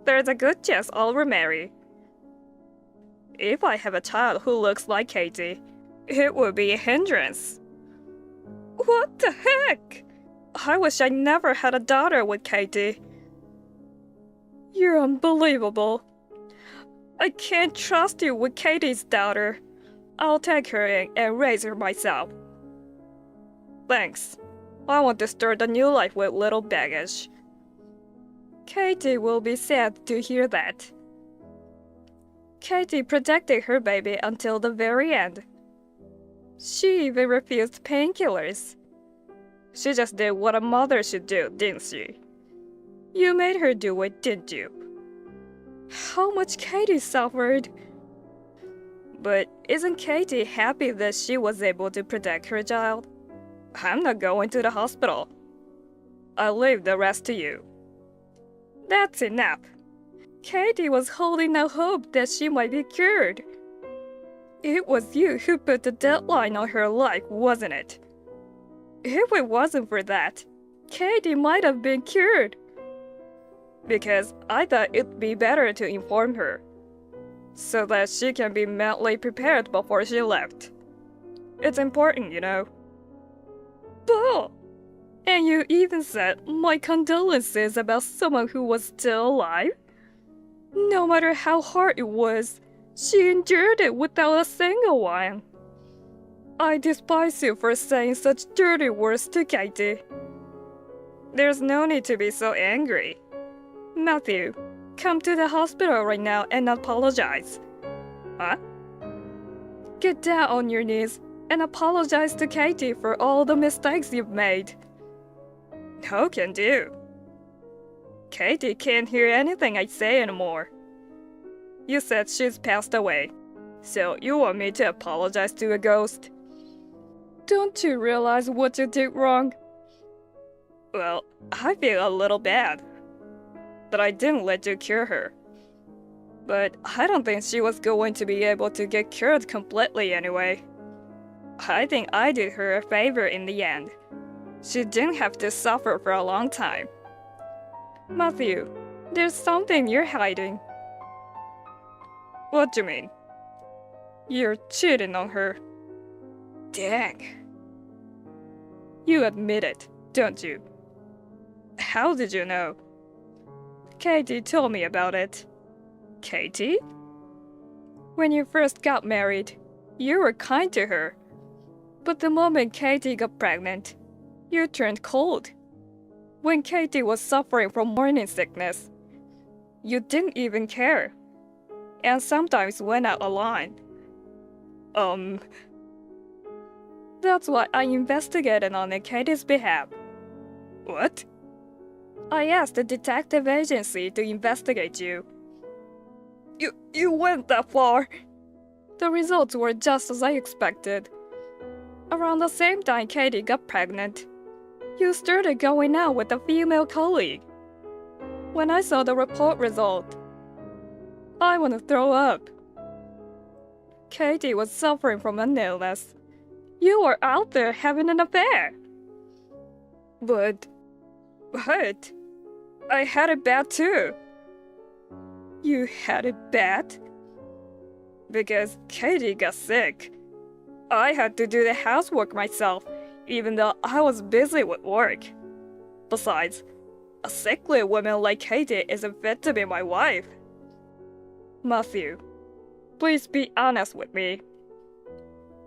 There's a good chance I'll remarry. If I have a child who looks like Katie, it would be a hindrance. What the heck? I wish I never had a daughter with Katie. You're unbelievable. I can't trust you with Katie's daughter. I'll take her in and raise her myself. Thanks. I want to start a new life with little baggage. Katie will be sad to hear that. Katie protected her baby until the very end. She even refused painkillers. She just did what a mother should do, didn't she? You made her do it, didn't you? How much Katie suffered. But isn't Katie happy that she was able to protect her child? I'm not going to the hospital. I'll leave the rest to you. That's enough. Katie was holding out hope that she might be cured. It was you who put the deadline on her life, wasn't it? If it wasn't for that, Katie might have been cured. Because I thought it'd be better to inform her, so that she can be mentally prepared before she left. It's important, you know. Bull! And you even said my condolences about someone who was still alive? No matter how hard it was, she endured it without a single one. I despise you for saying such dirty words to Katie. There's no need to be so angry. Matthew, come to the hospital right now and apologize. Huh? Get down on your knees and apologize to Katie for all the mistakes you've made. No can do. Katie can't hear anything I say anymore. You said she's passed away, so you want me to apologize to a ghost? Don't you realize what you did wrong? Well, I feel a little bad that I didn't let you cure her. But I don't think she was going to be able to get cured completely anyway. I think I did her a favor in the end. She didn't have to suffer for a long time. Matthew, there's something you're hiding. What do you mean? You're cheating on her. Dang. You admit it, don't you? How did you know? Katie told me about it. Katie? When you first got married, you were kind to her. But the moment Katie got pregnant, you turned cold. When Katie was suffering from morning sickness, you didn't even care. And sometimes went out of line. That's why I investigated on Katie's behalf. What? I asked the detective agency to investigate you. You went that far? The results were just as I expected. Around the same time Katie got pregnant, you started going out with a female colleague. When I saw the report result, I want to throw up. Katie was suffering from an illness. You were out there having an affair. But I had it bad too. You had it bad? Because Katie got sick. I had to do the housework myself, even though I was busy with work. Besides, a sickly woman like Katie isn't fit to be my wife. Matthew, please be honest with me.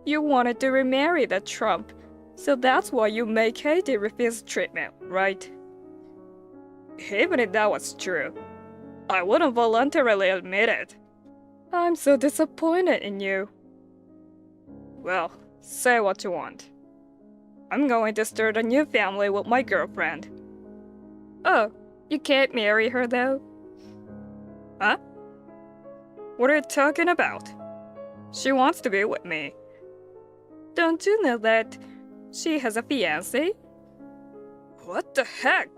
You wanted to remarry that Trump, so that's why you made Katie refuse treatment, right? Even if that was true, I wouldn't voluntarily admit it. I'm so disappointed in you. Well, say what you want. I'm going to start a new family with my girlfriend. Oh, you can't marry her though? Huh? What are you talking about? She wants to be with me. Don't you know that she has a fiancé? What the heck?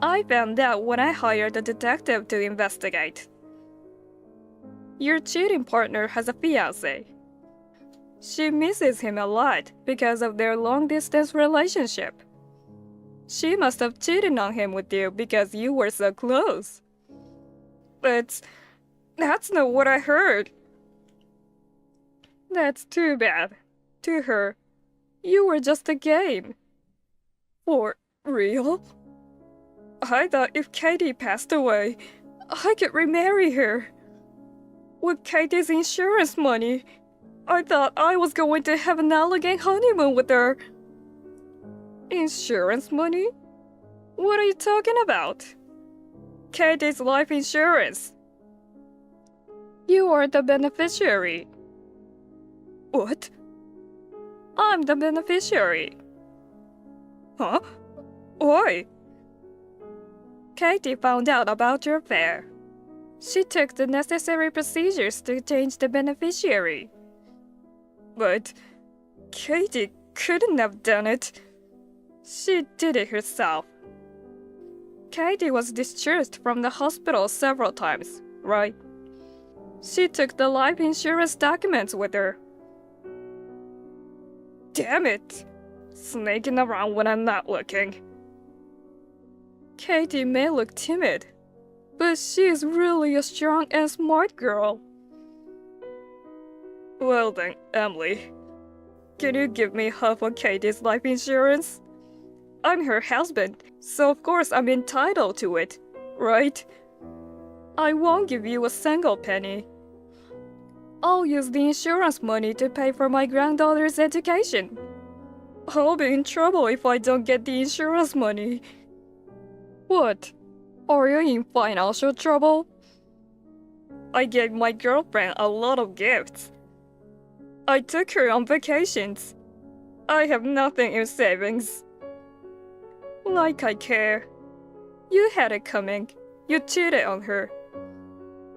I found out when I hired a detective to investigate. Your cheating partner has a fiancé. She misses him a lot because of their long-distance relationship. She must have cheated on him with you because you were so close. But that's not what I heard. That's too bad. To her, you were just a game. Real? I thought if Katie passed away, I could remarry her. With Katie's insurance money, I thought I was going to have an elegant honeymoon with her. Insurance money? What are you talking about? Katie's life insurance. You are the beneficiary. What? I'm the beneficiary. Huh? Why? Katie found out about your affair. She took the necessary procedures to change the beneficiary. But Katie couldn't have done it. She did it herself. Katie was discharged from the hospital several times, right? She took the life insurance documents with her. Damn it! Snaking around when I'm not looking. Katie may look timid, but she is really a strong and smart girl. Well then, Emily, can you give me half of Katie's life insurance? I'm her husband, so of course I'm entitled to it, right? I won't give you a single penny. I'll use the insurance money to pay for my granddaughter's education. I'll be in trouble if I don't get the insurance money. What? Are you in financial trouble? I gave my girlfriend a lot of gifts. I took her on vacations. I have nothing in savings. Like I care. You had it coming. You cheated on her.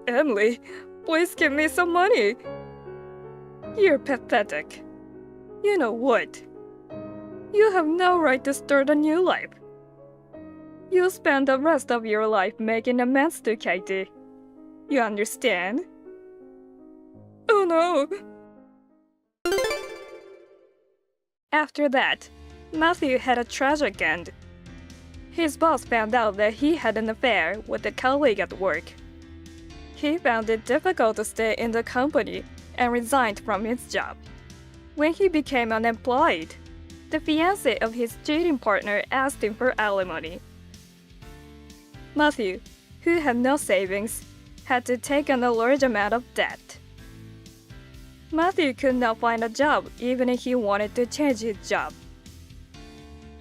Emily, please give me some money. You're pathetic. You know what? You have no right to start a new life. You'll spend the rest of your life making amends to Katie. You understand? Oh no! After that, Matthew had a tragic end. His boss found out that he had an affair with a colleague at work. He found it difficult to stay in the company and resigned from his job. When he became unemployed, the fiancé of his cheating partner asked him for alimony. Matthew, who had no savings, had to take on a large amount of debt. Matthew could not find a job even if he wanted to change his job.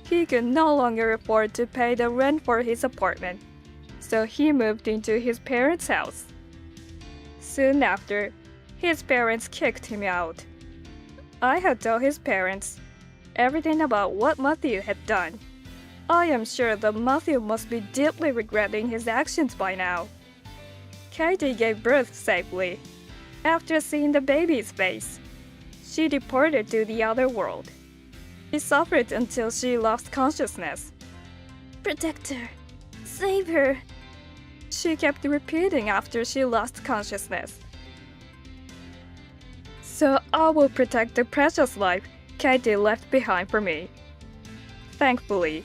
He could no longer afford to pay the rent for his apartment, so he moved into his parents' house. Soon after, his parents kicked him out. I had told his parents everything about what Matthew had done. I am sure that Matthew must be deeply regretting his actions by now. Katie gave birth safely. After seeing the baby's face, she departed to the other world. She suffered until she lost consciousness.
Protect her. Save her.
She kept repeating after she lost consciousness. So I will protect the precious life Katie left behind for me. Thankfully,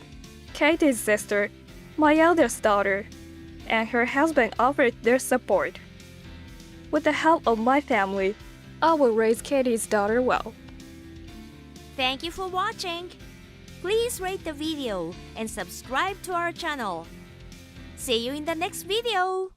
Katie's sister, my eldest daughter, and her husband offered their support. With the help of my family, I will raise Katie's daughter well.
Thank you for watching. Please rate the video and subscribe to our channel. See you in the next video.